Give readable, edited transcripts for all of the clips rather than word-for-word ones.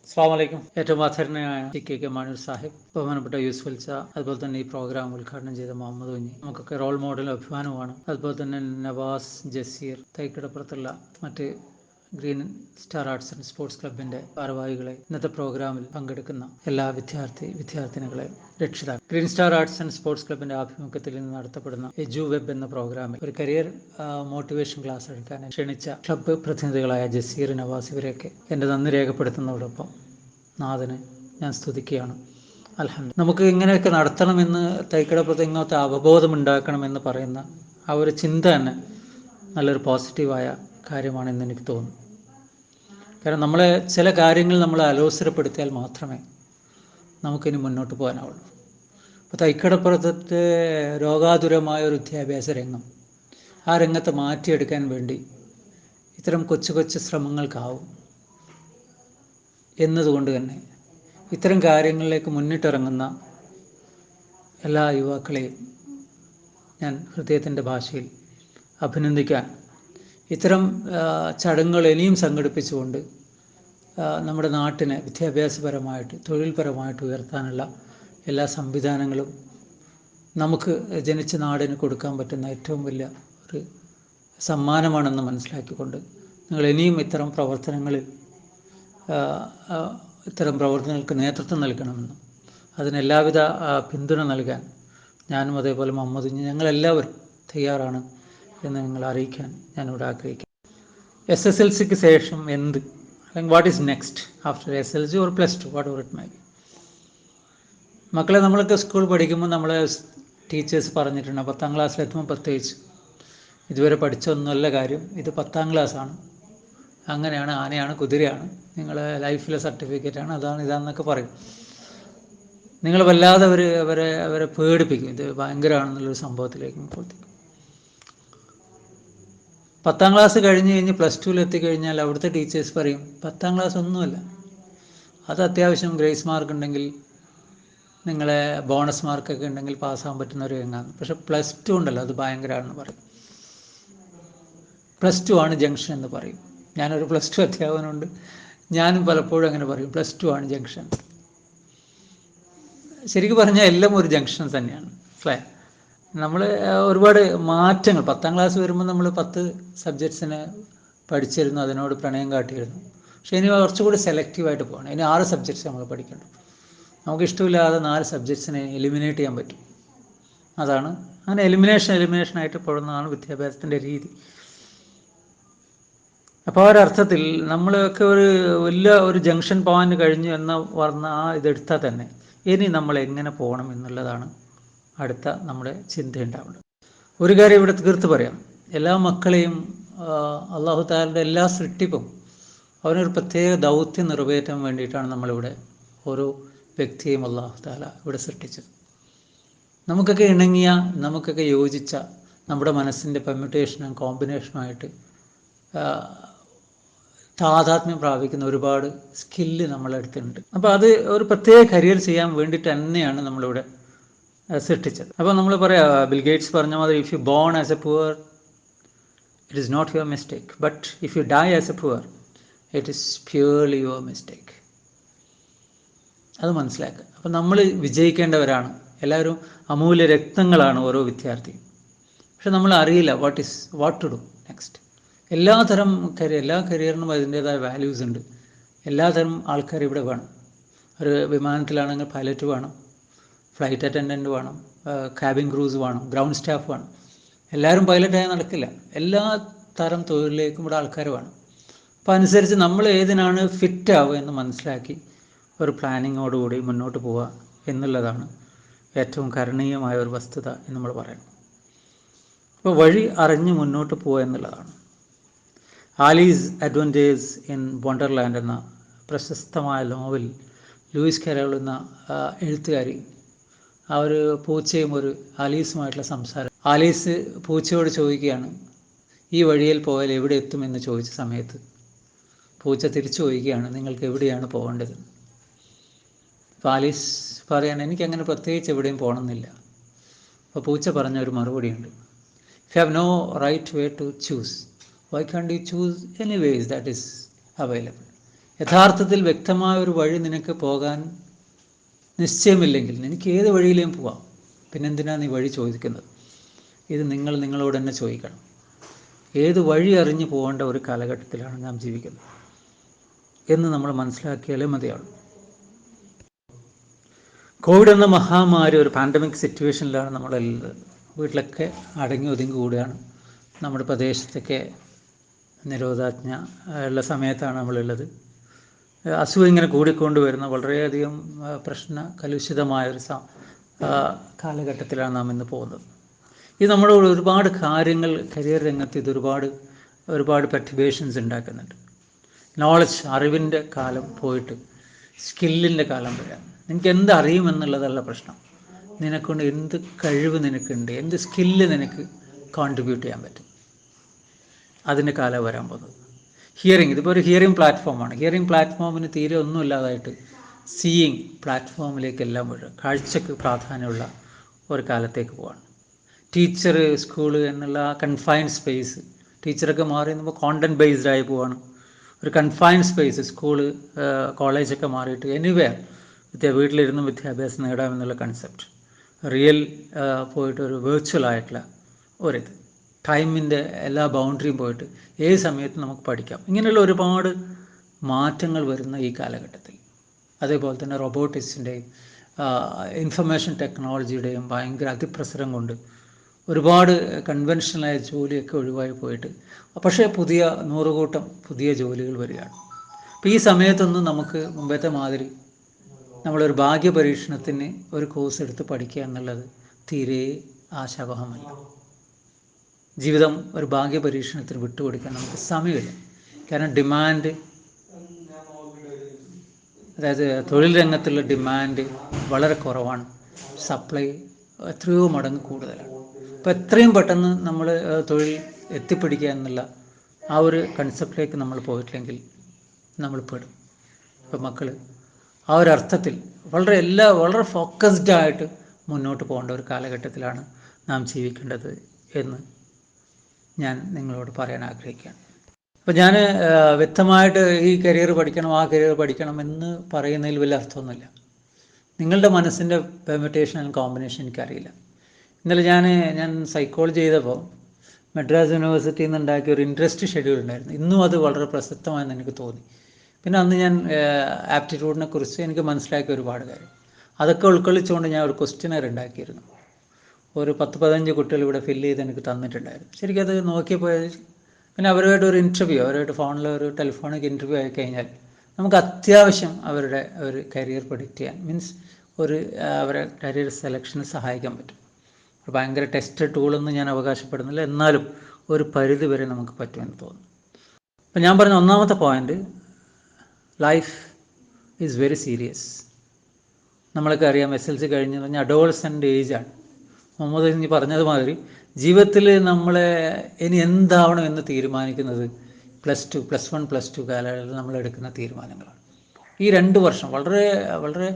അസ്സലാമലൈക്കും. ഏറ്റവും ആദരണീയനായ കെ മാനൂർ സാഹിബ്, ബഹുമാനപ്പെട്ട യൂസുഫ് ഷാ, അതുപോലെ തന്നെ ഈ പ്രോഗ്രാം ഉദ്ഘാടനം ചെയ്ത മുഹമ്മദ് കുഞ്ഞി, നമുക്കൊക്കെ റോൾ മോഡലും അഭിമാനവുമാണ്. അതുപോലെ തന്നെ നവാസ്, ജസീർ, തൈക്കടപ്പുറത്തുള്ള മറ്റ് green star arts and sports ക്ലബിന്റെ ഭാരവാഹികളെ, ഇന്നത്തെ പ്രോഗ്രാമിൽ പങ്കെടുക്കുന്ന എല്ലാ വിദ്യാർത്ഥിനികളെ, രക്ഷിതാക്കൾ. Green star arts and sports ക്ലബിന്റെ ആഭിമുഖ്യത്തിൽ നിന്ന് നടത്തപ്പെടുന്ന എജു വെബ് എന്ന പ്രോഗ്രാമിൽ ഒരു കരിയർ മോട്ടിവേഷൻ ക്ലാസ് എടുക്കാൻ ക്ഷണിച്ച ക്ലബ്ബ് പ്രതിനിധികളായ ജസീർ, നവാസ് ഇവരെയൊക്കെ എൻ്റെ നന്ദി രേഖപ്പെടുത്തുന്നതോടൊപ്പം നാഥനെ ഞാൻ സ്തുതിക്കുകയാണ്. അൽഹംദുലില്ലാഹ്. നമുക്ക് ഇങ്ങനെയൊക്കെ നടത്തണമെന്ന് തൈക്കടപ്പുറത്ത് ഇങ്ങനത്തെ അവബോധം ഉണ്ടാക്കണമെന്ന് പറയുന്ന ആ ഒരു ചിന്ത തന്നെ നല്ലൊരു പോസിറ്റീവായ കാര്യമാണെന്ന് എനിക്ക് തോന്നുന്നു. കാരണം നമ്മളെ ചില കാര്യങ്ങൾ നമ്മളെ അലോസരപ്പെടുത്തിയാൽ മാത്രമേ നമുക്കിനി മുന്നോട്ട് പോകാനാവുള്ളൂ. അപ്പോൾ തൈക്കടപ്പുറത്തെ രോഗാതുരമായ ഒരു വിദ്യാഭ്യാസ രംഗം, ആ രംഗത്തെ മാറ്റിയെടുക്കാൻ വേണ്ടി ഇത്തരം കൊച്ചു കൊച്ചു ശ്രമങ്ങൾക്കാവും എന്നതുകൊണ്ട് തന്നെ ഇത്തരം കാര്യങ്ങളിലേക്ക് മുന്നിട്ടിറങ്ങുന്ന എല്ലാ യുവാക്കളെയും ഞാൻ ഹൃദയത്തിൻ്റെ ഭാഷയിൽ അഭിനന്ദിക്കാൻ, ഇത്തരം ചടങ്ങുകൾ ഇനിയും സംഘടിപ്പിച്ചുകൊണ്ട് നമ്മുടെ നാട്ടിനെ വിദ്യാഭ്യാസപരമായിട്ട്, തൊഴിൽപരമായിട്ട് ഉയർത്താനുള്ള എല്ലാ സംവിധാനങ്ങളും നമുക്ക് ജനിച്ച നാടിന് കൊടുക്കാൻ പറ്റുന്ന ഏറ്റവും വലിയ ഒരു സമ്മാനമാണെന്ന് മനസ്സിലാക്കിക്കൊണ്ട് നിങ്ങൾ ഇനിയും ഇത്തരം പ്രവർത്തനങ്ങൾക്ക് നേതൃത്വം നൽകണമെന്നും അതിന് എല്ലാവിധ പിന്തുണ നൽകാൻ ഞാനും അതേപോലെ മുഹമ്മദ് കുഞ്ഞി, ഞങ്ങളെല്ലാവരും തയ്യാറാണ് എന്ന് നിങ്ങൾ അറിയിക്കാൻ ഞാനിവിടെ ആഗ്രഹിക്കുന്നു. SSLCക്ക് ശേഷം എന്ത്, അല്ലെങ്കിൽ what is next after SLC or +2, what ever it may be. മക്കളെ, നമ്മളൊക്കെ സ്കൂൾ പഠിക്കുമ്പോൾ നമ്മളെ ടീച്ചേഴ്സ് പറഞ്ഞിട്ടുണ്ട്, 10ാം ക്ലാസ്സിലെത്തുമ്പോൾ പ്രത്യേകിച്ച്, ഇതുവരെ പഠിച്ചൊന്നുമല്ല കാര്യം, ഇത് 10ാം ക്ലാസ്സാണ്, അങ്ങനെയാണ്, ആനയാണ്, കുതിരയാണ്, നിങ്ങളെ ലൈഫിലെ സർട്ടിഫിക്കറ്റാണ്, അതാണ് ഇതാണെന്നൊക്കെ പറയും. നിങ്ങൾ വല്ലാതെ അവരെ പേടിപ്പിക്കും, ഇത് ഭയങ്കരമാണെന്നുള്ളൊരു സംഭവത്തിലേക്ക് ഇപ്പോഴത്തേക്കും. 10ാം ക്ലാസ് കഴിഞ്ഞ് +2 എത്തിക്കഴിഞ്ഞാൽ അവിടുത്തെ ടീച്ചേഴ്സ് പറയും 10ാം ക്ലാസ് ഒന്നുമല്ല, അത് അത്യാവശ്യം ഗ്രേസ് മാർക്ക് ഉണ്ടെങ്കിൽ, നിങ്ങളെ ബോണസ് മാർക്കൊക്കെ ഉണ്ടെങ്കിൽ പാസ്സാകാൻ പറ്റുന്ന ഒരു രംഗമാണ്. പക്ഷെ +2 ഉണ്ടല്ലോ, അത് ഭയങ്കരമാണെന്ന് പറയും. +2 ആണ് ജംഗ്ഷൻ എന്ന് പറയും. ഞാനൊരു +2 അധ്യാപകനുണ്ട്, ഞാനും പലപ്പോഴും അങ്ങനെ പറയും, +2 ആണ് ജംഗ്ഷൻ. ശരിക്കും പറഞ്ഞാൽ എല്ലാം ഒരു ജംഗ്ഷൻ തന്നെയാണ്. അല്ലേ? നമ്മൾ ഒരുപാട് മാറ്റങ്ങൾ, 10ാം ക്ലാസ് വരുമ്പോൾ നമ്മൾ 10 സബ്ജക്ട്സിനെ പഠിച്ചിരുന്നു, അതിനോട് പ്രണയം കാട്ടിയിരുന്നു. പക്ഷേ ഇനി കുറച്ചുകൂടി സെലക്റ്റീവായിട്ട് പോകണം. ഇനി 6 സബ്ജക്ട്സ് നമ്മൾ പഠിക്കണം. നമുക്കിഷ്ടമില്ലാതെ 4 സബ്ജക്ട്സിനെ എലിമിനേറ്റ് ചെയ്യാൻ പറ്റും. അതാണ്, അങ്ങനെ എലിമിനേഷനായിട്ട് പോകുന്നതാണ് വിദ്യാഭ്യാസത്തിൻ്റെ രീതി. അപ്പോൾ ഒരർത്ഥത്തിൽ നമ്മളൊക്കെ ഒരു ജംഗ്ഷൻ പോയിന്റ് കഴിഞ്ഞു എന്ന് പറഞ്ഞ ഇതെടുത്താൽ തന്നെ ഇനി നമ്മൾ എങ്ങനെ പോകണം എന്നുള്ളതാണ് അടുത്ത നമ്മുടെ ചിന്തയുണ്ടാവുന്നത്. ഒരു കാര്യം ഇവിടെ തീർത്ത് പറയാം, എല്ലാ മക്കളെയും അള്ളാഹു തആലയുടെ എല്ലാ സൃഷ്ടിപ്പും അവനൊരു പ്രത്യേക ദൗത്യം നിറവേറ്റാൻ വേണ്ടിയിട്ടാണ് നമ്മളിവിടെ ഓരോ വ്യക്തിയെയും അള്ളാഹു തആല ഇവിടെ സൃഷ്ടിച്ചത്. നമുക്കൊക്കെ ഇണങ്ങിയ, നമുക്കൊക്കെ യോജിച്ച, നമ്മുടെ മനസ്സിൻ്റെ പെർമ്യൂട്ടേഷനും കോമ്പിനേഷനുമായിട്ട് താതാത്മ്യം പ്രാപിക്കുന്ന ഒരുപാട് സ്കില്ല് നമ്മളെടുത്തുണ്ട്. അപ്പോൾ അത് ഒരു പ്രത്യേക കരിയർ ചെയ്യാൻ വേണ്ടിയിട്ട് തന്നെയാണ് നമ്മളിവിടെ സൃഷ്ടിച്ചത്. അപ്പോൾ നമ്മൾ പറയാം, ബിൽഗേറ്റ്സ് പറഞ്ഞ മാതിരി, if you born as a poor it is not your mistake, but if you die as a poor it is purely your mistake. അത് മനസ്സിലാക്കുക. അപ്പം നമ്മൾ വിജയിക്കേണ്ടവരാണ്. എല്ലാവരും അമൂല്യ രക്തങ്ങളാണ് ഓരോ വിദ്യാർത്ഥിയും. പക്ഷെ നമ്മൾ അറിയില്ല വാട്ട് ടു ഡു നെക്സ്റ്റ്. എല്ലാ കരിയറിനും അതിൻ്റേതായ വാല്യൂസ് ഉണ്ട്. എല്ലാതരം ആൾക്കാർ ഇവിടെ വേണം. ഒരു വിമാനത്തിലാണെങ്കിൽ പൈലറ്റ് വേണം, ഫ്ലൈറ്റ് അറ്റൻഡൻറ്റ് വേണം, ക്യാബിൻ ക്രൂസ് വേണം, ഗ്രൗണ്ട് സ്റ്റാഫ് വേണം. എല്ലാവരും പൈലറ്റായി നടക്കില്ല. എല്ലാ തരം തൊഴിലിലേക്കും ഇവിടെ ആൾക്കാർ വേണം. അപ്പോൾ അനുസരിച്ച് നമ്മൾ ഏതിനാണ് ഫിറ്റ് ആവുക എന്ന് മനസ്സിലാക്കി ഒരു പ്ലാനിങ്ങോടുകൂടി മുന്നോട്ട് പോവുക എന്നുള്ളതാണ് ഏറ്റവും കരണീയമായ ഒരു വസ്തുത എന്ന് നമ്മൾ പറയണം. അപ്പോൾ വഴി അറിഞ്ഞ് മുന്നോട്ട് പോവുക എന്നുള്ളതാണ്. ആലീസ് അഡ്വഞ്ചേഴ്സ് ഇൻ വണ്ടർലാൻഡ് എന്ന പ്രശസ്തമായ നോവൽ ലൂയിസ് കാരോൾ എന്ന എഴുത്തുകാരി, ആ ഒരു പൂച്ചയും ഒരു ആലീസുമായിട്ടുള്ള സംസാരം. ആലീസ് പൂച്ചയോട് ചോദിക്കുകയാണ്, ഈ വഴിയിൽ പോയാൽ എവിടെ എത്തുമെന്ന് ചോദിച്ച സമയത്ത് പൂച്ച തിരിച്ചു ചോദിക്കുകയാണ്, നിങ്ങൾക്ക് എവിടെയാണ് പോകേണ്ടത്. അപ്പോൾ ആലീസ് പറയാണ്, എനിക്കങ്ങനെ പ്രത്യേകിച്ച് എവിടെയും പോകണമെന്നില്ല. അപ്പോൾ പൂച്ച പറഞ്ഞ ഒരു മറുപടിയുണ്ട്, if you have no right way to choose, why can't you choose any ways that is available? യഥാർത്ഥത്തിൽ വ്യക്തമായ ഒരു വഴി നിനക്ക് പോകാൻ നിശ്ചയമില്ലെങ്കിൽ നിനക്ക് ഏത് വഴിയിലേയും പോവാം. പിന്നെന്തിനാണ് നീ വഴി ചോദിക്കുന്നത്? ഇത് നിങ്ങളോട് തന്നെ ചോദിക്കണം. ഏത് വഴി അറിഞ്ഞു പോകേണ്ട ഒരു കാലഘട്ടത്തിലാണ് നാം ജീവിക്കുന്നത് എന്ന് നമ്മൾ മനസ്സിലാക്കിയാലേ മതിയാവും. കോവിഡ് എന്ന മഹാമാരി, ഒരു പാൻഡമിക് സിറ്റുവേഷനിലാണ് നമ്മളെല്ലാം. വീട്ടിലൊക്കെ അടങ്ങി ഒതുങ്ങി കൂടുകയാണ്. നമ്മുടെ പ്രദേശത്തൊക്കെ നിരോധാജ്ഞ ഉള്ള സമയത്താണ് നമ്മളുള്ളത്. അസുഖം ഇങ്ങനെ കൂടിക്കൊണ്ട് വരുന്ന വളരെയധികം കലുഷിതമായൊരു കാലഘട്ടത്തിലാണ് നാം ഇന്ന് പോകുന്നത്. ഇത് നമ്മളോട് ഒരുപാട് കാര്യങ്ങൾ, കരിയർ രംഗത്ത് ഇത് ഒരുപാട് പെർട്ടിബേഷൻസ് ഉണ്ടാക്കുന്നുണ്ട്. നോളജ്, അറിവിൻ്റെ കാലം പോയിട്ട് സ്കില്ലിൻ്റെ കാലം വരാം. നിനക്ക് എന്ത് അറിയുമെന്നുള്ളതല്ല പ്രശ്നം, നിനക്കൊണ്ട് എന്ത് കഴിവ് നിനക്കുണ്ട്, എന്ത് സ്കില്ല് നിനക്ക് കോൺട്രിബ്യൂട്ട് ചെയ്യാൻ പറ്റും, അതിൻ്റെ കാലം വരാൻ പോകുന്നത്. ഹിയറിങ്, ഇതിപ്പോൾ ഒരു ഹിയറിങ് പ്ലാറ്റ്ഫോമാണ്. ഹിയറിങ് പ്ലാറ്റ്ഫോമിന് തീരെ ഒന്നുമില്ലാതായിട്ട് സീയിങ് പ്ലാറ്റ്ഫോമിലേക്കെല്ലാം വരും. കാഴ്ചക്ക് പ്രാധാന്യമുള്ള ഒരു കാലത്തേക്ക് പോവാണ്. ടീച്ചർ, സ്കൂള് എന്നുള്ള കൺഫൈൻഡ് സ്പേസ്, ടീച്ചറൊക്കെ മാറി നമ്മൾ കോണ്ടൻറ് ബേസ്ഡ് ആയി പോവാണ്. ഒരു കൺഫൈൻഡ് സ്പേസ്, സ്കൂള്, കോളേജൊക്കെ മാറിയിട്ട് എനിവേർ വീട്ടിലിരുന്നും വിദ്യാഭ്യാസം നേടാമെന്നുള്ള കൺസെപ്റ്റ്. റിയൽ പോയിട്ട് ഒരു വെർച്വൽ ആയിട്ടുള്ള ഒരിത്, ടൈമിൻ്റെ എല്ലാ ബൗണ്ടറിയും പോയിട്ട് ഏത് സമയത്തും നമുക്ക് പഠിക്കാം. ഇങ്ങനെയുള്ള ഒരുപാട് മാറ്റങ്ങൾ വരുന്ന ഈ കാലഘട്ടത്തിൽ, അതേപോലെ തന്നെ റോബോട്ടിക്സിൻ്റെയും ഇൻഫർമേഷൻ ടെക്നോളജിയുടെയും ഭയങ്കര അതിപ്രസരം കൊണ്ട് ഒരുപാട് കൺവെൻഷനലായ ജോലിയൊക്കെ ഒഴിവായി പോയിട്ട് പക്ഷേ നൂറുകൂട്ടം പുതിയ ജോലികൾ വരികയാണ്. അപ്പോൾ ഈ സമയത്തൊന്നും നമുക്ക് മുമ്പത്തെ മാതിരി നമ്മളൊരു ഭാഗ്യപരീക്ഷണത്തിന് ഒരു കോഴ്സ് എടുത്ത് പഠിക്കുക എന്നുള്ളത് തീരെ ആശാവഹമല്ല. ജീവിതം ഒരു ഭാഗ്യപരീക്ഷണത്തിന് വിട്ടുകൊടുക്കാൻ നമുക്ക് സമയമില്ല. കാരണം ഡിമാൻഡ്, അതായത് തൊഴിൽ രംഗത്തുള്ള ഡിമാൻഡ് വളരെ കുറവാണ്, സപ്ലൈ എത്രയോ മടങ്ങ് കൂടുതലാണ്. അപ്പോൾ എത്രയും പെട്ടെന്ന് നമ്മൾ തൊഴിൽ എത്തിപ്പിടിക്കുക എന്നുള്ള ആ ഒരു കൺസെപ്റ്റിലേക്ക് നമ്മൾ പോയിട്ടില്ലെങ്കിൽ നമ്മൾ പെടും. ഇപ്പോൾ മക്കൾ ആ ഒരർത്ഥത്തിൽ വളരെ ഫോക്കസ്ഡ് ആയിട്ട് മുന്നോട്ട് പോകേണ്ട ഒരു കാലഘട്ടത്തിലാണ് നാം ജീവിക്കേണ്ടത് എന്ന് ഞാൻ നിങ്ങളോട് പറയാൻ ആഗ്രഹിക്കുകയാണ്. അപ്പോൾ ഞാൻ വ്യക്തമായിട്ട് ഈ കരിയർ പഠിക്കണം, ആ കരിയർ പഠിക്കണം എന്ന് പറയുന്നതിൽ വലിയ അർത്ഥമൊന്നുമില്ല. നിങ്ങളുടെ മനസ്സിൻ്റെ പെർമ്യൂട്ടേഷൻ ആൻഡ് കോമ്പിനേഷൻ എനിക്കറിയില്ല. ഇന്നലെ ഞാൻ സൈക്കോളജി ചെയ്തപ്പോൾ മദ്രാസ് യൂണിവേഴ്സിറ്റിയിൽ നിന്ന് ഉണ്ടാക്കിയ ഒരു ഇൻട്രസ്റ്റ് ഷെഡ്യൂൾ ഉണ്ടായിരുന്നു. ഇന്നും അത് വളരെ പ്രസക്തമായെന്ന് എനിക്ക് തോന്നി. പിന്നെ അന്ന് ഞാൻ ആപ്റ്റിറ്റ്യൂഡിനെ കുറിച്ച് എനിക്ക് മനസ്സിലാക്കിയ ഒരുപാട് കാര്യം, അതൊക്കെ ഉൾക്കൊള്ളിച്ചുകൊണ്ട് ഞാൻ ഒരു ക്വസ്റ്റ്യനർ ഉണ്ടാക്കിയിരുന്നു. ഒരു 10-15 കുട്ടികൾ ഇവിടെ ഫില്ല് ചെയ്ത് എനിക്ക് തന്നിട്ടുണ്ടായിരുന്നു. ശരിക്കും അത് നോക്കിയപ്പോൾ പിന്നെ അവരുമായിട്ട് ഒരു ഇൻ്റർവ്യൂ, അവരുമായിട്ട് ഫോണിൽ ഒരു ടെലിഫോണിക് ഇൻ്റർവ്യൂ ആയി കഴിഞ്ഞാൽ നമുക്ക് അത്യാവശ്യം അവരുടെ ഒരു കരിയർ പ്രഡിക്റ്റ് ചെയ്യാൻ, മീൻസ് അവരെ കരിയർ സെലക്ഷന് സഹായിക്കാൻ പറ്റും. ഭയങ്കര ടെസ്റ്റ് ടൂളൊന്നും ഞാൻ അവകാശപ്പെടുന്നില്ല, എന്നാലും ഒരു പരിധി വരെ നമുക്ക് പറ്റുമെന്ന് തോന്നുന്നു. അപ്പം ഞാൻ പറഞ്ഞ ഒന്നാമത്തെ point, life is very serious. നമ്മളൊക്കെ അറിയാം, SLC കഴിഞ്ഞ് കഴിഞ്ഞാൽ അഡോളസെൻ്റ് ഏജാണ്. മുഹമ്മദ് പറഞ്ഞത് മാതിരി ജീവിതത്തിൽ നമ്മളെ ഇനി എന്താവണം എന്ന് തീരുമാനിക്കുന്നത് +1 കാലയളവിൽ നമ്മളെടുക്കുന്ന തീരുമാനങ്ങളാണ്. ഈ 2 വർഷം വളരെ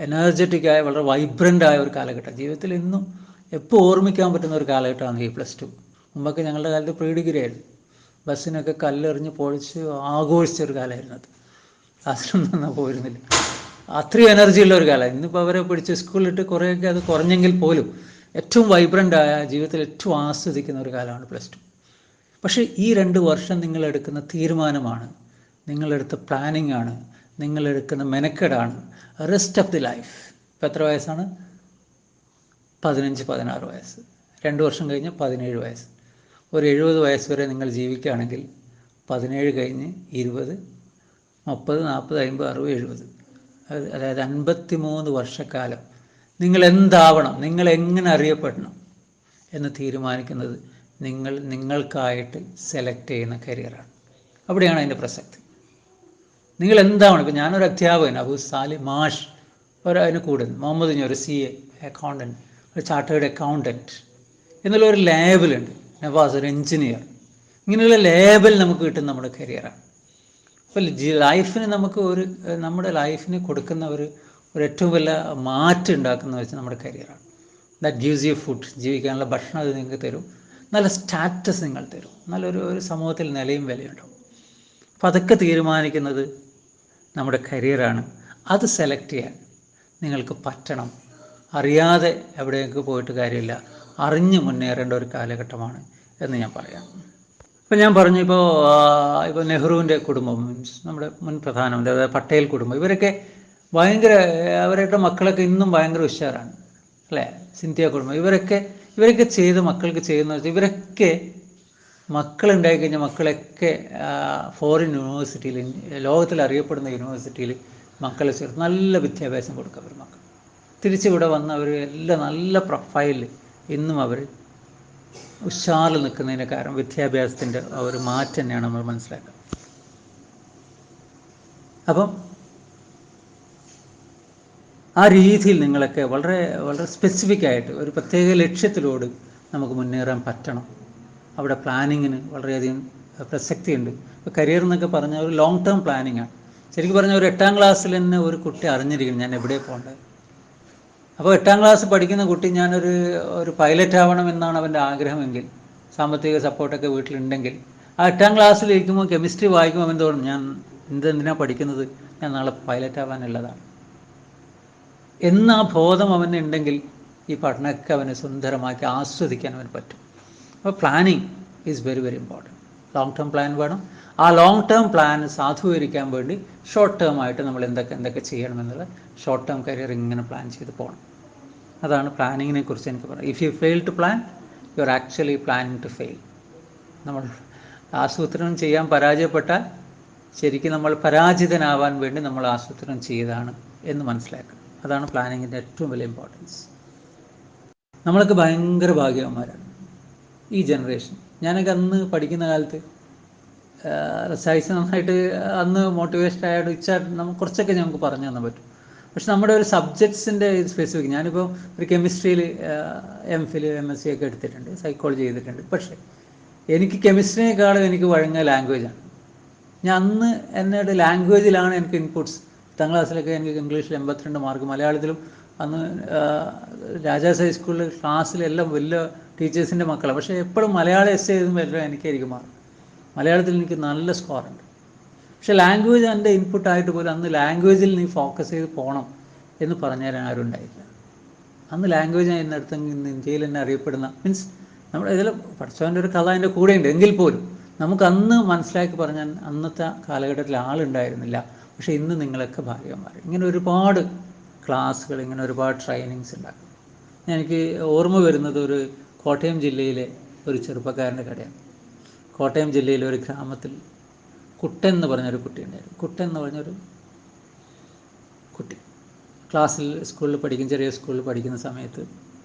എനർജറ്റിക്കായ, വളരെ വൈബ്രൻ്റായ ഒരു കാലഘട്ടം. ജീവിതത്തിൽ ഇന്നും എപ്പോൾ ഓർമ്മിക്കാൻ പറ്റുന്ന ഒരു കാലഘട്ടമാണ് ഈ +2. മുമ്പൊക്കെ ഞങ്ങളുടെ കാലത്ത് പ്രീ ഡിഗ്രി ആയിരുന്നു. ബസ്സിനൊക്കെ കല്ലെറിഞ്ഞ് പൊളിച്ച് ആഘോഷിച്ചൊരു കാലമായിരുന്നു അത്. ക്ലാസ്സിലൊന്നും പോയിരുന്നില്ല, അത്രയും എനർജിയുള്ള ഒരു കാലം. ഇന്നിപ്പോൾ അവരെ പിടിച്ച് സ്കൂളിലിട്ട് കുറേയൊക്കെ അത് കുറഞ്ഞെങ്കിൽ പോലും ഏറ്റവും വൈബ്രൻ്റായ, ജീവിതത്തിൽ ഏറ്റവും ആസ്വദിക്കുന്ന ഒരു കാലമാണ് +2. പക്ഷേ ഈ 2 വർഷം നിങ്ങളെടുക്കുന്ന തീരുമാനമാണ്, നിങ്ങളെടുത്ത പ്ലാനിങ് ആണ്, നിങ്ങളെടുക്കുന്ന മെനക്കെടാണ് റെസ്റ്റ് ഓഫ് ദി ലൈഫ്. ഇപ്പോൾ എത്ര വയസ്സാണ്? 15-16 വയസ്സ്. 2 വർഷം കഴിഞ്ഞ് 17 വയസ്സ്. ഒരു 70 വയസ്സ് വരെ നിങ്ങൾ ജീവിക്കുകയാണെങ്കിൽ 17 കഴിഞ്ഞ് 20, 30, 40, 50, 60, 70, അതായത് 53 വർഷക്കാലം നിങ്ങൾ എന്താവണം, നിങ്ങൾ എങ്ങനെ അറിയപ്പെടണം എന്ന് തീരുമാനിക്കുന്നത് നിങ്ങൾക്കായിട്ട് സെലക്ട് ചെയ്യുന്ന കരിയറാണ്. അവിടെയാണ് അതിൻ്റെ പ്രസക്തി. നിങ്ങൾ എന്താവണം. ഇപ്പോൾ ഞാനൊരു അധ്യാപകൻ, അബു സാലിം മാഷ്, അതിന് കൂടുതൽ മുഹമ്മദ് ഒരു CA, അക്കൗണ്ടൻറ്റ്, ഒരു ചാർട്ടേഡ് അക്കൗണ്ടൻറ്റ് എന്നുള്ള ഒരു ലേബലുണ്ട്. നവാസ് ഒരു എൻജിനീയർ. ഇങ്ങനെയുള്ള ലേബൽ നമുക്ക് കിട്ടുന്ന നമ്മുടെ കരിയറാണ്. അപ്പോൾ ലൈഫിന് നമുക്ക് നമ്മുടെ ലൈഫിന് കൊടുക്കുന്ന ഒരു ഏറ്റവും വലിയ മാറ്റം ഉണ്ടാക്കുന്നത് വെച്ചാൽ നമ്മുടെ കരിയറാണ്. ദാറ്റ് ഗീവ്സ് യു ഫുഡ്, ജീവിക്കാനുള്ള ഭക്ഷണം അത് നിങ്ങൾക്ക് തരും, നല്ല സ്റ്റാറ്റസ് നിങ്ങൾ തരും, നല്ലൊരു സമൂഹത്തിൽ നിലയും വിലയുണ്ടാവും. അപ്പോൾ അതൊക്കെ തീരുമാനിക്കുന്നത് നമ്മുടെ കരിയറാണ്. അത് സെലക്ട് ചെയ്യാൻ നിങ്ങൾക്ക് പറ്റണം. അറിയാതെ എവിടേക്ക് പോയിട്ട് കാര്യമില്ല, അറിഞ്ഞ് മുന്നേറേണ്ട ഒരു കാലഘട്ടമാണ് എന്ന് ഞാൻ പറയാം. ഇപ്പം ഞാൻ പറഞ്ഞു, ഇപ്പോൾ നെഹ്റുവിൻ്റെ കുടുംബം, മീൻസ് നമ്മുടെ മുൻ പ്രധാനമന്ത്രി, അതായത് പട്ടേൽ കുടുംബം, ഇവരൊക്കെ ഭയങ്കര, അവരുടെ മക്കളൊക്കെ ഇന്നും ഭയങ്കര ഉഷാറാണ് അല്ലേ. സിന്ധ്യ കുടുംബം, ഇവരൊക്കെ ചെയ്ത് മക്കൾക്ക് ചെയ്യുന്ന വെച്ചാൽ, ഇവരൊക്കെ മക്കളുണ്ടായി കഴിഞ്ഞാൽ മക്കളൊക്കെ ഫോറിൻ യൂണിവേഴ്സിറ്റിയിൽ, ലോകത്തിൽ അറിയപ്പെടുന്ന യൂണിവേഴ്സിറ്റിയിൽ മക്കളെ ചേർത്ത് നല്ല വിദ്യാഭ്യാസം കൊടുക്കുക. അവർ മക്കൾ തിരിച്ചിവിടെ വന്ന് അവർ എല്ലാം നല്ല പ്രൊഫൈലിൽ ഇന്നും അവർ ഉഷാറിൽ നിൽക്കുന്നതിന് കാരണം വിദ്യാഭ്യാസത്തിൻ്റെ ഒരു മാറ്റം തന്നെയാണ് നമ്മൾ മനസ്സിലാക്കുക. അപ്പം ആ രീതിയിൽ നിങ്ങളൊക്കെ വളരെ വളരെ സ്പെസിഫിക് ആയിട്ട് ഒരു പ്രത്യേക ലക്ഷ്യത്തിലോട് നമുക്ക് മുന്നേറാൻ പറ്റണം. അവിടെ പ്ലാനിങ്ങിന് വളരെയധികം പ്രസക്തിയുണ്ട്. ഇപ്പോൾ കരിയർ എന്നൊക്കെ പറഞ്ഞാൽ ഒരു ലോങ് ടേം പ്ലാനിങ് ആണ്. ശരിക്കും പറഞ്ഞാൽ ഒരു 8ാം ക്ലാസ്സിൽ തന്നെ ഒരു കുട്ടി അറിഞ്ഞിരിക്കണം ഞാൻ എവിടെ പോകേണ്ടത്. അപ്പോൾ 8ാം ക്ലാസ് പഠിക്കുന്ന കുട്ടി ഒരു പൈലറ്റ് ആവണം എന്നാണ് അവൻ്റെ ആഗ്രഹമെങ്കിൽ, സാമ്പത്തിക സപ്പോർട്ടൊക്കെ വീട്ടിലുണ്ടെങ്കിൽ, ആ 8ാം ക്ലാസ്സിൽ ഇരിക്കുമ്പോൾ കെമിസ്ട്രി വായിക്കുമ്പോൾ അവൻ തോന്നും, ഞാൻ എന്തിനാണ് പഠിക്കുന്നത്, ഞാൻ നാളെ പൈലറ്റ് ആവാനുള്ളതാണ് എന്ന ആ ബോധം അവനുണ്ടെങ്കിൽ ഈ പഠനമൊക്കെ അവന് സുന്ദരമാക്കി ആസ്വദിക്കാൻ അവന് പറ്റും. അപ്പോൾ planning is very very important. Long term plan വേണം. ആ ലോങ് ടേം പ്ലാൻ സാധൂകരിക്കാൻ വേണ്ടി ഷോർട്ട് ടേം ആയിട്ട് നമ്മൾ എന്തൊക്കെ ചെയ്യണമെന്നുള്ള ഷോർട്ട് ടേം കരിയർ ഇങ്ങനെ പ്ലാൻ ചെയ്ത് പോകണം. അതാണ് പ്ലാനിങ്ങിനെ കുറിച്ച് എനിക്ക് പറയാം. If you fail to plan, you are actually planning to fail. നമ്മൾ ആസൂത്രണം ചെയ്യാൻ പരാജയപ്പെട്ടാൽ ശരിക്കും നമ്മൾ പരാജിതനാവാൻ വേണ്ടി നമ്മൾ ആസൂത്രണം ചെയ്തതാണ് എന്ന് മനസ്സിലാക്കുക. അതാണ് പ്ലാനിങ്ങിൻ്റെ ഏറ്റവും വലിയ ഇമ്പോർട്ടൻസ്. നമ്മളൊക്കെ ഭയങ്കര ഭാഗ്യവാന്മാരാണ് ഈ ജനറേഷൻ. ഞാനൊക്കെ അന്ന് പഠിക്കുന്ന കാലത്ത് റിസൈസ് നന്നായിട്ട് അന്ന് മോട്ടിവേഷൻ ആയിട്ട് വെച്ചാൽ നമുക്ക് കുറച്ചൊക്കെ ഞങ്ങൾക്ക് പറഞ്ഞു തന്നാൻ പറ്റും. പക്ഷെ നമ്മുടെ ഒരു സബ്ജക്ട്സിൻ്റെ സ്പെസിഫിക്, ഞാനിപ്പോൾ ഒരു കെമിസ്ട്രിയിൽ MPhil MSc ഒക്കെ എടുത്തിട്ടുണ്ട്, സൈക്കോളജി ചെയ്തിട്ടുണ്ട്. പക്ഷേ എനിക്ക് കെമിസ്ട്രിയേക്കാളും എനിക്ക് വഴങ്ങിയ ലാംഗ്വേജാണ്. ഞാൻ അന്ന് എന്നോട് ലാംഗ്വേജിലാണ് എനിക്ക് ഇൻപുട്സ്. 10ാം ക്ലാസ്സിലൊക്കെ എനിക്ക് ഇംഗ്ലീഷിൽ 82 മാർക്ക്, മലയാളത്തിലും അന്ന് രാജാസ് ഹൈസ്കൂളിൽ ക്ലാസ്സിലെല്ലാം വലിയ ടീച്ചേഴ്സിൻ്റെ മക്കളാണ്. പക്ഷേ എപ്പോഴും മലയാളം എസ് എഴുതുമ്പോൾ എല്ലാം എനിക്കായിരിക്കും മാർക്ക്. മലയാളത്തിൽ എനിക്ക് നല്ല സ്കോറുണ്ട്. പക്ഷേ ലാംഗ്വേജ് എൻ്റെ ഇൻപുട്ടായിട്ട് പോലും അന്ന് ലാംഗ്വേജിൽ നീ ഫോക്കസ് ചെയ്ത് പോകണം എന്ന് പറഞ്ഞാൽ ആരും ഉണ്ടായില്ല. അന്ന് ലാംഗ്വേജ് എന്നടുത്ത് ഇന്ത്യയിൽ തന്നെ അറിയപ്പെടുന്ന, മീൻസ് നമ്മുടെ ഇതിൽ പഠിച്ചവൻ്റെ ഒരു കഥ അതിൻ്റെ കൂടെയുണ്ട്. എങ്കിൽ പോലും നമുക്ക് അന്ന് മനസ്സിലാക്കി പറഞ്ഞാൽ അന്നത്തെ കാലഘട്ടത്തിൽ ആളുണ്ടായിരുന്നില്ല. പക്ഷേ ഇന്ന് നിങ്ങളൊക്കെ ഭാഗ്യവാന്മാർ. ഇങ്ങനെ ഒരുപാട് ക്ലാസ്സുകൾ, ഇങ്ങനെ ഒരുപാട് ട്രെയിനിങ്സ് ഉണ്ടാക്കും. എനിക്ക് ഓർമ്മ വരുന്നത് ഒരു കോട്ടയം ജില്ലയിലെ ഒരു ചെറുപ്പക്കാരൻ്റെ കഥയാണ്. കോട്ടയം ജില്ലയിലെ ഒരു ഗ്രാമത്തിൽ കുട്ടൻ എന്ന് പറഞ്ഞൊരു കുട്ടി ഉണ്ടായിരുന്നു. കുട്ടൻ എന്ന് പറഞ്ഞൊരു കുട്ടി സ്കൂളിൽ പഠിക്കുന്ന, ചെറിയ സ്കൂളിൽ പഠിക്കുന്ന സമയത്ത്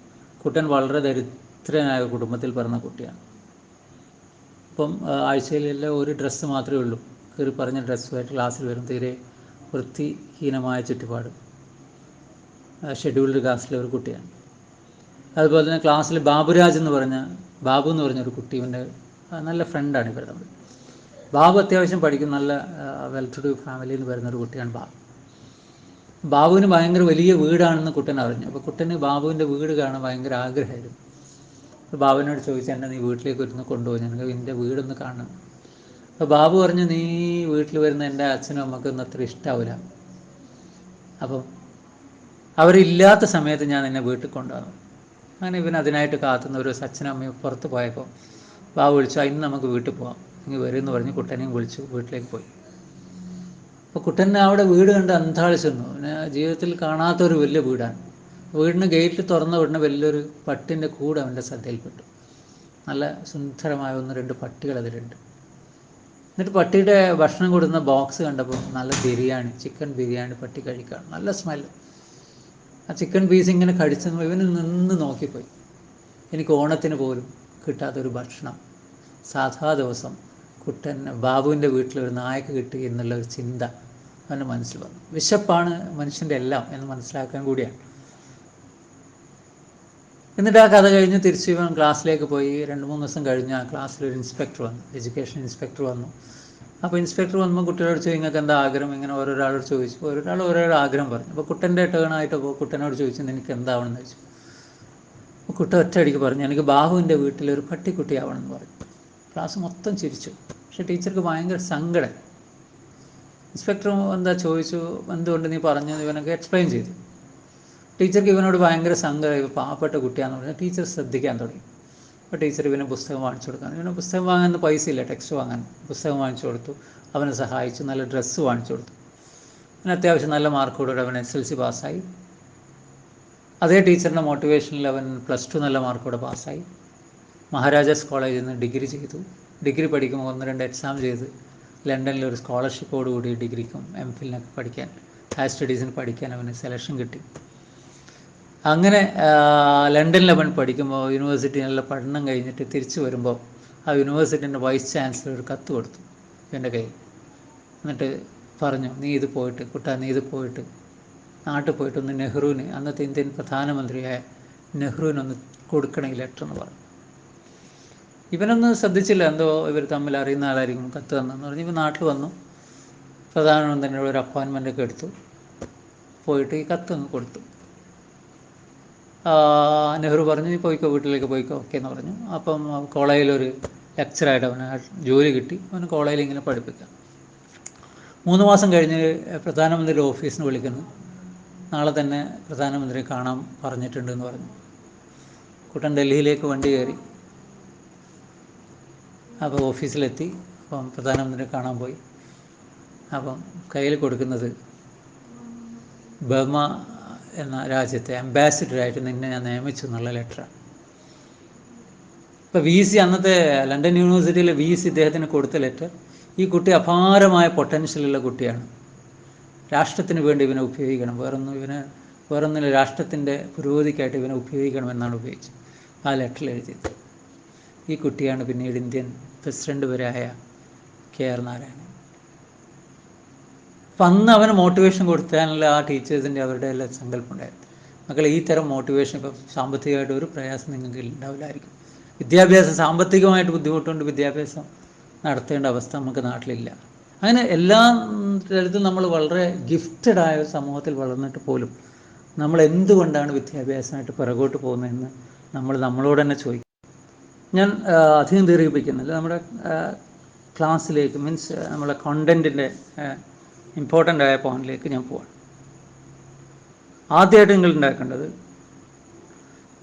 കുട്ടൻ വളരെ ദരിദ്രനായ കുടുംബത്തിൽ പിറന്ന കുട്ടിയാണ്. അപ്പം ആഴ്ചയിലെല്ലാം ഒരു ഡ്രസ്സ് മാത്രമേ ഉള്ളൂ, കയറി പറഞ്ഞ ഡ്രസ്സുമായിട്ട് ക്ലാസ്സിൽ വരും. തീരെ വൃത്തിഹീനമായ ചുറ്റുപാട്, ഷെഡ്യൂൾഡ് കാസ്റ്റിലെ ഒരു കുട്ടിയാണ്. അതുപോലെ തന്നെ ക്ലാസ്സിൽ ബാബു എന്ന് പറഞ്ഞൊരു കുട്ടി, ഇവൻ്റെ നല്ല ഫ്രണ്ടാണ് ഇവർ തമ്മിൽ. ബാബു അത്യാവശ്യം പഠിക്കും, നല്ല വെൽ ടു ഡു ഫാമിലിയിൽ നിന്ന് വരുന്നൊരു കുട്ടിയാണ് ബാബുവിന് ഭയങ്കര വലിയ വീടാണെന്ന് കുട്ടൻ അറിഞ്ഞു. അപ്പോൾ കുട്ടന് ബാബുവിൻ്റെ വീട് കാണാൻ ഭയങ്കര ആഗ്രഹമായിരുന്നു. അപ്പോൾ ബാബുവിനോട് ചോദിച്ചു, എന്നെ നീ വീട്ടിലേക്ക് ഇരുന്ന് കൊണ്ടുപോയി, എനിക്ക് എൻ്റെ വീടൊന്ന് കാണണം. അപ്പോൾ ബാബു പറഞ്ഞു, നീ വീട്ടിൽ വരുന്ന എൻ്റെ അച്ഛനും അമ്മക്കൊന്നും അത്ര ഇഷ്ടാവില്ല, അപ്പം അവരില്ലാത്ത സമയത്ത് ഞാൻ നിന്നെ വീട്ടിൽ കൊണ്ടുവന്നു. അങ്ങനെ ഇവൻ അതിനായിട്ട് കാത്തുന്ന ഒരു അച്ഛനും അമ്മയും പുറത്ത് പോയപ്പോൾ ബാബു വിളിച്ചു, ഇന്ന് നമുക്ക് വീട്ടിൽ പോകാം, ഇങ്ങ് വരുമെന്ന് പറഞ്ഞ് കുട്ടനെയും വിളിച്ചു വീട്ടിലേക്ക് പോയി. അപ്പോൾ കുട്ടനെ അവിടെ വീട് കണ്ട് അന്താളിച്ചെന്നു. പിന്നെ ജീവിതത്തിൽ കാണാത്തൊരു വലിയ വീടാണ്. വീടിന് ഗേറ്റ് തുറന്ന ഉടനെ വലിയൊരു പട്ടിൻ്റെ കൂട് അവൻ്റെ ശ്രദ്ധയിൽപ്പെട്ടു. നല്ല സുന്ദരമായ 1-2 പട്ടികൾ അതിലുണ്ട്. എന്നിട്ട് പട്ടിയുടെ ഭക്ഷണം കൊടുക്കുന്ന ബോക്സ് കണ്ടപ്പോൾ നല്ല ബിരിയാണി, ചിക്കൻ ബിരിയാണി പട്ടി കഴിക്കുകയാണ്. നല്ല സ്മെല്ല്. ആ ചിക്കൻ പീസ് ഇങ്ങനെ കടിച്ചപ്പോൾ ഇവന് നിന്ന് നോക്കിപ്പോയി. എനിക്ക് ഓണത്തിന് പോലും കിട്ടാത്തൊരു ഭക്ഷണം സാധാ ദിവസം ബാബുവിൻ്റെ വീട്ടിലൊരു നായക്ക് കിട്ടി എന്നുള്ളൊരു ചിന്ത അവൻ്റെ മനസ്സിൽ വന്നു. വിശപ്പാണ് മനുഷ്യൻ്റെ എല്ലാം എന്ന് മനസ്സിലാക്കാൻ കൂടിയാണ്. എന്നിട്ട് ആ കഥ കഴിഞ്ഞ് തിരിച്ച് ഇവൻ ക്ലാസ്സിലേക്ക് പോയി. 2-3 ദിവസം കഴിഞ്ഞ് ആ ക്ലാസ്സിലൊരു ഇൻസ്പെക്ടർ വന്നു, എഡ്യൂക്കേഷൻ ഇൻസ്പെക്ടർ വന്നു. അപ്പോൾ ഇൻസ്പെക്ടർ വന്നപ്പോൾ കുട്ടികളോട് ചോദിച്ചു, നിങ്ങൾക്ക് എന്താ ആഗ്രഹം, ഇങ്ങനെ ഓരോരാളോട് ചോദിച്ചു. ഓരോരോ ആഗ്രഹം പറഞ്ഞു. അപ്പോൾ കുട്ടൻ്റെ ടേണായിട്ട് കുട്ടനോട് ചോദിച്ചു, നിനക്ക് എന്താവണമെന്ന് ചോദിച്ചു. അപ്പോൾ കുട്ടൻ ഒറ്റയടിക്ക് പറഞ്ഞു, എനിക്ക് ബാബുവിൻ്റെ വീട്ടിലൊരു പട്ടിക്കുട്ടിയാവണമെന്ന് പറഞ്ഞു. ക്ലാസ് മൊത്തം ചിരിച്ചു. പക്ഷേ ടീച്ചർക്ക് ഭയങ്കര സങ്കടം. ഇൻസ്പെക്ടർ എന്താ ചോദിച്ചു, എന്തുകൊണ്ട് നീ പറഞ്ഞു, ഇവനൊക്കെ എക്സ്പ്ലെയിൻ ചെയ്തു. ടീച്ചർക്ക് ഇവനോട് ഭയങ്കര സങ്കടമായി, പാവപ്പെട്ട കുട്ടിയാണെന്ന് പറഞ്ഞാൽ ടീച്ചർ ശ്രദ്ധിക്കാൻ തുടങ്ങി. അപ്പോൾ ടീച്ചർ ഇവന് പുസ്തകം വാങ്ങിച്ചു കൊടുക്കാൻ, ഇവന് പുസ്തകം വാങ്ങാൻ പൈസ ഇല്ല, ടെക്സ്റ്റ് വാങ്ങാൻ. പുസ്തകം വാങ്ങിച്ചു കൊടുത്തു, അവനെ സഹായിച്ചു, നല്ല ഡ്രസ്സ് വാങ്ങിച്ചു കൊടുത്തു. അവന് അത്യാവശ്യം നല്ല മാർക്കോടുകൂടി അവൻ SLC പാസ്സായി. അതേ ടീച്ചറിൻ്റെ മോട്ടിവേഷനിൽ അവൻ +2 നല്ല മാർക്കോടെ പാസ്സായി. മഹാരാജാസ് കോളേജിൽ നിന്ന് ഡിഗ്രി ചെയ്തു. ഡിഗ്രി പഠിക്കുമ്പോൾ 1-2 എക്സാം ചെയ്ത് ലണ്ടനിൽ ഒരു സ്കോളർഷിപ്പോടുകൂടി ഡിഗ്രിക്കും MPhilനൊക്കെ പഠിക്കാൻ, ഹയർ സ്റ്റഡീസിന് പഠിക്കാൻ അവന് സെലക്ഷൻ കിട്ടി. അങ്ങനെ ലണ്ടനിൽ അവൻ പഠിക്കുമ്പോൾ യൂണിവേഴ്സിറ്റിയിലുള്ള പഠനം കഴിഞ്ഞിട്ട് തിരിച്ചു വരുമ്പോൾ ആ യൂണിവേഴ്സിറ്റിൻ്റെ വൈസ് ചാൻസലർ ഒരു കത്ത് കൊടുത്തു എൻ്റെ കയ്യിൽ. എന്നിട്ട് പറഞ്ഞു, നീ ഇത് പോയിട്ട് നാട്ടിൽ പോയിട്ടൊന്ന് നെഹ്റുവിന്, അന്നത്തെ ഇന്ത്യൻ പ്രധാനമന്ത്രിയായ നെഹ്റുവിനൊന്ന് കൊടുക്കണം ഈ ലെറ്റർ എന്ന് പറഞ്ഞു. ഇവനൊന്നും ശ്രദ്ധിച്ചില്ല, എന്തോ ഇവർ തമ്മിൽ അറിയുന്ന ആളായിരിക്കും കത്ത് തന്നെന്ന് പറഞ്ഞ് ഇവൻ നാട്ടിൽ വന്നു. പ്രധാനമന്ത്രിയുടെ ഒരു അപ്പോയിൻമെൻ്റൊക്കെ എടുത്തു, പോയിട്ട് ഈ കത്ത് അങ്ങ് കൊടുത്തു. നെഹ്റു പറഞ്ഞു, നീ പോയിക്കോ, വീട്ടിലേക്ക് പോയിക്കോ, ഓക്കെ എന്ന് പറഞ്ഞു. അപ്പം കോളേജിലൊരു ലെക്ചറായിട്ട് അവന് ജോലി കിട്ടി. അവന് കോളേജിൽ ഇങ്ങനെ പഠിപ്പിക്കാം. 3 മാസം കഴിഞ്ഞ് പ്രധാനമന്ത്രിയുടെ ഓഫീസിന് വിളിക്കുന്നു, നാളെ തന്നെ പ്രധാനമന്ത്രിയെ കാണാൻ പറഞ്ഞിട്ടുണ്ടെന്ന് പറഞ്ഞു. കുട്ടൻ ഡൽഹിയിലേക്ക് വണ്ടി കയറി. അപ്പോൾ ഓഫീസിലെത്തി. അപ്പം പ്രധാനമന്ത്രിയെ കാണാൻ പോയി. അപ്പം കയ്യിൽ കൊടുക്കുന്നത് ബർമ എന്ന രാജ്യത്തെ അംബാസിഡറായിട്ട് നിന്നെ ഞാൻ നിയമിച്ചു എന്നുള്ള ലെറ്ററാണ്. ഇപ്പോൾ VC, അന്നത്തെ ലണ്ടൻ യൂണിവേഴ്സിറ്റിയിലെ VC ഇദ്ദേഹത്തിന് കൊടുത്ത ലെറ്റർ, ഈ കുട്ടി അപാരമായ പൊട്ടൻഷ്യലുള്ള കുട്ടിയാണ്, രാഷ്ട്രത്തിന് വേണ്ടി ഇവനെ ഉപയോഗിക്കണം, വേറൊന്നില്ല, രാഷ്ട്രത്തിൻ്റെ പുരോഗതിക്കായിട്ട് ഇവനെ ഉപയോഗിക്കണമെന്നാണ് ഉപയോഗിച്ചത്. ആ ലെറ്ററിൽ എഴുതിയത്. ഈ കുട്ടിയാണ് പിന്നീട് ഇന്ത്യൻ പ്രസിഡന്റ് വരെ ആയ KR നാരായണൻ. അപ്പം അന്ന് അവന് മോട്ടിവേഷൻ കൊടുക്കാനുള്ള ആ ടീച്ചേഴ്സിൻ്റെ അവരുടെ എല്ലാം സങ്കല്പം ഉണ്ടായിരുന്നു. മക്കളെ, ഈ തരം മോട്ടിവേഷൻ ഇപ്പം സാമ്പത്തികമായിട്ട് ഒരു പ്രയാസം നിങ്ങൾക്ക് ഉണ്ടാവില്ലായിരിക്കും. സാമ്പത്തികമായിട്ട് ബുദ്ധിമുട്ടുകൊണ്ട് വിദ്യാഭ്യാസം നടത്തേണ്ട അവസ്ഥ നമുക്ക് നാട്ടിലില്ല. അങ്ങനെ എല്ലാ തരത്തിലും നമ്മൾ വളരെ ഗിഫ്റ്റഡായ ഒരു സമൂഹത്തിൽ വളർന്നിട്ട് പോലും നമ്മൾ എന്തുകൊണ്ടാണ് വിദ്യാഭ്യാസമായിട്ട് പിറകോട്ട് പോകുന്നതെന്ന് നമ്മളോട് തന്നെ ചോദിക്കും. ഞാൻ അധികം ദീർഘിപ്പിക്കുന്നില്ല, നമ്മുടെ ക്ലാസ്സിലേക്ക്, മീൻസ് നമ്മുടെ കണ്ടൻറ്റിൻ്റെ ഇമ്പോർട്ടൻ്റ് ആയ പോയിന്റിലേക്ക് ഞാൻ പോവാണ്. ആദ്യമായിട്ട് നിങ്ങൾ ഉണ്ടാക്കേണ്ടത്,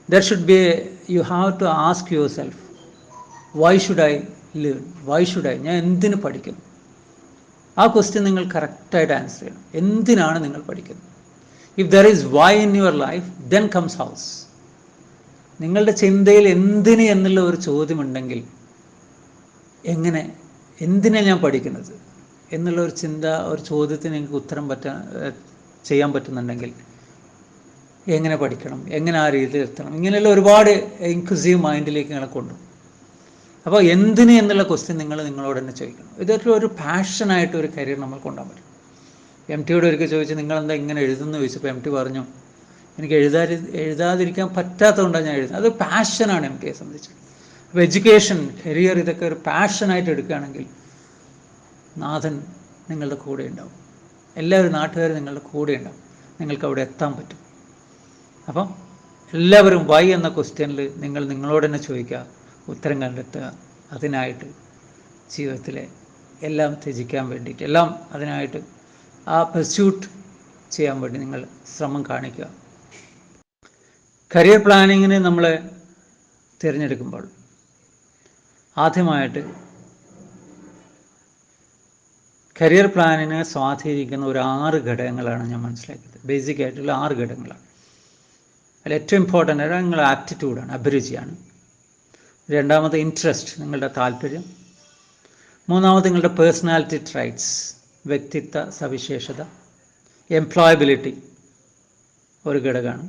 there should be, you have to ask yourself, why should I learn? ഞാൻ എന്തിന് പഠിക്കുന്നു? ആ ക്വസ്റ്റ്യൻ നിങ്ങൾ കറക്റ്റായിട്ട് ആൻസർ ചെയ്യണം. എന്തിനാണ് നിങ്ങൾ പഠിക്കുന്നത്? If there is why in your life, then comes hows. നിങ്ങളുടെ ചിന്തയിൽ എന്തിന് എന്നുള്ള ഒരു ചോദ്യമുണ്ടെങ്കിൽ, എന്തിനാണ് ഞാൻ പഠിക്കുന്നത് എന്നുള്ള ഒരു ചിന്ത, ഒരു ചോദ്യത്തിന് നിങ്ങൾക്ക് ഉത്തരം ചെയ്യാൻ പറ്റുന്നുണ്ടെങ്കിൽ, എങ്ങനെ പഠിക്കണം, എങ്ങനെ ആ രീതിയിൽ എത്തണം, ഇങ്ങനെയുള്ള ഒരുപാട് ഇൻക്ലൂസീവ് മൈൻഡിലേക്ക് നിങ്ങളെ കൊണ്ടുപോകും. അപ്പോൾ എന്തിന് എന്നുള്ള ക്വസ്റ്റ്യൻ നിങ്ങളോട് തന്നെ ചോദിക്കണം. ഇതൊക്കെ ഒരു പാഷനായിട്ട് ഒരു കരിയർ നമ്മൾ കൊണ്ടുപോകാൻ പറ്റും. MTയോട് ഒരിക്കൽ ചോദിച്ചു, നിങ്ങളെന്താ ഇങ്ങനെ എഴുതുന്നു ചോദിച്ചപ്പോൾ MT പറഞ്ഞു, എനിക്ക് എഴുതാതിരിക്കാൻ പറ്റാത്തതുകൊണ്ടാണ് ഞാൻ എഴുതുന്നത്. അത് പാഷനാണ് MTയെ സംബന്ധിച്ചത്. അപ്പോൾ എഡ്യൂക്കേഷൻ, കരിയർ, ഇതൊക്കെ ഒരു പാഷനായിട്ട് എടുക്കുകയാണെങ്കിൽ നാഥൻ നിങ്ങളുടെ കൂടെ ഉണ്ടാവും. എല്ലാവരും, നാട്ടുകാർ നിങ്ങളുടെ കൂടെ ഉണ്ടാവും. നിങ്ങൾക്ക് അവിടെ എത്താൻ പറ്റും. അപ്പം എല്ലാവരും വൈ എന്ന ക്വസ്റ്റ്യനിൽ നിങ്ങളോട് തന്നെ ചോദിക്കുക, ഉത്തരം കണ്ടെത്തുക. അതിനായിട്ട് ജീവിതത്തിലെ എല്ലാം ത്യജിക്കാൻ വേണ്ടിയിട്ട്, എല്ലാം അതിനായിട്ട് ആ പെർസ്യൂട്ട് ചെയ്യാൻ വേണ്ടി നിങ്ങൾ ശ്രമം കാണിക്കുക. കരിയർ പ്ലാനിങ്ങിന് നമ്മൾ തിരഞ്ഞെടുക്കുമ്പോൾ ആദ്യമായിട്ട് കരിയർ പ്ലാനിനെ സ്വാധീനിക്കുന്ന ഒരു 6 ഘടകങ്ങളാണ് ഞാൻ മനസ്സിലാക്കിയത്. ബേസിക് ആയിട്ടുള്ള 6 ഘടകങ്ങളാണ്. അതിൽ ഏറ്റവും ഇമ്പോർട്ടൻ്റ് ആയിട്ട് നിങ്ങളുടെ ആപ്റ്റിറ്റ്യൂഡാണ്, അഭിരുചിയാണ്. രണ്ടാമത് ഇൻട്രസ്റ്റ്, നിങ്ങളുടെ താല്പര്യം. മൂന്നാമത് നിങ്ങളുടെ പേഴ്സണാലിറ്റി ട്രൈറ്റ്സ്, വ്യക്തിത്വ സവിശേഷത. എംപ്ലോയബിലിറ്റി ഒരു ഘടകമാണ്.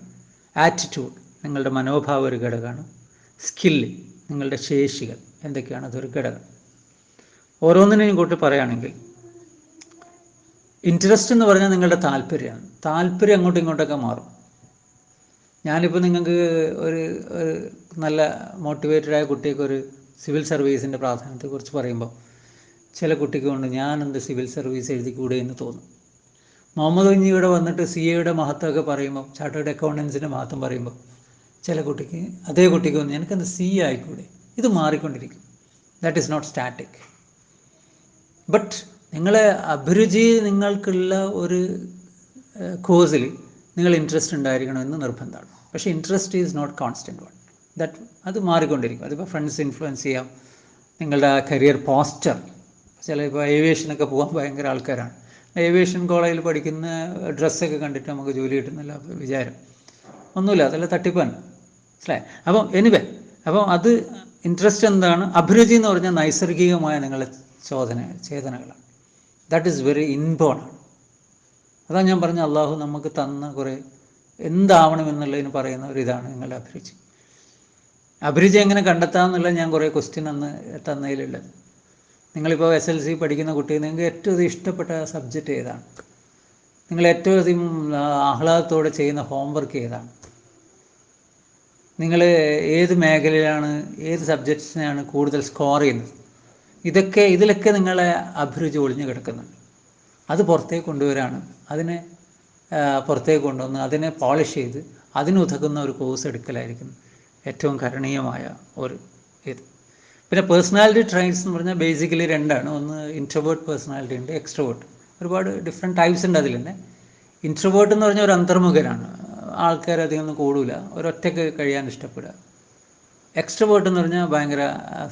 ആറ്റിറ്റ്യൂഡ്, നിങ്ങളുടെ മനോഭാവം ഒരു ഘടകമാണ്. സ്കില്ല്, നിങ്ങളുടെ ശേഷികൾ എന്തൊക്കെയാണ്, അതൊരു ഘടകം. ഓരോന്നിനെയും കൂട്ടി പറയുകയാണെങ്കിൽ, ഇൻട്രസ്റ്റ് എന്ന് പറഞ്ഞാൽ നിങ്ങളുടെ താല്പര്യമാണ്. താല്പര്യം അങ്ങോട്ടും ഇങ്ങോട്ടൊക്കെ മാറും. ഞാനിപ്പോൾ നിങ്ങൾക്ക് ഒരു നല്ല മോട്ടിവേറ്റഡായ കുട്ടിക്ക് ഒരു സിവിൽ സർവീസിൻ്റെ പ്രാധാന്യത്തെക്കുറിച്ച് പറയുമ്പോൾ ചില കുട്ടിക്ക് കൊണ്ട് ഞാനെന്ത് സിവിൽ സർവീസ് എഴുതിക്കൂടെ എന്ന് തോന്നും. മുഹമ്മദ് കുഞ്ഞിയുടെ വന്നിട്ട് CAയുടെ മഹത്വമൊക്കെ പറയുമ്പോൾ, ചാർട്ടേഡ് അക്കൗണ്ടൻസിൻ്റെ മഹത്വം പറയുമ്പോൾ അതേ കുട്ടിക്ക് വന്ന് എനിക്കെന്ത് CA ആയിക്കൂടെ. ഇത് മാറിക്കൊണ്ടിരിക്കും. That is not static. But നിങ്ങളെ അഭിരുചി നിങ്ങൾക്കുള്ള ഒരു കോഴ്സിൽ നിങ്ങൾ ഇൻട്രസ്റ്റ് ഉണ്ടായിരിക്കണമെന്ന് നിർബന്ധമാണ്. പക്ഷേ interest is not constant one. അത് മാറിക്കൊണ്ടിരിക്കും. അതിപ്പോൾ ഫ്രണ്ട്സ് ഇൻഫ്ലുവൻസ് ചെയ്യാം. നിങ്ങളുടെ കരിയർ പോസ്റ്റർ, ഇപ്പോൾ ഏവിയേഷനൊക്കെ പോകാൻ ഭയങ്കര ആൾക്കാരാണ്. ഏവിയേഷൻ കോളേജിൽ പഠിക്കുന്ന ഡ്രസ്സൊക്കെ കണ്ടിട്ട് നമുക്ക് ജോലി കിട്ടുന്നില്ല വിചാരം. ഒന്നുമില്ല, അതെല്ലാം തട്ടിപ്പാണ്. മനസ്സിലായി? അപ്പം അപ്പം അത് ഇൻട്രസ്റ്റ് എന്താണ്? അഭിരുചി എന്ന് പറഞ്ഞാൽ നൈസർഗികമായ നിങ്ങളുടെ ചേതനകളാണ്. ദാറ്റ് ഈസ് വെരി ഇൻബോണാണ്. അതാണ് ഞാൻ പറഞ്ഞ അള്ളാഹു നമുക്ക് തന്ന കുറേ എന്താവണമെന്നുള്ളതിന് പറയുന്ന ഒരിതാണ് നിങ്ങളുടെ അഭിരുചി. അഭിരുചി എങ്ങനെ കണ്ടെത്താമെന്നുള്ളത് ഞാൻ കുറേ ക്വസ്റ്റ്യൻ അന്ന് തന്നതിലുള്ളത്. നിങ്ങളിപ്പോൾ SLC പഠിക്കുന്ന കുട്ടി, നിങ്ങൾക്ക് ഏറ്റവും അധികം ഇഷ്ടപ്പെട്ട സബ്ജക്റ്റ് ഏതാണ്? നിങ്ങൾ ഏറ്റവും അധികം ആഹ്ലാദത്തോടെ ചെയ്യുന്ന ഹോംവർക്ക് ഏതാണ്? നിങ്ങൾ ഏത് മേഖലയിലാണ്, ഏത് സബ്ജക്ട്സിനാണ് കൂടുതൽ സ്കോർ ചെയ്യുന്നത്? ഇതിലൊക്കെ നിങ്ങളെ അഭിരുചി ഒളിഞ്ഞു കിടക്കുന്നുണ്ട്. അത് പുറത്തേക്ക് കൊണ്ടുവരാണ്. അതിനെ പുറത്തേക്ക് കൊണ്ടുവന്ന് അതിനെ പോളിഷ് ചെയ്ത് അതിനുതകുന്ന ഒരു കോഴ്സ് എടുക്കലായിരിക്കും ഏറ്റവും കരണീയമായ ഒരു ഇത്. പിന്നെ പേഴ്സണാലിറ്റി ട്രൈറ്റ്സ് എന്ന് പറഞ്ഞാൽ ബേസിക്കലി രണ്ടാണ്. ഒന്ന് ഇൻട്രോവേർട്ട് പേഴ്സണാലിറ്റി ഉണ്ട്, എക്സ്ട്രോവേർട്ട്. ഒരുപാട് ഡിഫറെൻറ്റ് ടൈപ്സ് ഉണ്ട് അതിൽ തന്നെ. ഇൻട്രോവേർട്ട് എന്ന് പറഞ്ഞാൽ ഒരു അന്തർമുഖനാണ്, ആൾക്കാരധികം ഒന്നും കൂടില്ല, ഒരൊറ്റയ്ക്ക് കഴിയാൻ ഇഷ്ടപ്പെടുക. എക്സ്ട്രോവേർട്ട് എന്ന് പറഞ്ഞാൽ ഭയങ്കര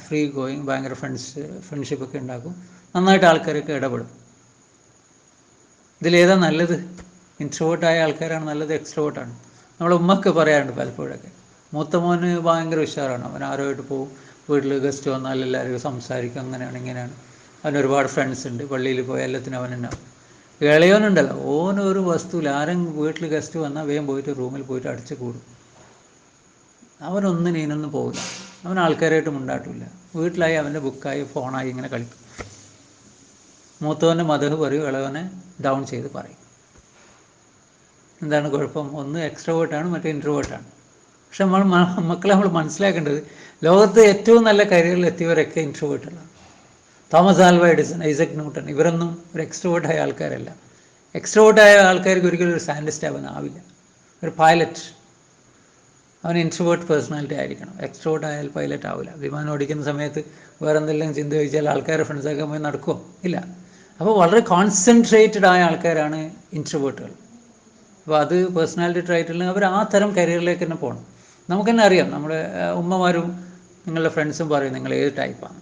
ഫ്രീ ഗോയിങ്, ഭയങ്കര ഫ്രണ്ട്ഷിപ്പൊക്കെ ഉണ്ടാക്കും, നന്നായിട്ട് ആൾക്കാരൊക്കെ ഇടപെടും. ഇതിലേതാ നല്ലത്? ഇൻട്രോവേർട്ടായ ആൾക്കാരാണ് നല്ലത്, എക്സ്ട്രോവേർട്ടാണ്? നമ്മളെ ഉമ്മക്ക് പറയാറുണ്ട് പലപ്പോഴൊക്കെ. മൂത്ത മോന് ഭയങ്കര ഉഷാറാണ്, അവൻ ആരുമായിട്ട് പോകും, വീട്ടിൽ ഗസ്റ്റ് വന്നാൽ എല്ലാവരും സംസാരിക്കും, അങ്ങനെയാണ് ഇങ്ങനെയാണ്, അവന് ഒരുപാട് ഫ്രണ്ട്സ് ഉണ്ട്, പള്ളിയിൽ പോയി എല്ലാത്തിനും അവനുണ്ടാവും. ഇളയവനുണ്ടല്ലോ, ഓനൊരു വസ്തുവിൽ ആരെങ്കിലും വീട്ടിൽ ഗസ്റ്റ് വന്നാൽ വേഗം പോയിട്ട് റൂമിൽ പോയിട്ട് അടിച്ച് കൂടും. അവനൊന്നും ഇതിനൊന്നും പോകില്ല, അവൻ ആൾക്കാരായിട്ട് മുണ്ടാട്ടില്ല. വീട്ടിലായി അവൻ്റെ ബുക്കായി ഫോണായി ഇങ്ങനെ കളിക്കും. മൂത്തവൻ്റെ മദഹ് പറയും, ഇളവനെ ഡൗൺ ചെയ്ത് പറയും. എന്താണ് കുഴപ്പം? ഒന്ന് എക്സ്ട്രോവേർട്ടാണ്, മറ്റേ ഇൻട്രോവേർട്ടാണ്. പക്ഷെ മക്കളെ നമ്മൾ മനസ്സിലാക്കേണ്ടത്, ലോകത്ത് ഏറ്റവും നല്ല കരിയറിൽ എത്തിയവരൊക്കെ ഇൻട്രോവേർട്ടുകളാണ്. Thomas Alva Edison, Isaac Newton, ഇവരൊന്നും ഒരു എക്സ്ട്രോവേർട്ടായ ആൾക്കാരല്ല. എക്സ്ട്രോവേർട്ടായ ആൾക്കാർക്ക് ഒരിക്കലും ഒരു സയൻറ്റിസ്റ്റ് ആവാനാവില്ല. ഒരു പൈലറ്റ്, അവൻ ഇൻട്രോവേർട്ട് പേഴ്സണാലിറ്റി ആയിരിക്കണം. എക്സ്ട്രോവേർട്ട് ആയാൽ പൈലറ്റ് ആവില്ല. വിമാനം ഓടിക്കുന്ന സമയത്ത് വേറെ എന്തെങ്കിലും ചിന്ത ചോദിച്ചാൽ ആൾക്കാരെ ഫ്രണ്ട്സൊക്കെ പോയി നടക്കുമോ? ഇല്ല. അപ്പോൾ വളരെ കോൺസെൻട്രേറ്റഡ് ആയ ആൾക്കാരാണ് ഇൻട്രോവേർട്ടുകൾ. അപ്പോൾ അത് പേഴ്സണാലിറ്റി ട്രൈറ്റിൽ അവർ ആ തരം കരിയറിലേക്ക് തന്നെ പോകണം. നമുക്ക് തന്നെ അറിയാം, നമ്മുടെ ഉമ്മമാരും നിങ്ങളുടെ ഫ്രണ്ട്സും പറയും നിങ്ങൾ ഏത് ടൈപ്പാണ്.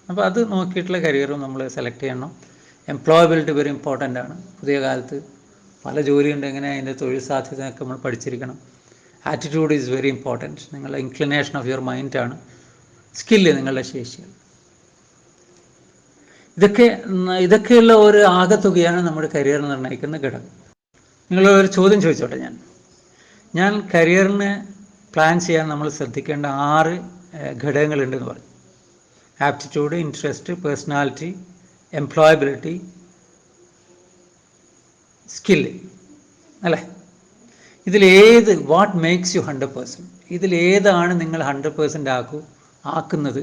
അപ്പോൾ അത് നോക്കിയിട്ടുള്ള കരിയറും നമ്മൾ സെലക്ട് ചെയ്യണം. എംപ്ലോയബിലിറ്റി വെരി ഇമ്പോർട്ടൻ്റ് ആണ്. പുതിയ കാലത്ത് പല ജോലിയുണ്ട്, എങ്ങനെ അതിൻ്റെ തൊഴിൽ സാധ്യതയൊക്കെ നമ്മൾ പഠിച്ചിരിക്കണം. Attitude is very important. നിങ്ങളുടെ ഇൻക്ലിനേഷൻ ഓഫ് യുവർ മൈൻഡാണ് സ്കില്ല്, നിങ്ങളുടെ ശേഷികൾ. ഇതൊക്കെയുള്ള ഒരു ആകെത്തുകയാണ് നമ്മുടെ കരിയർ നിർണ്ണയിക്കുന്ന ഘടകം. നിങ്ങളൊരു ചോദ്യം ചോദിച്ചോട്ടെ. ഞാൻ കരിയറിനെ പ്ലാൻ ചെയ്യാൻ നമ്മൾ ശ്രദ്ധിക്കേണ്ട 6 ഘടകങ്ങളുണ്ടെന്ന് പറഞ്ഞു. Aptitude, interest, personality, employability, skill, അല്ലേ? What makes you 100%? ഇതിലേതാണ് നിങ്ങൾ 100% ആക്കുന്നത്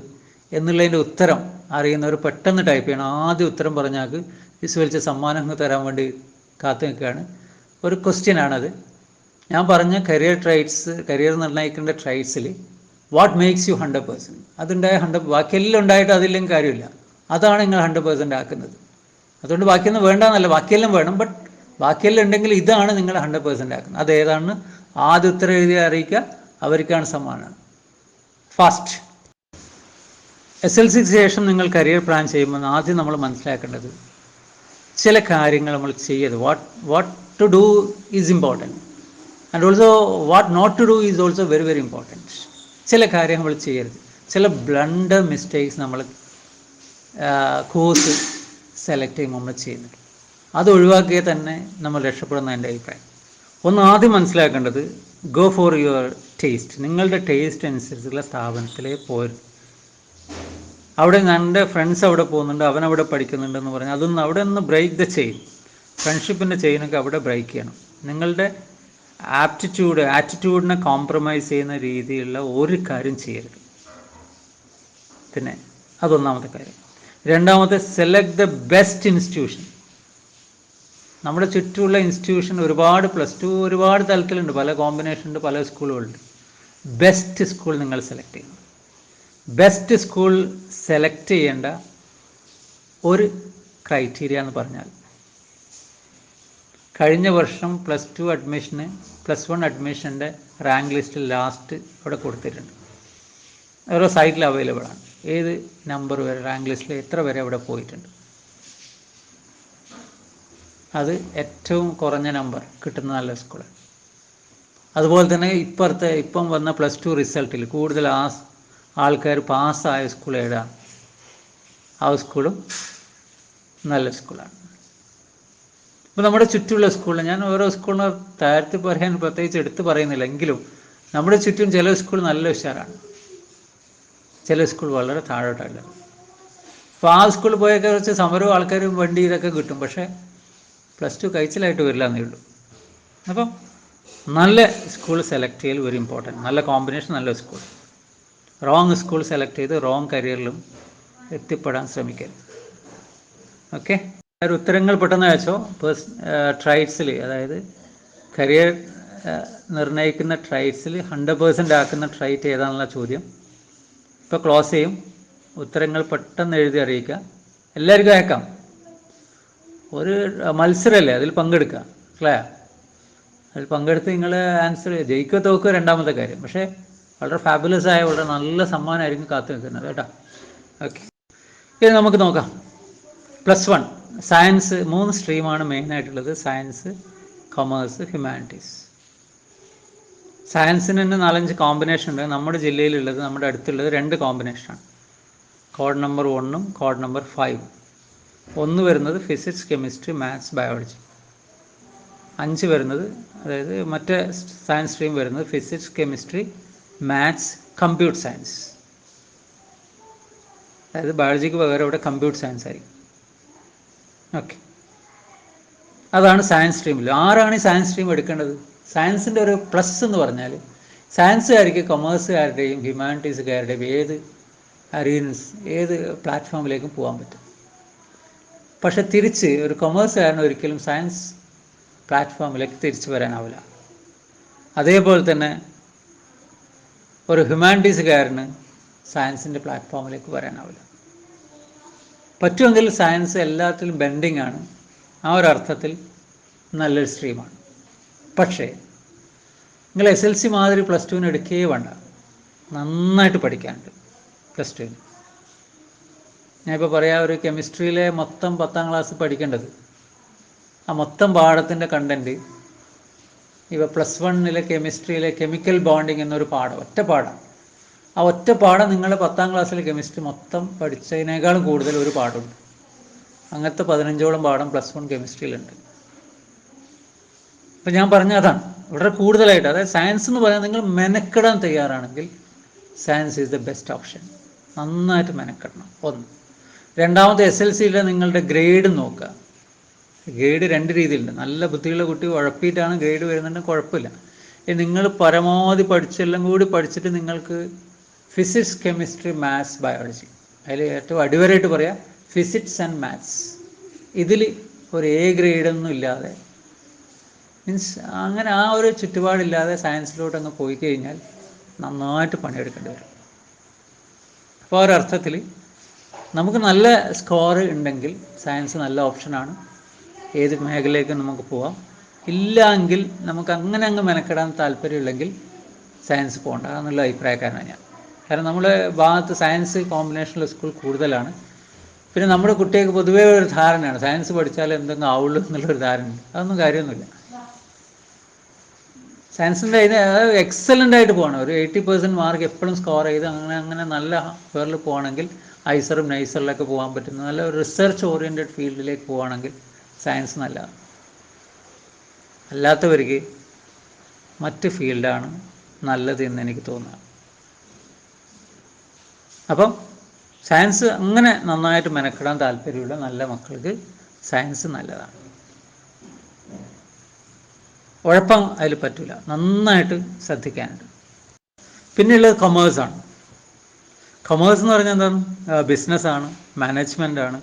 എന്നുള്ളതിൻ്റെ ഉത്തരം അറിയുന്നവർ പെട്ടെന്ന് ടൈപ്പ് ചെയ്യണം. ആദ്യം ഉത്തരം പറഞ്ഞാൽ വിശ്വസിച്ച സമ്മാനം തരാൻ വേണ്ടി കാത്തു നിൽക്കുകയാണ്. ഒരു ക്വസ്റ്റ്യനാണത്. ഞാൻ പറഞ്ഞ കരിയർ നിർണ്ണയിക്കേണ്ട ട്രൈറ്റ്സിൽ വാട്ട് മേക്സ് യു 100%? അതുണ്ടായ 100, ബാക്കിയെല്ലാം ഉണ്ടായിട്ട് അതില്ലെങ്കിൽ കാര്യമില്ല. അതാണ് നിങ്ങൾ 100% ആക്കുന്നത്. അതുകൊണ്ട് ബാക്കിയൊന്നും വേണ്ടെന്നല്ല, ബാക്കിയെല്ലാം വേണം. ബട്ട് ബാക്കിയെല്ലാം ഉണ്ടെങ്കിൽ ഇതാണ് നിങ്ങൾ 100% ആക്കുന്നത്. അതേതാണെന്ന് ആദ്യ ഉത്തരം എഴുതി അറിയിക്കുക, അവർക്കാണ് സമ്മാനം. ഫാസ്റ്റ്. SLCക്ക് ശേഷം നിങ്ങൾ കരിയർ പ്ലാൻ ചെയ്യുമ്പോൾ ആദ്യം നമ്മൾ മനസ്സിലാക്കേണ്ടത് ചില കാര്യങ്ങൾ നമ്മൾ ചെയ്യരുത്. What to do is important, and also what not to do is also very very important. ചില കാര്യങ്ങൾ നമ്മൾ ചെയ്യരുത്. ചില ബ്ലണ്ടർ മിസ്റ്റേക്സ് നമ്മൾ കോഴ്സ് സെലക്ട് ചെയ്യുമ്പോൾ നമ്മൾ ചെയ്യുന്നുണ്ട്. അത് ഒഴിവാക്കിയേ തന്നെ നമ്മൾ രക്ഷപ്പെടുന്ന എൻ്റെ അഭിപ്രായം. ആദ്യം മനസ്സിലാക്കേണ്ടത്, ഗോ ഫോർ യുവർ ടേസ്റ്റ്. നിങ്ങളുടെ ടേസ്റ്റ് അനുസരിച്ചുള്ള സ്ഥാപനത്തിലേ പോരുത്. അവിടെ എൻ്റെ ഫ്രണ്ട്സ് അവിടെ പോകുന്നുണ്ട്, അവനവിടെ പഠിക്കുന്നുണ്ടെന്ന് പറഞ്ഞാൽ അവിടെ ഒന്ന് ബ്രേക്ക് ദ ചെയിൻ. ഫ്രണ്ട്ഷിപ്പിൻ്റെ ചെയിനൊക്കെ അവിടെ ബ്രേക്ക് ചെയ്യണം. നിങ്ങളുടെ ആറ്റിറ്റ്യൂഡിനെ കോംപ്രമൈസ് ചെയ്യുന്ന രീതിയിലുള്ള ഒരു കാര്യം ചെയ്യരുത്. പിന്നെ അതൊന്നാമത്തെ കാര്യം. രണ്ടാമത്തെ, സെലക്ട് ദ ബെസ്റ്റ് ഇൻസ്റ്റിറ്റ്യൂഷൻ. നമ്മുടെ ചുറ്റുമുള്ള ഇൻസ്റ്റിറ്റ്യൂഷൻ ഒരുപാട് +2 ഒരുപാട് തലത്തിലുണ്ട്, പല കോമ്പിനേഷൻ ഉണ്ട്, പല സ്കൂളുകളുണ്ട്. ബെസ്റ്റ് സ്കൂൾ നിങ്ങൾ സെലക്ട് ചെയ്യണം. ബെസ്റ്റ് സ്കൂൾ സെലക്ട് ചെയ്യേണ്ട ഒരു ക്രൈറ്റീരിയ എന്ന് പറഞ്ഞാൽ. കഴിഞ്ഞ വർഷം +2 അഡ്മിഷന് +1 അഡ്മിഷൻ്റെ റാങ്ക് ലിസ്റ്റിൽ ലാസ്റ്റ് ഇവിടെ കൊടുത്തിട്ടുണ്ട്. ഓരോ സൈറ്റിൽ അവൈലബിൾ ആണ്. ഏത് നമ്പർ വരെ റാങ്ക് ലിസ്റ്റിൽ എത്ര വരെ അവിടെ പോയിട്ടുണ്ട്. അത് ഏറ്റവും കുറഞ്ഞ നമ്പർ കിട്ടുന്ന നല്ല സ്കൂൾ. അതുപോലെ തന്നെ ഇപ്പം വന്ന +2 റിസൾട്ടിൽ കൂടുതൽ ആൾക്കാർ പാസ്സായ സ്കൂൾ ഏതാണ്, ആ സ്കൂളും നല്ല സ്കൂളാണ്. ഇപ്പോൾ നമ്മുടെ ചുറ്റുമുള്ള സ്കൂളിൽ, ഞാൻ ഓരോ സ്കൂളിനെ താഴ്ത്തി പറയാൻ പ്രത്യേകിച്ച് എടുത്ത് പറയുന്നില്ല, എങ്കിലും നമ്മുടെ ചുറ്റും ചില സ്കൂൾ നല്ല ഉഷാറാണ്, ചില സ്കൂൾ വളരെ താഴോട്ടല്ല. അപ്പോൾ ആ സ്കൂളിൽ പോയൊക്കെ വെച്ച് സമരവും ആൾക്കാരും വണ്ടി ഇതൊക്കെ കിട്ടും, പക്ഷേ +2 കഴിച്ചിലായിട്ട് വരില്ല എന്നേ ഉള്ളൂ. അപ്പം നല്ല സ്കൂൾ സെലക്ട് ചെയ്യൽ വെരി ഇമ്പോർട്ടൻറ്റ്. നല്ല കോമ്പിനേഷൻ, നല്ല സ്കൂൾ. റോങ് സ്കൂൾ സെലക്ട് ചെയ്ത് റോങ് കരിയറിലും എത്തിപ്പെടാൻ ശ്രമിക്കരുത്. ഓക്കെ, ഉത്തരങ്ങൾ പെട്ടെന്ന് വെച്ചോ. ട്രൈറ്റ്സിൽ, അതായത് കരിയർ നിർണ്ണയിക്കുന്ന ട്രൈറ്റ്സിൽ 100% ആക്കുന്ന ട്രൈറ്റ് ഏതാണെന്നുള്ള ചോദ്യം ഇപ്പോൾ ക്ലോസ് ചെയ്യും. ഉത്തരങ്ങൾ പെട്ടെന്ന് എഴുതി അറിയിക്കുക. എല്ലാവർക്കും അയക്കാം. ഒരു മത്സരമല്ലേ, അതിൽ പങ്കെടുക്കുക. ക്ലിയർ? അതിൽ പങ്കെടുത്ത് നിങ്ങൾ ആൻസർ ജയിക്കുക തോക്കുക രണ്ടാമത്തെ കാര്യം, പക്ഷേ വളരെ ഫാബുലസ് ആയ വളരെ നല്ല സമ്മാനമായിരിക്കും കാത്തു നിൽക്കുന്നത് കേട്ടോ. ഓക്കെ, ഇനി നമുക്ക് നോക്കാം. +1 സയൻസ്. 3 സ്ട്രീമാണ് മെയിനായിട്ടുള്ളത്: സയൻസ്, കൊമേഴ്സ്, ഹ്യൂമാനിറ്റീസ്. സയൻസിന് തന്നെ 4-5 കോമ്പിനേഷൻ ഉണ്ട്. നമ്മുടെ ജില്ലയിലുള്ളത്, നമ്മുടെ അടുത്തുള്ളത് 2 കോമ്പിനേഷനാണ്. കോഡ് നമ്പർ 1ഉം കോഡ് നമ്പർ 5. 1 വരുന്നത് ഫിസിക്സ്, കെമിസ്ട്രി, മാത്സ്, ബയോളജി. 5 വരുന്നത്, അതായത് മറ്റേ സയൻസ് സ്ട്രീം വരുന്നത് physics, chemistry, maths, computer science. അതായത് ബയോളജിക്ക് പകരം ഇവിടെ കമ്പ്യൂട്ടർ സയൻസ് ആയിരിക്കും. ഓക്കെ, അതാണ് സയൻസ് സ്ട്രീമിൽ. ആരാണ് ഈ സയൻസ് സ്ട്രീം എടുക്കേണ്ടത്? സയൻസിൻ്റെ ഒരു പ്ലസ് എന്ന് പറഞ്ഞാൽ സയൻസുകാർക്ക് കൊമേഴ്സുകാരുടെയും ഹ്യൂമാനിറ്റീസുകാരുടെയും ഏത് പ്ലാറ്റ്ഫോമിലേക്കും പോകാൻ പറ്റും. പക്ഷെ തിരിച്ച് ഒരു കൊമേഴ്സുകാരന് ഒരിക്കലും സയൻസ് പ്ലാറ്റ്ഫോമിലേക്ക് തിരിച്ചു വരാനാവില്ല. അതേപോലെ തന്നെ ഒരു ഹ്യൂമാനിറ്റീസുകാരന് സയൻസിൻ്റെ പ്ലാറ്റ്ഫോമിലേക്ക് വരാനാവില്ല. പറ്റുമെങ്കിൽ സയൻസ് എല്ലാത്തിലും ബെൻഡിങ് ആണ്. ആ ഒരർത്ഥത്തിൽ നല്ലൊരു സ്ട്രീമാണ്. പക്ഷേ നിങ്ങൾ SLC മാതിരി +2 എടുക്കുകയേ വേണ്ട. നന്നായിട്ട് പഠിക്കാനുണ്ട് +2. ഞാനിപ്പോൾ പറയാം, ഒരു കെമിസ്ട്രിയിലെ മൊത്തം 10ാം ക്ലാസ് പഠിക്കേണ്ടത്, ആ മൊത്തം പാഠത്തിൻ്റെ കണ്ടൻറ്റ് ഇപ്പോൾ +1 കെമിസ്ട്രിയിലെ കെമിക്കൽ ബോണ്ടിങ് എന്നൊരു പാഠം, ഒറ്റ പാഠം. ആ ഒറ്റ പാഠം നിങ്ങൾ 10ാം ക്ലാസ്സിലെ കെമിസ്ട്രി മൊത്തം പഠിച്ചതിനേക്കാളും കൂടുതൽ ഒരു പാഠമുണ്ട്. അങ്ങനത്തെ 15ഓളം പാഠം +1 കെമിസ്ട്രിയിലുണ്ട്. അപ്പം ഞാൻ പറഞ്ഞ അതാണ് വളരെ കൂടുതലായിട്ട്. അതായത് സയൻസ് എന്ന് പറയാൻ നിങ്ങൾ മെനക്കെടാൻ തയ്യാറാണെങ്കിൽ science is the best option. നന്നായിട്ട് മെനക്കെടണം. 1. രണ്ടാമത്തെ SLCയിലെ നിങ്ങളുടെ ഗ്രേഡ് നോക്കുക. ഗ്രേഡ് 2 രീതിയിലുണ്ട്. നല്ല ബുദ്ധിയുള്ള കുട്ടി ഉഴപ്പിയിട്ടാണ് ഗ്രേഡ് വരുന്നുണ്ടെങ്കിൽ കുഴപ്പമില്ല. നിങ്ങൾ പരമാവധി പഠിച്ചെല്ലാം കൂടി പഠിച്ചിട്ട് നിങ്ങൾക്ക് ഫിസിക്സ്, കെമിസ്ട്രി, മാത്സ്, ബയോളജി, അതിൽ ഏറ്റവും അടിവരായിട്ട് പറയാം ഫിസിക്സ് ആൻഡ് മാത്സ്, ഇതിൽ ഒരു A ഗ്രേഡൊന്നും ഇല്ലാതെ, മീൻസ് അങ്ങനെ ആ ഒരു ചുറ്റുപാടില്ലാതെ സയൻസിലോട്ട് അങ്ങ് പോയി കഴിഞ്ഞാൽ നന്നായിട്ട് പണിയെടുക്കേണ്ടി വരും. അപ്പോൾ ഒരർത്ഥത്തിൽ നമുക്ക് നല്ല സ്കോർ ഉണ്ടെങ്കിൽ സയൻസ് നല്ല ഓപ്ഷനാണ്. ഏത് മേഖലയിലേക്കും നമുക്ക് പോവാം. ഇല്ല എങ്കിൽ നമുക്ക് അങ്ങനെ അങ്ങ് മെനക്കെടാൻ താല്പര്യമുള്ളെങ്കിൽ സയൻസ് പോകണ്ട എന്നുള്ള അഭിപ്രായക്കാരനാണ് ഞാൻ. കാരണം നമ്മുടെ ഭാഗത്ത് സയൻസ് കോമ്പിനേഷനുള്ള സ്കൂൾ കൂടുതലാണ്. പിന്നെ നമ്മുടെ കുട്ടികൾക്ക് പൊതുവേ ഒരു ധാരണയാണ് സയൻസ് പഠിച്ചാൽ എന്തെങ്കിലും ആവുള്ളൂ എന്നുള്ളൊരു ധാരണയുണ്ട്. അതൊന്നും കാര്യമൊന്നുമില്ല. സയൻസിൻ്റെ അതായത് എക്സലൻ്റ് ആയിട്ട് പോകണം. ഒരു 80% മാർക്ക് എപ്പോഴും സ്കോർ ചെയ്ത് അങ്ങനെ നല്ല ഫെയറിൽ പോകണമെങ്കിൽ ഐസറും നൈസറിലൊക്കെ പോകാൻ പറ്റുന്ന നല്ല ഒരു റിസർച്ച് ഓറിയൻറ്റഡ് ഫീൽഡിലേക്ക് പോവുകയാണെങ്കിൽ സയൻസ് നല്ലതാണ്. അല്ലാത്തവർക്ക് മറ്റ് ഫീൽഡാണ് നല്ലത് എന്ന് എനിക്ക് തോന്നുന്നത്. അപ്പം സയൻസ് അങ്ങനെ നന്നായിട്ട് മെനക്കെടാൻ താല്പര്യമുള്ള നല്ല മക്കൾക്ക് സയൻസ് നല്ലതാണ്. ഉഴപ്പം അതിൽ പറ്റില്ല. നന്നായിട്ട് ശ്രദ്ധിക്കാനുണ്ട്. പിന്നെയുള്ളത് കൊമേഴ്സാണ്. കൊമേഴ്സ് എന്ന് പറഞ്ഞാൽ എന്താണ്? ബിസിനസ്സാണ്, മാനേജ്മെൻറ്റാണ്,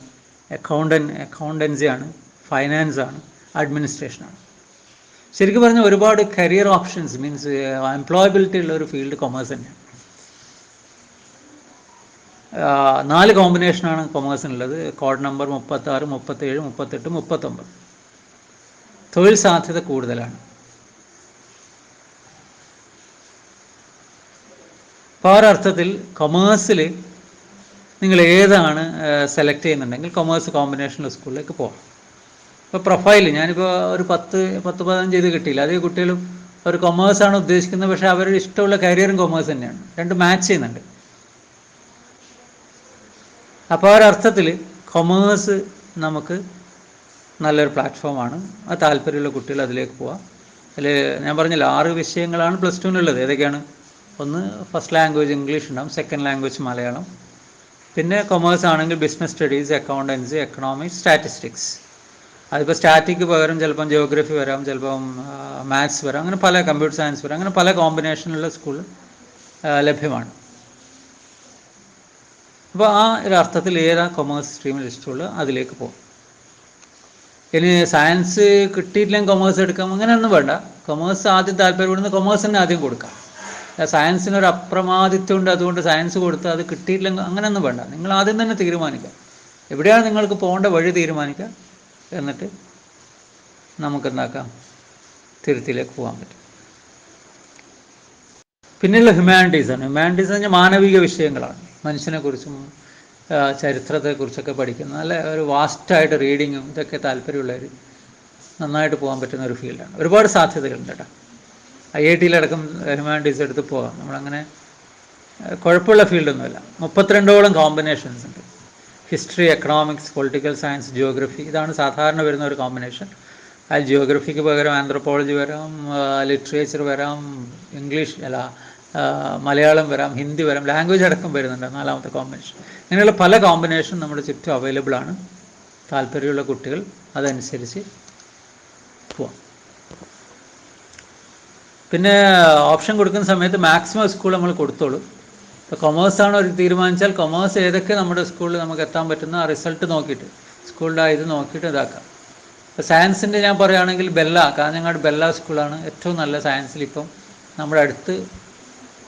അക്കൗണ്ടൻസിയാണ്, ഫൈനാൻസാണ്, അഡ്മിനിസ്ട്രേഷനാണ്. ശരിക്കും പറഞ്ഞാൽ ഒരുപാട് കരിയർ ഓപ്ഷൻസ്, മീൻസ് എംപ്ലോയബിലിറ്റി ഉള്ള ഒരു ഫീൽഡ് കൊമേഴ്സ് തന്നെയാണ്. 4 കോമ്പിനേഷനാണ് കൊമേഴ്സിനുള്ളത്. Code number 36, 37, 38, 39. തൊഴിൽ സാധ്യത കൂടുതലാണ്. അപ്പോൾ ആ ഒരർത്ഥത്തിൽ കൊമേഴ്സിൽ നിങ്ങൾ ഏതാണ് സെലക്ട് ചെയ്യുന്നുണ്ടെങ്കിൽ കൊമേഴ്സ് കോമ്പിനേഷണൽ സ്കൂളിലേക്ക് പോകാം. ഇപ്പോൾ പ്രൊഫൈൽ ഞാനിപ്പോൾ ഒരു 10-15 ഇത് കിട്ടിയില്ല. അധികം കുട്ടികളും ഒരു കൊമേഴ്സാണ് ഉദ്ദേശിക്കുന്നത്, പക്ഷേ അവരുടെ ഇഷ്ടമുള്ള കരിയറും കൊമേഴ്സ് തന്നെയാണ്. രണ്ടും മാച്ച് ചെയ്യുന്നുണ്ട്. അപ്പോൾ ആ ഒരർത്ഥത്തിൽ കൊമേഴ്സ് നമുക്ക് നല്ലൊരു പ്ലാറ്റ്ഫോമാണ്. ആ താല്പര്യമുള്ള കുട്ടികൾ അതിലേക്ക് പോവാം. അതിൽ ഞാൻ പറഞ്ഞില്ല 6 വിഷയങ്ങളാണ് പ്ലസ് ടുവിനുള്ളത്. ഏതൊക്കെയാണ്? ഒന്ന് ഫസ്റ്റ് ലാംഗ്വേജ് ഇംഗ്ലീഷ് ഉണ്ടാവും, സെക്കൻഡ് ലാംഗ്വേജ് മലയാളം, പിന്നെ കൊമേഴ്സ് ആണെങ്കിൽ business studies, accountancy, economics, statistics. അതിപ്പോൾ സ്റ്റാറ്റിക്ക് പകരം ചിലപ്പം ജിയോഗ്രഫി വരാം, ചിലപ്പം മാത്സ് വരാം, അങ്ങനെ പല, കമ്പ്യൂട്ടർ സയൻസ് വരാം, അങ്ങനെ പല കോമ്പിനേഷനുള്ള സ്കൂൾ ലഭ്യമാണ്. അപ്പോൾ ആ ഒരു അർത്ഥത്തിൽ ഏതാ കൊമേഴ്സ് സ്ട്രീമിൽ ഇഷ്ടമുള്ള അതിലേക്ക് പോകും. ഇനി സയൻസ് കിട്ടിയിട്ടില്ലെങ്കിൽ കൊമേഴ്സ് എടുക്കാം, അങ്ങനെയൊന്നും വേണ്ട. കൊമേഴ്സ് ആദ്യം താല്പര്യപ്പെടുന്ന കൊമേഴ്സ് തന്നെ ആദ്യം കൊടുക്കാം. സയൻസിനൊരു അപ്രമാദിത്വം ഉണ്ട്, അതുകൊണ്ട് സയൻസ് കൊടുത്ത് അത് കിട്ടിയിട്ടില്ലെങ്കിൽ അങ്ങനെയൊന്നും വേണ്ട. നിങ്ങൾ ആദ്യം തന്നെ തീരുമാനിക്കുക, എവിടെയാണ് നിങ്ങൾക്ക് പോകേണ്ട വഴി തീരുമാനിക്കുക. എന്നിട്ട് നമുക്കെന്താക്കാം, തിരുത്തിയിലേക്ക് പോകാൻ പറ്റും. പിന്നെയുള്ള ഹ്യൂമാനിറ്റീസാണ്. ഹ്യൂമാനിറ്റീസ് എന്ന് പറഞ്ഞാൽ മാനവിക വിഷയങ്ങളാണ്. മനുഷ്യനെക്കുറിച്ചും ചരിത്രത്തെക്കുറിച്ചൊക്കെ പഠിക്കുന്ന നല്ല ഒരു വാസ്റ്റായിട്ട് റീഡിങ്ങും ഇതൊക്കെ താല്പര്യമുള്ളവർ നന്നായിട്ട് പോകാൻ പറ്റുന്ന ഒരു ഫീൽഡാണ്. ഒരുപാട് സാധ്യതകളുണ്ട് കേട്ടോ. IIT-യിലടക്കം ഹ്യൂമാനിറ്റീസ് എടുത്ത് പോകാം. നമ്മളങ്ങനെ കുഴപ്പമുള്ള ഫീൽഡൊന്നുമില്ല. 32ഓളം കോമ്പിനേഷൻസ് ഉണ്ട്. History, economics, political science, geography, ഇതാണ് സാധാരണ വരുന്ന ഒരു കോമ്പിനേഷൻ. അതിൽ ജിയോഗ്രഫിക്ക് പകരം ആന്ത്രോപോളജി വരാം, ലിറ്ററേച്ചർ വരാം, ഇംഗ്ലീഷ് മലയാളം വരാം, ഹിന്ദി വരാം, ലാംഗ്വേജ് അടക്കം വരുന്നുണ്ട് 4ാമത്തെ കോമ്പിനേഷൻ. ഇങ്ങനെയുള്ള പല കോമ്പിനേഷൻ നമ്മുടെ ചുറ്റും അവൈലബിൾ ആണ്. താല്പര്യമുള്ള കുട്ടികൾ അതനുസരിച്ച് പോവാം. പിന്നെ ഓപ്ഷൻ കൊടുക്കുന്ന സമയത്ത് മാക്സിമം സ്കൂൾ നമ്മൾ കൊടുത്തോളൂ. ഇപ്പോൾ കൊമേഴ്സാണ് ഒരു തീരുമാനിച്ചാൽ കൊമേഴ്സ് ഏതൊക്കെ നമ്മുടെ സ്കൂളിൽ നമുക്ക് എത്താൻ പറ്റുന്ന ആ റിസൾട്ട് നോക്കിയിട്ട്, സ്കൂളിൻ്റെ ഇത് നോക്കിയിട്ട് ഇതാക്കാം. ഇപ്പോൾ സയൻസിൻ്റെ ഞാൻ പറയുകയാണെങ്കിൽ കാഞ്ഞങ്ങാട് ബെല്ല സ്കൂളാണ് ഏറ്റവും നല്ല സയൻസിൽ ഇപ്പം നമ്മുടെ അടുത്ത്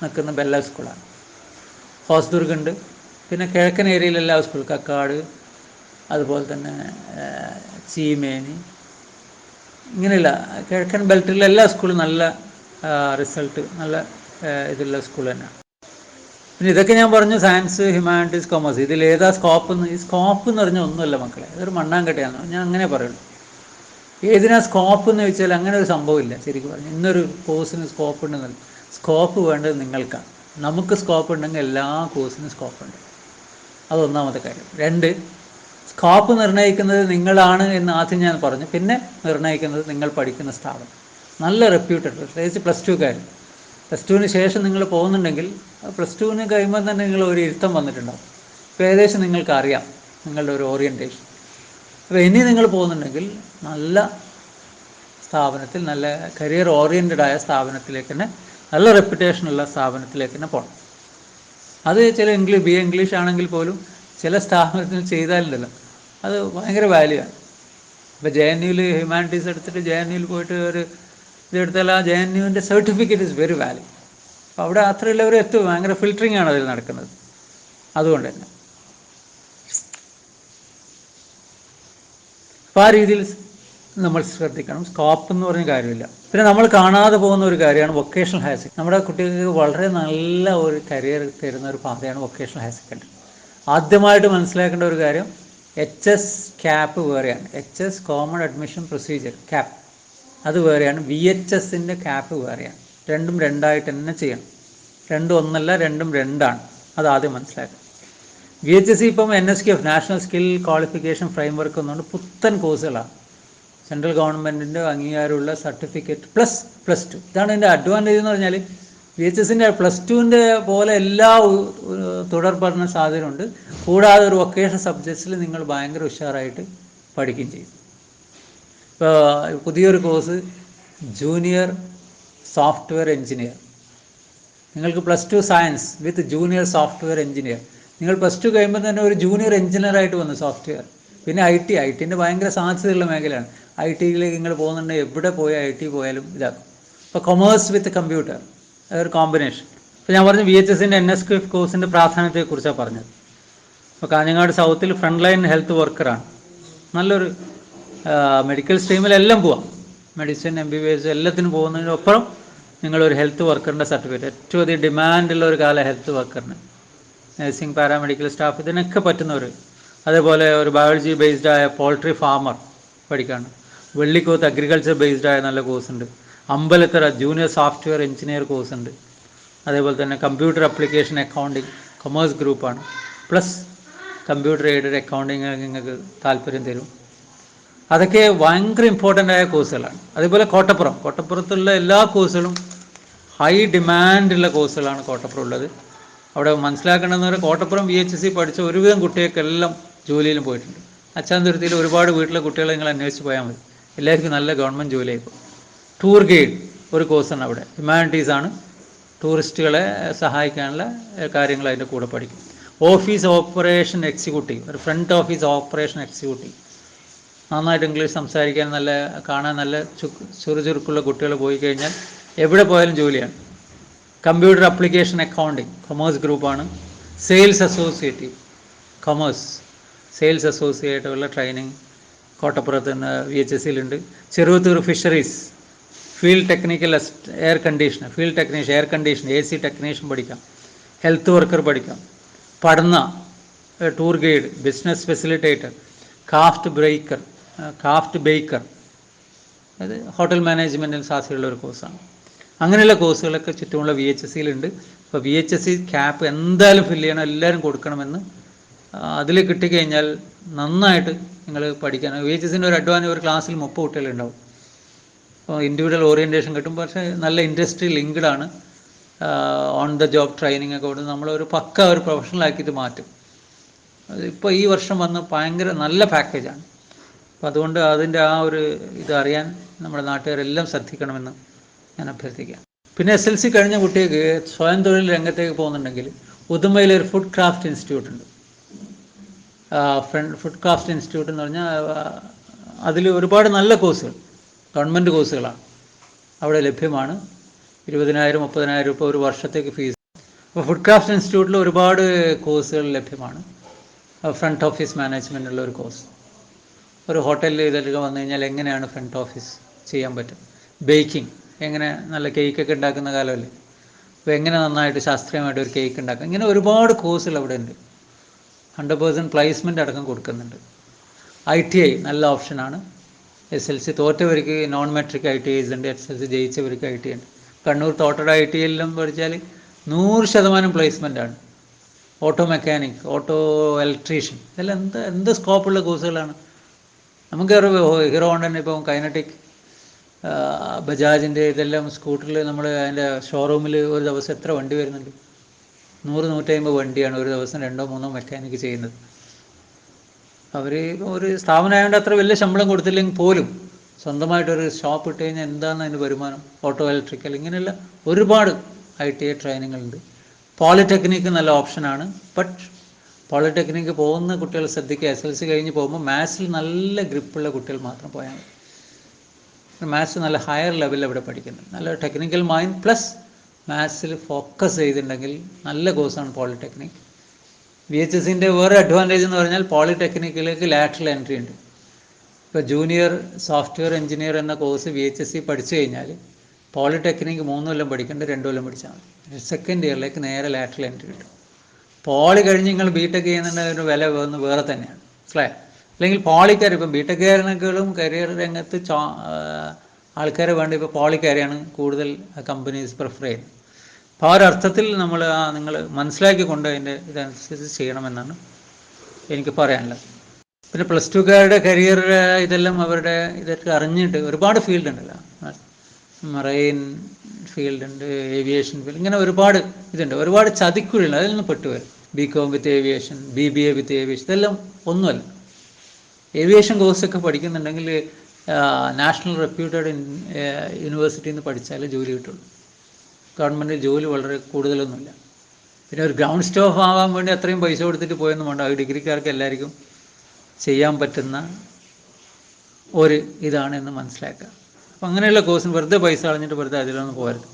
നിൽക്കുന്ന ബെല്ല സ്കൂളാണ്. ഹോസ്ദുർഗ് ഉണ്ട്, പിന്നെ കിഴക്കൻ ഏരിയയിലെല്ലാ സ്കൂൾ, കക്കാട്, അതുപോലെ തന്നെ ചീമേനി, ഇങ്ങനെയുള്ള കിഴക്കൻ ബെൽറ്റിലെ എല്ലാ സ്കൂളും നല്ല റിസൾട്ട്, നല്ല ഇതുള്ള സ്കൂൾ തന്നെയാണ്. പിന്നെ ഇതൊക്കെ ഞാൻ പറഞ്ഞു, സയൻസ്, ഹ്യൂമാനിറ്റീസ്, കൊമേഴ്സ്, ഇതിലേതാ സ്കോപ്പ് എന്ന്. ഈ സ്കോപ്പ് എന്ന് പറഞ്ഞാൽ ഒന്നുമല്ല മക്കളെ, ഇതൊരു മണ്ണാങ്കട്ടയാണ്. ഞാൻ അങ്ങനെ പറയുള്ളൂ. ഏതിനാ സ്കോപ്പ് എന്ന് ചോദിച്ചാൽ അങ്ങനെ ഒരു സംഭവമില്ല. ശരിക്കും പറഞ്ഞു, ഇന്നൊരു കോഴ്സിന് സ്കോപ്പ് ഉണ്ടെന്നല്ല. സ്കോപ്പ് വേണ്ടത് നിങ്ങൾക്കാണ്. നമുക്ക് സ്കോപ്പ് ഉണ്ടെങ്കിൽ എല്ലാ കോഴ്സിനും സ്കോപ്പ് ഉണ്ട്. അതൊന്നാമത്തെ കാര്യം. 2, സ്കോപ്പ് നിർണ്ണയിക്കുന്നത് നിങ്ങളാണ് എന്ന് ആദ്യം ഞാൻ പറഞ്ഞു. പിന്നെ നിർണ്ണയിക്കുന്നത് നിങ്ങൾ പഠിക്കുന്ന സ്ഥാപനം. നല്ല റെപ്യൂട്ടഡ്, പ്രത്യേകിച്ച് +2കാർ. +2-ന് ശേഷം നിങ്ങൾ പോകുന്നുണ്ടെങ്കിൽ +2-ന് കഴിയുമ്പോൾ തന്നെ നിങ്ങൾ ഒരു ഇരുത്തം വന്നിട്ടുണ്ടാവും. ഇപ്പോൾ ഏകദേശം നിങ്ങൾക്ക് അറിയാം നിങ്ങളുടെ ഒരു ഓറിയൻറ്റേഷൻ. അപ്പോൾ ഇനി നിങ്ങൾ പോകുന്നുണ്ടെങ്കിൽ നല്ല സ്ഥാപനത്തിൽ, നല്ല കരിയർ ഓറിയൻറ്റഡായ സ്ഥാപനത്തിലേക്ക് തന്നെ, നല്ല റെപ്യൂട്ടേഷനുള്ള സ്ഥാപനത്തിലേക്ക് തന്നെ പോകണം. അത് ചില BA ഇംഗ്ലീഷ് ആണെങ്കിൽ പോലും ചില സ്ഥാപനത്തിൽ ചെയ്താലുണ്ടല്ലോ അത് ഭയങ്കര വാല്യൂ ആണ്. ഇപ്പോൾ JNUവിൽ ഹ്യൂമാനിറ്റീസ് എടുത്തിട്ട് JNUവിൽ പോയിട്ട് ഒരു ഇതെടുത്താൽ ആ JNUവിൻ്റെ സർട്ടിഫിക്കറ്റ് ഇസ് വെരി വാല്യൂ. അപ്പോൾ അവിടെ അത്രയുള്ളവർ എത്തും. ഭയങ്കര ഫിൽറ്ററിങ് ആണ് അതിൽ നടക്കുന്നത്. അതുകൊണ്ട് തന്നെ അപ്പോൾ ആ രീതിയിൽ നമ്മൾ ശ്രദ്ധിക്കണം. സ്കോപ്പ് എന്ന് പറഞ്ഞ കാര്യമില്ല. പിന്നെ നമ്മൾ കാണാതെ പോകുന്ന ഒരു കാര്യമാണ് വൊക്കേഷണൽ ഹയർ സെക്കൻഡറി. നമ്മുടെ കുട്ടികൾക്ക് വളരെ നല്ല ഒരു കരിയർ തരുന്ന ഒരു പാതയാണ് വൊക്കേഷണൽ ഹയർ സെക്കൻഡറി. ആദ്യമായിട്ട് മനസ്സിലാക്കേണ്ട ഒരു കാര്യം, HS ക്യാപ്പ് വേറെയാണ്. HS common admission procedure cap അത് വേറെയാണ്. VHSൻ്റെ ക്യാപ്പ് വേറെയാണ്. രണ്ടും രണ്ടായിട്ട് തന്നെ ചെയ്യണം. രണ്ടും ഒന്നല്ല, രണ്ടും രണ്ടാണ്. അത് ആദ്യം മനസ്സിലാക്കുക. VHS ഇപ്പം NSQF national skill qualification framework എന്നുകൊണ്ട് പുത്തൻ കോഴ്സുകളാണ്. സെൻട്രൽ ഗവൺമെൻറ്റിൻ്റെ അംഗീകാരമുള്ള സർട്ടിഫിക്കറ്റ് +2. ഇതാണ് ഇതിൻ്റെ അഡ്വാൻറ്റേജ് എന്ന് പറഞ്ഞാൽ, VHSൻ്റെ +2ൻ്റെ പോലെ എല്ലാ തുടർ പഠന സാധ്യതയുണ്ട്. കൂടാതെ ഒരു വൊക്കേഷണൽ സബ്ജക്ട്സിൽ നിങ്ങൾ ഭയങ്കര ഉഷാറായിട്ട് പഠിക്കുകയും ചെയ്യും. ഇപ്പോൾ പുതിയൊരു കോഴ്സ് ജൂനിയർ സോഫ്റ്റ്വെയർ എഞ്ചിനീയർ. നിങ്ങൾക്ക് +2 science with junior software engineer. നിങ്ങൾ +2 കഴിയുമ്പോൾ തന്നെ ഒരു ജൂനിയർ എഞ്ചിനീയറായിട്ട് വന്നു സോഫ്റ്റ്വെയർ. പിന്നെ IT ഭയങ്കര സാധ്യതയുള്ള മേഖലയാണ്. IT-യിലേക്ക് നിങ്ങൾ പോകുന്നുണ്ടെങ്കിൽ എവിടെ പോയി IT പോയാലും ഇതാക്കും. ഇപ്പോൾ കൊമേഴ്സ് വിത്ത് കമ്പ്യൂട്ടർ, അതൊരു കോമ്പിനേഷൻ. ഇപ്പോൾ ഞാൻ പറഞ്ഞു VHSൻ്റെ NSQF കോഴ്സിൻ്റെ പ്രാധാന്യത്തെക്കുറിച്ചാണ് പറഞ്ഞത്. അപ്പോൾ കാഞ്ഞങ്ങാട് സൗത്തിൽ ഫ്രണ്ട് ലൈൻ ഹെൽത്ത് വർക്കറാണ്. നല്ലൊരു മെഡിക്കൽ സ്ട്രീമിലെല്ലാം പോവാം, മെഡിസിൻ MBBS എല്ലാത്തിനും പോകുന്നതിനൊപ്പം നിങ്ങളൊരു ഹെൽത്ത് വർക്കറിൻ്റെ സർട്ടിഫിക്കറ്റ്, ഏറ്റവും അധികം ഡിമാൻഡുള്ള ഒരു കാലം ഹെൽത്ത് വർക്കറിന്, നഴ്സിംഗ് പാരാമെഡിക്കൽ സ്റ്റാഫ് ഇതിനൊക്കെ പറ്റുന്നവർ. അതേപോലെ ഒരു ബയോളജി ബേസ്ഡ് ആയ പോൾട്രി ഫാമർ പഠിക്കാണ്. വെള്ളിക്കോത്ത് അഗ്രികൾച്ചർ ബേസ്ഡ് ആയ നല്ല കോഴ്സ് ഉണ്ട്. Ambalathara junior software engineer course ഉണ്ട്. അതേപോലെ തന്നെ കമ്പ്യൂട്ടർ അപ്ലിക്കേഷൻ അക്കൗണ്ടിങ് കൊമേഴ്സ് ഗ്രൂപ്പാണ്. പ്ലസ് കമ്പ്യൂട്ടർ എയ്ഡഡ് അക്കൗണ്ടിങ് നിങ്ങൾക്ക് താല്പര്യം തരും. അതൊക്കെ ഭയങ്കര ഇമ്പോർട്ടൻ്റ് ആയ കോഴ്സുകളാണ്. അതേപോലെ കോട്ടപ്പുറത്തുള്ള എല്ലാ കോഴ്സുകളും ഹൈ ഡിമാൻഡുള്ള കോഴ്സുകളാണ് കോട്ടപ്പുറം ഉള്ളത്. അവിടെ മനസ്സിലാക്കേണ്ടതെന്ന് പറഞ്ഞാൽ കോട്ടപ്പുറം VHSC പഠിച്ച ഒരുവിധം കുട്ടികൾക്കെല്ലാം ജോലിയിലും പോയിട്ടുണ്ട്. അച്ചാന്തുരുത്തിയിൽ ഒരുപാട് വീട്ടിലെ കുട്ടികളെ നിങ്ങൾ അന്വേഷിച്ച് പോയാൽ മതി, എല്ലാവർക്കും നല്ല ഗവൺമെൻറ് ജോലിയായിപ്പോൾ. ടൂർ ഗൈഡ് ഒരു കോഴ്സാണ് അവിടെ, ഹ്യൂമാനിറ്റീസാണ്. ടൂറിസ്റ്റുകളെ സഹായിക്കാനുള്ള കാര്യങ്ങൾ അതിൻ്റെ കൂടെ പഠിക്കും. ഓഫീസ് ഓപ്പറേഷൻ എക്സിക്യൂട്ടീവ്, ഒരു ഫ്രണ്ട് ഓഫീസ് ഓപ്പറേഷൻ എക്സിക്യൂട്ടീവ്, നന്നായിട്ട് ഇംഗ്ലീഷ് സംസാരിക്കാൻ നല്ല, കാണാൻ നല്ല ചുറുചുറുക്കുള്ള കുട്ടികൾ പോയി കഴിഞ്ഞാൽ എവിടെ പോയാലും ജോലിയാണ്. കമ്പ്യൂട്ടർ അപ്ലിക്കേഷൻ അക്കൗണ്ടിങ് കൊമേഴ്സ് ഗ്രൂപ്പാണ്. സെയിൽസ് അസോസിയേറ്റ് കൊമേഴ്സ്, സെയിൽസ് അസോസിയേറ്റുള്ള ട്രെയിനിങ് കോട്ടപ്പുറത്ത് നിന്ന് VHSCയിലുണ്ട്. Cheruvathur fisheries field technical air conditioner, field technician air condition AC technician പഠിക്കാം. ഹെൽത്ത് വർക്കർ പഠിക്കാം. പഠന tour guide, business facilitator, craft baker, അത് ഹോട്ടൽ മാനേജ്മെൻറ്റിൽ സാധ്യതയുള്ള ഒരു കോഴ്സാണ്. അങ്ങനെയുള്ള കോഴ്സുകളൊക്കെ ചുറ്റുമുള്ള VHSCയിലുണ്ട്. അപ്പോൾ VHSC ക്യാപ്പ് എന്തായാലും ഫില്ല് ചെയ്യണം, എല്ലാവരും കൊടുക്കണമെന്ന്. അതിൽ കിട്ടിക്കഴിഞ്ഞാൽ നന്നായിട്ട് നിങ്ങൾ പഠിക്കാൻ. VHSCൻ്റെ ഒരു അഡ്വാൻസ്, ഒരു ക്ലാസ്സിൽ 30 കുട്ടികളുണ്ടാവും. അപ്പോൾ ഇൻഡിവിജ്വൽ ഓറിയൻറ്റേഷൻ കിട്ടും. പക്ഷേ നല്ല ഇൻഡസ്ട്രി ലിങ്ക്ഡ് ആണ്. ഓൺ ദ ജോബ് ട്രെയിനിങ് ഒക്കെ കൊടുത്ത് നമ്മളൊരു പക്ക ഒരു പ്രൊഫഷണലാക്കിയിട്ട് മാറ്റും. അതിപ്പോൾ ഈ വർഷം വന്ന് ഭയങ്കര നല്ല പാക്കേജാണ്. അപ്പോൾ അതുകൊണ്ട് അതിൻ്റെ ആ ഒരു ഇത് അറിയാൻ നമ്മുടെ നാട്ടുകാരെല്ലാം ശ്രദ്ധിക്കണമെന്ന് ഞാൻ അഭ്യർത്ഥിക്കാം. പിന്നെ SLC കഴിഞ്ഞ കുട്ടികൾക്ക് സ്വയം തൊഴിൽ രംഗത്തേക്ക് പോകുന്നുണ്ടെങ്കിൽ ഉദുമയിലൊരു ഫുഡ് ക്രാഫ്റ്റ് ഇൻസ്റ്റിറ്റ്യൂട്ട് ഉണ്ട്. ഫുഡ് ക്രാഫ്റ്റ് ഇൻസ്റ്റിറ്റ്യൂട്ട് എന്ന് പറഞ്ഞാൽ അതിൽ ഒരുപാട് നല്ല കോഴ്സുകൾ, ഗവൺമെൻറ് കോഴ്സുകളാണ് അവിടെ ലഭ്യമാണ്. 20,000-30,000 രൂപ ഒരു വർഷത്തേക്ക് ഫീസ്. അപ്പോൾ ഫുഡ് ക്രാഫ്റ്റ് ഇൻസ്റ്റിറ്റ്യൂട്ടിൽ ഒരുപാട് കോഴ്സുകൾ ലഭ്യമാണ്. ഫ്രണ്ട് ഓഫീസ് മാനേജ്മെൻ്റ് ഉള്ള ഒരു കോഴ്സ്, ഒരു ഹോട്ടലിൽ ഇതൊക്കെ വന്നു കഴിഞ്ഞാൽ എങ്ങനെയാണ് ഫ്രണ്ട് ഓഫീസ് ചെയ്യാൻ പറ്റും. ബേക്കിംഗ്, എങ്ങനെ നല്ല കേക്കൊക്കെ ഉണ്ടാക്കുന്ന കാലമല്ലേ, അപ്പോൾ എങ്ങനെ നന്നായിട്ട് ശാസ്ത്രീയമായിട്ട് ഒരു കേക്ക് ഉണ്ടാക്കാം. ഇങ്ങനെ ഒരുപാട് കോഴ്സുകൾ അവിടെ ഉണ്ട്. 100% പ്ലേസ്മെൻ്റ് അടക്കം കൊടുക്കുന്നുണ്ട്. ITI നല്ല ഓപ്ഷനാണ്. SLC തോറ്റവർക്ക് നോൺ മെട്രിക് ITIs ഉണ്ട്, SLC ജയിച്ചവർക്ക് ITI ഉണ്ട്. കണ്ണൂർ തോട്ടട ITIയിലും പഠിച്ചാൽ 100% പ്ലേസ്മെൻ്റാണ്. ഓട്ടോ മെക്കാനിക്, ഓട്ടോ ഇലക്ട്രീഷ്യൻ, ഇതെല്ലാം എന്ത് സ്കോപ്പുള്ള കോഴ്സുകളാണ്. നമുക്ക് ഹീറോ ഹോണ്ടൻ്റെ ഇപ്പം കൈനറ്റിക്, ബജാജിൻ്റെ ഇതെല്ലാം സ്കൂട്ടറിൽ നമ്മൾ അതിൻ്റെ ഷോറൂമിൽ ഒരു ദിവസം എത്ര വണ്ടി വരുന്നുണ്ട്? 100-150 വണ്ടിയാണ് ഒരു ദിവസം 2-3 മെക്കാനിക്ക് ചെയ്യുന്നത്. അവർ ഒരു സ്ഥാപനമായതുകൊണ്ട് അത്ര വലിയ ശമ്പളം കൊടുത്തില്ലെങ്കിൽ പോലും സ്വന്തമായിട്ടൊരു ഷോപ്പ് ഇട്ട് കഴിഞ്ഞാൽ എന്താണ് അതിന് വരുമാനം. ഓട്ടോ ഇലക്ട്രിക്കൽ, ഇങ്ങനെയുള്ള ഒരുപാട് ITI ട്രെയിനിങ്ങുണ്ട്. പോളിടെക്നിക്ക് നല്ല ഓപ്ഷനാണ്. ബട്ട് പോളിടെക്നിക്ക് പോകുന്ന കുട്ടികൾ ശ്രദ്ധിക്കുക, SLC കഴിഞ്ഞ് പോകുമ്പോൾ മാത്സിൽ നല്ല ഗ്രിപ്പുള്ള കുട്ടികൾ മാത്രം പോയാൽ മതി. മാത്സ് നല്ല ഹയർ ലെവലിൽ അവിടെ പഠിക്കുന്നത്, നല്ല ടെക്നിക്കൽ മൈൻഡ് പ്ലസ് മാത്സിൽ ഫോക്കസ് ചെയ്തിട്ടുണ്ടെങ്കിൽ നല്ല കോഴ്സാണ് പോളിടെക്നിക്. VHSCൻ്റെ വേറെ അഡ്വാൻറ്റേജ് എന്ന് പറഞ്ഞാൽ പോളിടെക്നിക്കിലേക്ക് ലാറ്ററൽ എൻട്രി ഉണ്ട്. ഇപ്പോൾ ജൂനിയർ സോഫ്റ്റ്വെയർ എഞ്ചിനീയർ എന്ന കോഴ്സ് VHSC പഠിച്ചു കഴിഞ്ഞാൽ പോളിടെക്നിക് 3 കൊല്ലം പഠിക്കേണ്ട 2 കൊല്ലം പഠിച്ചാൽ മതി. സെക്കൻഡ് ഇയറിലേക്ക് നേരെ ലാറ്ററൽ എൻട്രി കിട്ടും. പോളി കഴിഞ്ഞ് നിങ്ങൾ BTech ചെയ്യുന്നതിൻ്റെ ഒരു വില വേറെ തന്നെയാണ്, മനസ്സിലായോ? അല്ലെങ്കിൽ പോളിക്കാർ, ഇപ്പം BTechകാരനേക്കാളും കരിയർ രംഗത്ത് ആൾക്കാരെ വേണ്ട ഇപ്പോൾ പോളിക്കാരെയാണ് കൂടുതൽ കമ്പനീസ് പ്രിഫർ ചെയ്യുന്നത്. അപ്പോൾ ആ ഒരർത്ഥത്തിൽ നിങ്ങൾ മനസ്സിലാക്കിക്കൊണ്ട് അതിൻ്റെ ഇതനുസരിച്ച് ചെയ്യണമെന്നാണ് എനിക്ക് പറയാനുള്ളത്. പിന്നെ +2കാരുടെ കരിയർ ഇതെല്ലാം അവരുടെ ഇതൊക്കെ അറിഞ്ഞിട്ട് ഒരുപാട് ഫീൽഡ് ഉണ്ടല്ലോ, മറൈൻ ഫീൽഡ് ഉണ്ട്, ഏവിയേഷൻ ഫീൽഡ്, ഇങ്ങനെ ഒരുപാട് ഇതുണ്ട്. ഒരുപാട് ചതിക്കുഴിയുണ്ട്, അതിൽ നിന്ന് പെട്ടുവരും. BCom with aviation, BBA with aviation, ഇതെല്ലാം ഒന്നുമല്ല. ഏവിയേഷൻ കോഴ്സൊക്കെ പഠിക്കുന്നുണ്ടെങ്കിൽ നാഷണൽ റെപ്യൂട്ടഡ് യൂണിവേഴ്സിറ്റിയിൽ നിന്ന് പഠിച്ചാലേ ജോലി കിട്ടുള്ളൂ. ഗവൺമെൻറ് ജോലി വളരെ കൂടുതലൊന്നുമില്ല. പിന്നെ ഒരു ഗ്രൗണ്ട് സ്റ്റാഫ് ആവാൻ വേണ്ടി അത്രയും പൈസ കൊടുത്തിട്ട് പോയൊന്നും വേണ്ട. അത് ഡിഗ്രിക്കാർക്ക് എല്ലാവർക്കും ചെയ്യാൻ പറ്റുന്ന ഒരു ഇതാണെന്ന് മനസ്സിലാക്കുക. അപ്പം അങ്ങനെയുള്ള കോഴ്സിന് വെറുതെ പൈസ കളഞ്ഞിട്ട് വെറുതെ അതിലൊന്നും പോകരുത്.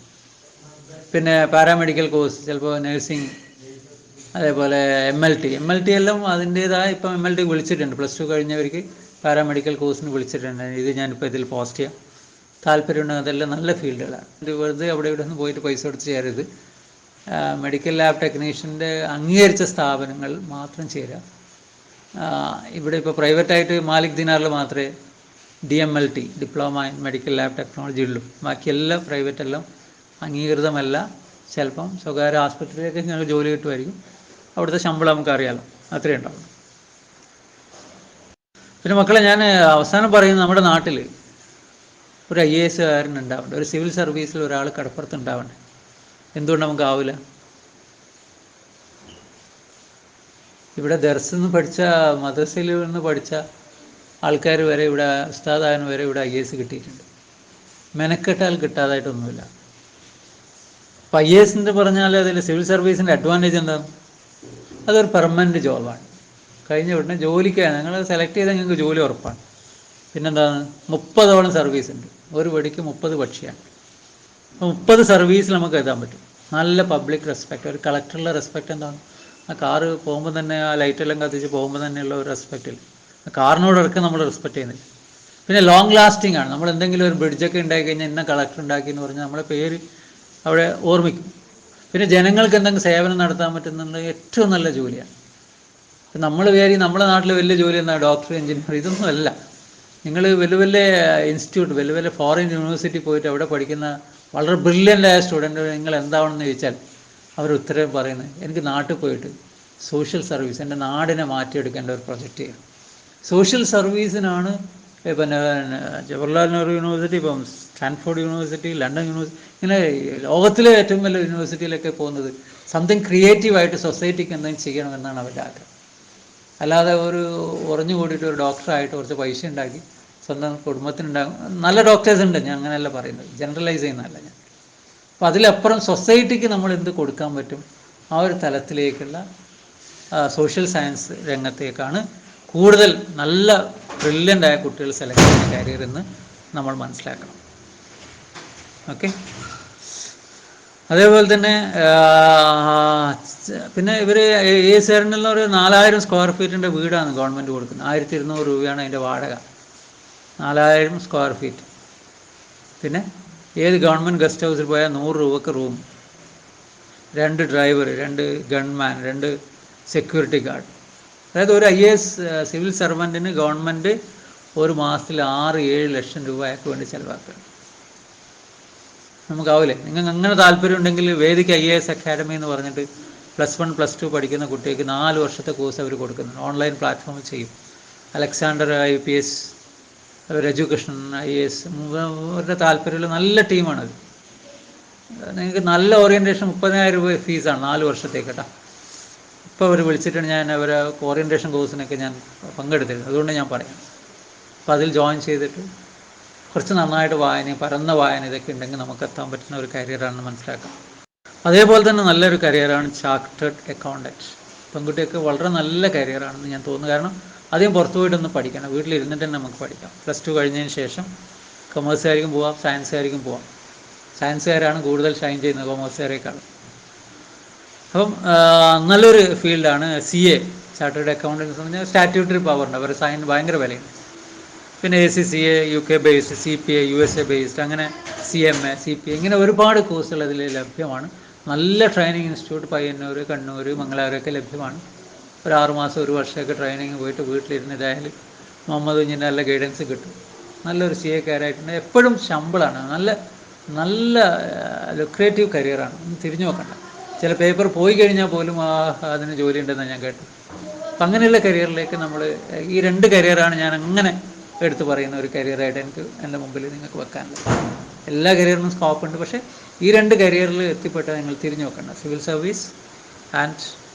പിന്നെ പാരാമെഡിക്കൽ കോഴ്സ്, ചിലപ്പോൾ നഴ്സിംഗ് അതേപോലെ എം എൽ ടി എല്ലാം അതിൻ്റേതായ ഇപ്പം MLT വിളിച്ചിട്ടുണ്ട്. +2 കഴിഞ്ഞവർക്ക് പാരാമെഡിക്കൽ കോഴ്സിന് വിളിച്ചിട്ടുണ്ട്. ഇത് ഞാനിപ്പോൾ ഇതിൽ പോസ്റ്റ് ചെയ്യാം. താല്പര്യമുണ്ടെങ്കിൽ അതെല്ലാം നല്ല ഫീൽഡുകളാണ്. ഇത് വെറുതെ അവിടെ ഇവിടെ നിന്ന് പോയിട്ട് പൈസ കൊടുത്ത് ചേരരുത്. മെഡിക്കൽ ലാബ് ടെക്നീഷ്യൻ്റെ അംഗീകരിച്ച സ്ഥാപനങ്ങൾ മാത്രം ചേരുക. ഇവിടെ ഇപ്പോൾ പ്രൈവറ്റായിട്ട് മാലിക് ദിനാറിൽ മാത്രമേ DMLT diploma in medical lab technology ഉള്ളൂ. ബാക്കിയെല്ലാം പ്രൈവറ്റെല്ലാം അംഗീകൃതമല്ല. ചിലപ്പം സ്വകാര്യ ആസ്പത്രിയിലേക്ക് ഞങ്ങൾക്ക് ജോലി കിട്ടുമായിരിക്കും. അവിടുത്തെ ശമ്പളം നമുക്കറിയാലോ, അത്രയേ ഉണ്ടാവും. പിന്നെ മക്കളെ, ഞാൻ അവസാനം പറയുന്നത്, നമ്മുടെ നാട്ടിൽ ഒരു IAS കാരനുണ്ടാവണ്ട, ഒരു സിവിൽ സർവീസിൽ ഒരാൾ കടപ്പുറത്ത് ഉണ്ടാവണ്ടേ. എന്തുകൊണ്ട് നമുക്കാവില്ല? ഇവിടെ ദർസിൽ നിന്ന് പഠിച്ച, മദ്രസയിൽ നിന്ന് പഠിച്ച ആൾക്കാർ വരെ ഇവിടെ, ഉസ്താദായന് വരെ ഇവിടെ IAS കിട്ടിയിട്ടുണ്ട്. മെനക്കെട്ടാൽ കിട്ടാതായിട്ടൊന്നുമില്ല. അപ്പോൾ IAS എന്ന് പറഞ്ഞാൽ അതിൽ സിവിൽ സർവീസിൻ്റെ അഡ്വാൻറ്റേജ് എന്താണ്? അതൊരു പെർമനൻറ്റ് ജോബാണ്. കഴിഞ്ഞ ഉടനെ ജോലിക്കാണ് നിങ്ങൾ സെലക്ട് ചെയ്താൽ നിങ്ങൾക്ക് ജോലി ഉറപ്പാണ്. പിന്നെന്താണ്, 30ഓളം സർവീസ് ഉണ്ട്. ഒരു വെടിക്ക് 30 പക്ഷിയാണ്. അപ്പോൾ 30 സർവീസിൽ നമുക്ക് എത്താൻ പറ്റും. നല്ല പബ്ലിക് റെസ്പെക്റ്റ്, ഒരു കളക്ടറുടെ റെസ്പെക്റ്റ് എന്താണ്? ആ കാറ് പോകുമ്പോൾ തന്നെ, ആ ലൈറ്റെല്ലാം കത്തിച്ച് പോകുമ്പോൾ തന്നെയുള്ള ഒരു റെസ്പെക്റ്റിൽ ആ കാറിനോടൊക്കെ നമ്മൾ റെസ്പെക്റ്റ് ചെയ്യുന്നില്ല. പിന്നെ ലോങ് ലാസ്റ്റിംഗ് ആണ്. നമ്മൾ എന്തെങ്കിലും ഒരു ബ്രിഡ്ജൊക്കെ ഉണ്ടാക്കി കഴിഞ്ഞാൽ ഇന്ന കളക്ടർ ഉണ്ടാക്കി എന്ന് പറഞ്ഞാൽ നമ്മളെ പേര് അവിടെ ഓർമ്മിക്കും. പിന്നെ ജനങ്ങൾക്ക് എന്തെങ്കിലും സേവനം നടത്താൻ പറ്റുന്നുണ്ടെങ്കിൽ ഏറ്റവും നല്ല ജോലിയാണ്. നമ്മൾ വിചാരിക്കും നമ്മുടെ നാട്ടിൽ വലിയ ജോലി എന്താണ്, ഡോക്ടർ, എഞ്ചിനീയർ, ഇതൊന്നും അല്ല. നിങ്ങൾ വലിയ വലിയ ഇൻസ്റ്റിറ്റ്യൂട്ട്, വലിയ വലിയ ഫോറിൻ യൂണിവേഴ്സിറ്റി പോയിട്ട് അവിടെ പഠിക്കുന്ന വളരെ ബ്രില്യൻ്റായ സ്റ്റുഡൻറ്റ് നിങ്ങൾ എന്താണെന്ന് ചോദിച്ചാൽ അവർ ഉത്തരം പറയുന്നത്, എനിക്ക് നാട്ടിൽ പോയിട്ട് സോഷ്യൽ സർവീസ്, എൻ്റെ നാടിനെ മാറ്റിയെടുക്കേണ്ട ഒരു പ്രൊജക്റ്റ് ചെയ്യണം. സോഷ്യൽ സർവീസിനാണ് പിന്നെ ജവഹർലാൽ നെഹ്റു യൂണിവേഴ്സിറ്റി, ഇപ്പം സ്റ്റാൻഫോർഡ് യൂണിവേഴ്സിറ്റി, ലണ്ടൻ യൂണിവേഴ്സിറ്റി, ഇങ്ങനെ ലോകത്തിലെ ഏറ്റവും വലിയ യൂണിവേഴ്സിറ്റിയിലൊക്കെ പോകുന്നത് സംതിങ് ക്രിയേറ്റീവായിട്ട് സൊസൈറ്റിക്ക് എന്തെങ്കിലും ചെയ്യണമെന്നാണ് അവരുടെ ആഗ്രഹം. അല്ലാതെ ഒരു ഉറഞ്ഞു കൂടിയിട്ട് ഒരു ഡോക്ടറായിട്ട് കുറച്ച് പൈസ ഉണ്ടാക്കി സ്വന്തം കുടുംബത്തിനുണ്ടാകും. നല്ല ഡോക്ടേഴ്സ് ഉണ്ട്, ഞാൻ അങ്ങനെയല്ല പറയുന്നത്, ജനറലൈസ് ചെയ്യുന്നതല്ല ഞാൻ. അപ്പോൾ അതിലപ്പുറം സൊസൈറ്റിക്ക് നമ്മൾ എന്ത് കൊടുക്കാൻ പറ്റും, ആ ഒരു തലത്തിലേക്കുള്ള സോഷ്യൽ സയൻസ് രംഗത്തേക്കാണ് കൂടുതൽ നല്ല ബ്രില്യൻ്റായ കുട്ടികൾ സെലക്ട് ചെയ്യുന്ന കരിയർ എന്ന് നമ്മൾ മനസ്സിലാക്കണം. ഓക്കെ. അതേപോലെ തന്നെ പിന്നെ ഇവർ AS കാരനുള്ള ഒരു 4000 സ്ക്വയർ ഫീറ്റിൻ്റെ വീടാണ് ഗവൺമെൻറ് കൊടുക്കുന്നത്. 1200 രൂപയാണ് അതിൻ്റെ വാടക. 4000 സ്ക്വയർ ഫീറ്റ്. പിന്നെ ഏത് ഗവൺമെൻറ് ഗസ്റ്റ് ഹൗസിൽ പോയാൽ 100 രൂപക്ക് room, 2 driver, 2 gunman, 2 security guard. അതായത് ഒരു IAS സിവിൽ സർവൻറ്റിന് ഗവൺമെൻറ് ഒരു മാസത്തിൽ 6-7 ലക്ഷം രൂപ അയാൾക്ക് വേണ്ടി ചിലവാക്കുക. നമുക്കാവില്ലേ? നിങ്ങൾക്ക് അങ്ങനെ താല്പര്യം ഉണ്ടെങ്കിൽ വേദിക് IAS അക്കാഡമി എന്ന് പറഞ്ഞിട്ട് +1 +2 പഠിക്കുന്ന കുട്ടികൾക്ക് 4 വർഷത്തെ കോഴ്സ് അവർ കൊടുക്കുന്നുണ്ട്. ഓൺലൈൻ പ്ലാറ്റ്ഫോമിൽ ചെയ്യും. അലക്സാണ്ടർ IPS, രജുകൃഷ്ണൻ IAS, അവരുടെ താല്പര്യമുള്ള നല്ല ടീമാണത്. നിങ്ങൾക്ക് നല്ല ഓറിയൻറ്റേഷൻ, 30,000 രൂപ ഫീസാണ് 4 വർഷത്തേക്ക് കേട്ടോ. ഇപ്പോൾ അവർ വിളിച്ചിട്ടാണ്, ഞാൻ അവരെ ഓറിയൻറ്റേഷൻ കോഴ്സിനൊക്കെ ഞാൻ പങ്കെടുത്തിരുന്നത്, അതുകൊണ്ട് ഞാൻ പറയാം. അപ്പോൾ അതിൽ ജോയിൻ ചെയ്തിട്ട് കുറച്ച് നന്നായിട്ട് വായന, പരന്ന വായന ഇതൊക്കെ ഉണ്ടെങ്കിൽ നമുക്ക് എത്താൻ പറ്റുന്ന ഒരു കരിയറാണെന്ന് മനസ്സിലാക്കാം. അതേപോലെ തന്നെ നല്ലൊരു കരിയറാണ് ചാർട്ടേഡ് അക്കൗണ്ടൻറ്റ്. പെൺകുട്ടിയൊക്കെ വളരെ നല്ല കരിയറാണെന്ന് ഞാൻ തോന്നുന്നു. കാരണം ആദ്യം പുറത്തു പോയിട്ടൊന്ന് പഠിക്കണം, വീട്ടിലിരുന്നിട്ട് തന്നെ നമുക്ക് പഠിക്കാം. +2 കഴിഞ്ഞതിന് ശേഷം കൊമേഴ്സുകാർക്കും പോവാം, സയൻസുകാർക്കും പോവാം. സയൻസുകാരാണ് കൂടുതൽ ഷൈൻ ചെയ്യുന്നത് കൊമേഴ്സുകാരേക്കാളും. അപ്പം നല്ലൊരു ഫീൽഡാണ് CA, ചാർട്ടേഡ് അക്കൗണ്ടൻസ് എന്ന് പറഞ്ഞാൽ സ്റ്റാറ്റ്യൂട്ടറി പവറുണ്ട്, അവരുടെ സൈൻ ഭയങ്കര വിലയുണ്ട്. പിന്നെ ACCA UK based, CPA USA based, അങ്ങനെ CMA CPA, ഇങ്ങനെ ഒരുപാട് കോഴ്സുകൾ അതിൽ ലഭ്യമാണ്. നല്ല ട്രെയിനിങ് ഇൻസ്റ്റിറ്റ്യൂട്ട് പയ്യന്നൂർ, കണ്ണൂർ, മംഗലാപുരമൊക്കെ ലഭ്യമാണ്. ഒരു 6 മാസം 1 വർഷമൊക്കെ ട്രെയിനിങ് പോയിട്ട് വീട്ടിലിരുന്ന് ഇതായാലും മുഹമ്മദ് കുഞ്ഞിൻ്റെ നല്ല ഗൈഡൻസ് കിട്ടും. നല്ലൊരു CA കാരായിട്ടുണ്ട്. എപ്പോഴും ശമ്പളമാണ്. നല്ല നല്ല ലുക്രേറ്റീവ് കരിയറാണ്. തിരിഞ്ഞു നോക്കണ്ട. ചില പേപ്പർ പോയി കഴിഞ്ഞാൽ പോലും അതിന് ജോലി ഉണ്ടെന്ന് ഞാൻ കേട്ടു. അപ്പം അങ്ങനെയുള്ള കരിയറിലേക്ക് നമ്മൾ, ഈ 2 കരിയറാണ് ഞാൻ അങ്ങനെ എടുത്ത് പറയുന്ന ഒരു കരിയറായിട്ട് എനിക്ക് എൻ്റെ മുമ്പിൽ നിങ്ങൾക്ക് വെക്കാനുള്ളത്. എല്ലാ കരിയറിനും സ്കോപ്പ് ഉണ്ട്, പക്ഷേ ഈ 2 കരിയറിൽ എത്തിപ്പെട്ടാൽ നിങ്ങൾ തിരിഞ്ഞു നോക്കണ്ട. Civil service and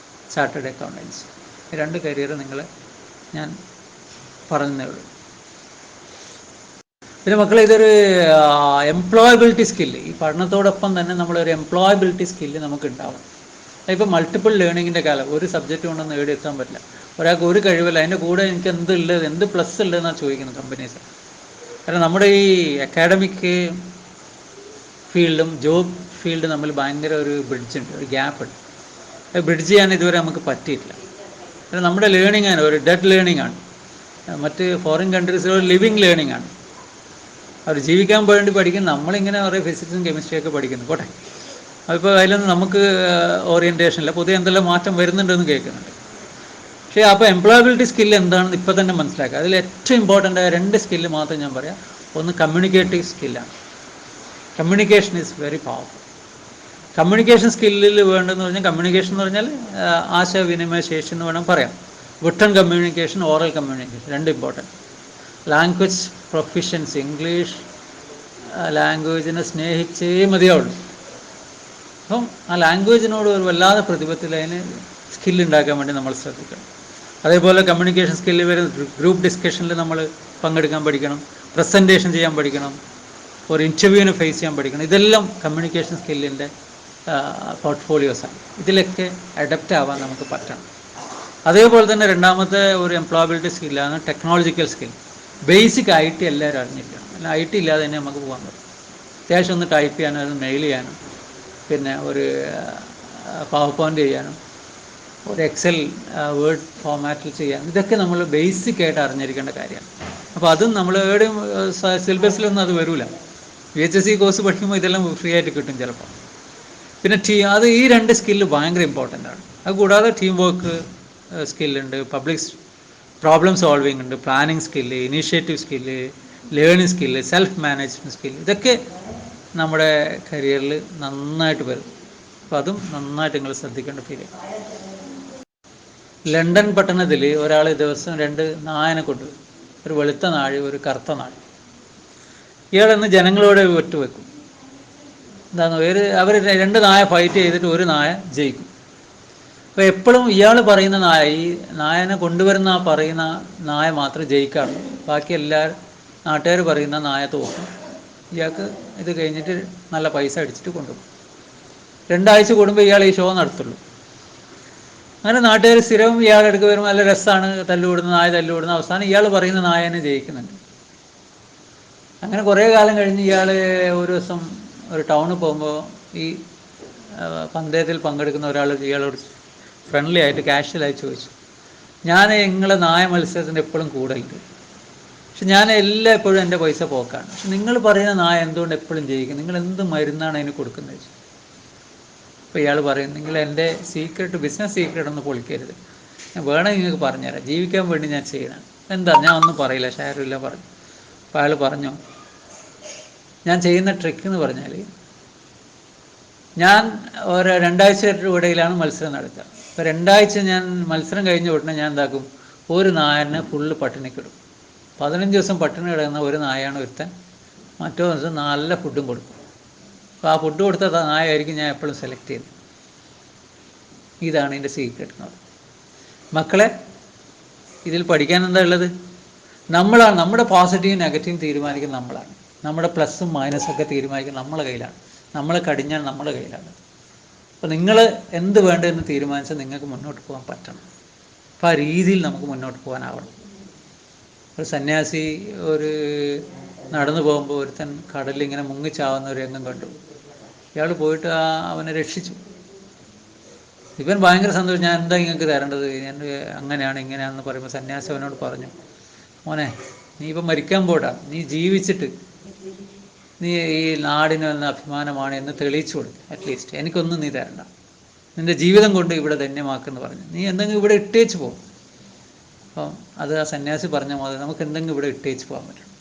chartered accountancy, ഈ 2 കരിയർ നിങ്ങളെ ഞാൻ പറഞ്ഞതേ ഉള്ളൂ. പിന്നെ മക്കളെ, ഇതൊരു എംപ്ലോയബിലിറ്റി സ്കില്ല്, ഈ പഠനത്തോടൊപ്പം തന്നെ നമ്മളൊരു എംപ്ലോയബിലിറ്റി സ്കില്ല് നമുക്ക് ഉണ്ടാവണം. ഇപ്പോൾ മൾട്ടിപ്പിൾ ലേണിങ്ങിൻ്റെ കാലം, ഒരു സബ്ജക്റ്റ് കൊണ്ടൊന്നും നേടിയെത്താൻ പറ്റില്ല. ഒരാൾക്ക് ഒരു കഴിവില്ല, അതിൻ്റെ കൂടെ എനിക്ക് എന്ത് പ്ലസ് ഉള്ളതെന്നാണ് ചോദിക്കുന്നത് കമ്പനീസ്. കാരണം നമ്മുടെ ഈ അക്കാഡമിക് ഫീൽഡും ജോബ് ഫീൽഡും തമ്മിൽ ഭയങ്കര ഒരു ബ്രിഡ്ജുണ്ട്, ഒരു ഗ്യാപ്പ് ഉണ്ട്. ബ്രിഡ്ജ് ചെയ്യാൻ ഇതുവരെ നമുക്ക് പറ്റിയിട്ടില്ല. നമ്മുടെ ലേണിംഗ് ആണ് ഒരു ഡെഡ് ലേണിംഗ് ആണ്. മറ്റ് ഫോറിൻ കൺട്രീസിൽ ഒരു ലിവിങ് ലേണിംഗ് ആണ്. അവർ ജീവിക്കാൻ വേണ്ടി പഠിക്കും, നമ്മളിങ്ങനെ കുറേ ഫിസിക്സും കെമിസ്ട്രിയൊക്കെ പഠിക്കുന്നു. പോട്ടെ, അതിപ്പോൾ അതിലൊന്നും നമുക്ക് ഓറിയൻറ്റേഷൻ ഇല്ല. പുതിയ എന്തെല്ലാം മാറ്റം വരുന്നുണ്ടെന്ന് കേൾക്കുന്നുണ്ട്. പക്ഷേ അപ്പോൾ എംപ്ലോയബിലിറ്റി സ്കില്ല് എന്താണെന്ന് ഇപ്പോൾ തന്നെ മനസ്സിലാക്കുക. അതിൽ ഏറ്റവും ഇമ്പോർട്ടൻ്റ് ആയ 2 സ്കില്ല് മാത്രം ഞാൻ പറയാം. ഒന്ന് കമ്മ്യൂണിക്കേറ്റീവ് സ്കില്ലാണ്. Communication is very powerful. Communication സ്കില്ലിൽ വേണ്ടതെന്ന് പറഞ്ഞാൽ, കമ്മ്യൂണിക്കേഷൻ എന്ന് പറഞ്ഞാൽ ആശയവിനിമയ ശേഷി എന്ന് വേണം പറയാം. Written communication, oral communication, 2 important. Language proficiency, English ലാംഗ്വേജിനെ സ്നേഹിച്ചേ മതിയാവുള്ളൂ. അപ്പം ആ ലാംഗ്വേജിനോട് ഒരു വല്ലാതെ പ്രതിബദ്ധത്തിൽ അതിന് സ്കില്ലുണ്ടാക്കാൻ വേണ്ടി നമ്മൾ ശ്രദ്ധിക്കണം. അതേപോലെ കമ്മ്യൂണിക്കേഷൻ സ്കില്ല് വരുന്ന ഗ്രൂപ്പ് ഡിസ്കഷനിൽ നമ്മൾ പങ്കെടുക്കാൻ പഠിക്കണം, പ്രസൻറ്റേഷൻ ചെയ്യാൻ പഠിക്കണം, ഒരു ഇൻ്റർവ്യൂവിനെ ഫേസ് ചെയ്യാൻ പഠിക്കണം. ഇതെല്ലാം കമ്മ്യൂണിക്കേഷൻ സ്കില്ലിൻ്റെ പോർട്ട്ഫോളിയോസാണ്. ഇതിലൊക്കെ അഡപ്റ്റ് ആവാൻ നമുക്ക് പറ്റണം. അതേപോലെ തന്നെ രണ്ടാമത്തെ ഒരു എംപ്ലോയബിലിറ്റി സ്കില്ലാണ് ടെക്നോളജിക്കൽ സ്കിൽ. ബേസിക് IT എല്ലാവരും അറിഞ്ഞിരിക്കണം. അല്ല IT ഇല്ലാതെ തന്നെ നമുക്ക് പോകാൻ പറ്റും. അത്യാവശ്യം ഒന്ന് ടൈപ്പ് ചെയ്യാനും അത് മെയിൽ ചെയ്യാനും, പിന്നെ ഒരു പവർ പോയിൻ്റ് ചെയ്യാനും, ഒരു എക്സൽ വേർഡ് ഫോമാറ്റിൽ ചെയ്യാനും, ഇതൊക്കെ നമ്മൾ ബേസിക്കായിട്ട് അറിഞ്ഞിരിക്കേണ്ട കാര്യമാണ്. അപ്പോൾ അതും നമ്മൾ എവിടെയും സിലബസിലൊന്നും അത് വരില്ല. VHSC കോഴ്സ് പഠിക്കുമ്പോൾ ഇതെല്ലാം ഫ്രീ ആയിട്ട് കിട്ടും ചിലപ്പോൾ. പിന്നെ അത് ഈ 2 സ്കില്ല് ഭയങ്കര ഇമ്പോർട്ടൻ്റ് ആണ്. അത് കൂടാതെ ടീം വർക്ക് സ്കില്ലുണ്ട്, പബ്ലിക് പ്രോബ്ലം സോൾവിങ് ഉണ്ട്, planning skill, initiative skill, learning skill, self management skill, ഇതൊക്കെ നമ്മുടെ കരിയറിൽ നന്നായിട്ട് വരും. അപ്പോൾ അതും നന്നായിട്ട് നിങ്ങൾ ശ്രദ്ധിക്കേണ്ട ഫീൽ. ലണ്ടൻ പട്ടണത്തിൽ ഒരാൾ ദിവസം 2 നായനെ കൊണ്ടുവരും. ഒരു വെളുത്ത നാഴി, ഒരു കറുത്ത നാഴി. ഇയാളെന്ന് ജനങ്ങളോട് വെട്ടുവെക്കും. എന്താണ് അവർ 2 നായ ഫൈറ്റ് ചെയ്തിട്ട് ഒരു നായ ജയിക്കും. അപ്പോൾ എപ്പോഴും ഇയാൾ പറയുന്ന നായ, ഈ നായനെ കൊണ്ടുവരുന്ന പറയുന്ന നായ മാത്രം ജയിക്കാറുള്ളൂ. ബാക്കി എല്ലാവരും നാട്ടുകാർ പറയുന്ന നായ തോക്കും. ഇയാൾക്ക് ഇത് കഴിഞ്ഞിട്ട് നല്ല പൈസ അടിച്ചിട്ട് കൊണ്ടുപോകും. 2 ആഴ്ച കൂടുമ്പോൾ ഇയാൾ ഈ ഷോ നടത്തുള്ളൂ. അങ്ങനെ നാട്ടുകാർ സ്ഥിരം ഇയാളുടെ അടുക്ക് വരുമ്പോൾ നല്ല രസമാണ്, തല്ലുകൂടുന്ന നായ തല്ലുകൂടുന്ന. അവസാനം ഇയാൾ പറയുന്ന നായനെ ജയിക്കുന്നുണ്ട്. അങ്ങനെ കുറേ കാലം കഴിഞ്ഞ് ഇയാൾ ഒരു ദിവസം ഒരു ടൗണിൽ പോകുമ്പോൾ ഈ പന്തയത്തിൽ പങ്കെടുക്കുന്ന ഒരാൾ ഇയാളോട് ഫ്രണ്ട്ലി ആയിട്ട് കാഷ്വലായി ചോദിച്ചു, ഞാൻ നിങ്ങളെ നായ മത്സരത്തിന് എപ്പോഴും കൂടുതലുണ്ട്, പക്ഷെ ഞാൻ എപ്പോഴും എൻ്റെ പൈസ പോക്കാണ്. പക്ഷെ നിങ്ങൾ പറയുന്ന നായ എന്തുകൊണ്ട് എപ്പോഴും ജയിക്കും? നിങ്ങൾ എന്ത് മരുന്നാണ് അതിന് കൊടുക്കുന്നത്? അപ്പോൾ ഇയാൾ പറയും, നിങ്ങൾ എൻ്റെ സീക്രട്ട്, ബിസിനസ് സീക്രട്ട് ഒന്ന് പൊളിക്കരുത്, ഞാൻ വേണമെങ്കിൽ നിങ്ങൾക്ക് പറഞ്ഞുതരാം, ജീവിക്കാൻ വേണ്ടി ഞാൻ ചെയ്യണം. എന്താ? ഞാൻ ഒന്നും പറയില്ല, ഷെയറില്ല പറഞ്ഞു. അപ്പോൾ അയാൾ പറഞ്ഞു, ഞാൻ ചെയ്യുന്ന ട്രിക്ക് എന്ന് പറഞ്ഞാൽ, ഞാൻ ഒരു 2 ആഴ്ചയുടെ ഇടയിലാണ് മത്സരം നടത്തുക. അപ്പോൾ 2 ആഴ്ച ഞാൻ മത്സരം കഴിഞ്ഞ ഉടനെ ഞാൻ എന്താക്കും, ഒരു നായനെ ഫുള്ള് പട്ടിണിക്കിടും. 15 ദിവസം പട്ടിണി കിടക്കുന്ന ഒരു നായയാണ് ഒരുത്തൻ. മറ്റോ ദിവസം നല്ല ഫുഡും കൊടുക്കും. അപ്പോൾ ആ ഫുഡ് കൊടുത്ത നായായിരിക്കും ഞാൻ എപ്പോഴും സെലക്ട് ചെയ്യുന്നത്. ഇതാണ് എൻ്റെ സീക്രട്ട് എന്ന് പറയുന്നത്. മക്കളെ, ഇതിൽ പഠിക്കാൻ എന്താ ഉള്ളത്? നമ്മളാണ് നമ്മുടെ പോസിറ്റീവും നെഗറ്റീവും തീരുമാനിക്കുന്നത് നമ്മളാണ്. നമ്മുടെ പ്ലസ്സും മൈനസൊക്കെ തീരുമാനിക്കുന്നത് നമ്മളെ കയ്യിലാണ്. നമ്മൾ കടിഞ്ഞാൽ നമ്മുടെ കയ്യിലാണ്. അപ്പോൾ നിങ്ങൾ എന്ത് വേണ്ടതെന്ന് തീരുമാനിച്ചാൽ നിങ്ങൾക്ക് മുന്നോട്ട് പോകാൻ പറ്റണം. അപ്പോൾ ആ രീതിയിൽ നമുക്ക് മുന്നോട്ട് പോകാനാവണം. ഒരു സന്യാസി ഒരു നടന്നു പോകുമ്പോൾ ഒരുത്തൻ കടലിൽ ഇങ്ങനെ മുങ്ങിച്ചാവുന്ന ഒരു രംഗം കണ്ടു. ഇയാൾ പോയിട്ട് അവനെ രക്ഷിച്ചു. ഇവൻ ഭയങ്കര സന്തോഷം, ഞാൻ എന്താ നിങ്ങൾക്ക് തരേണ്ടത്, ഞാൻ അങ്ങനെയാണ് ഇങ്ങനെയാണെന്ന് പറയുമ്പോൾ സന്യാസി അവനോട് പറഞ്ഞു, മോനെ, നീ ഇപ്പം മരിക്കാൻ പോടാ, നീ ജീവിച്ചിട്ട് നീ ഈ നാടിന് എന്ന അഭിമാനമാണ് എന്ന് തെളിയിച്ചു കൊടുക്കും. അറ്റ്ലീസ്റ്റ് എനിക്കൊന്നും നീ തരണ്ട, നിൻ്റെ ജീവിതം കൊണ്ട് ഇവിടെ ധന്യമാക്കുമെന്ന് പറഞ്ഞു. നീ എന്തെങ്കിലും ഇവിടെ ഇട്ടേച്ച് പോകും. അപ്പം അത് ആ സന്യാസി പറഞ്ഞ മാതിരി നമുക്ക് എന്തെങ്കിലും ഇവിടെ ഇട്ടേച്ച് പോകാൻ പറ്റണം.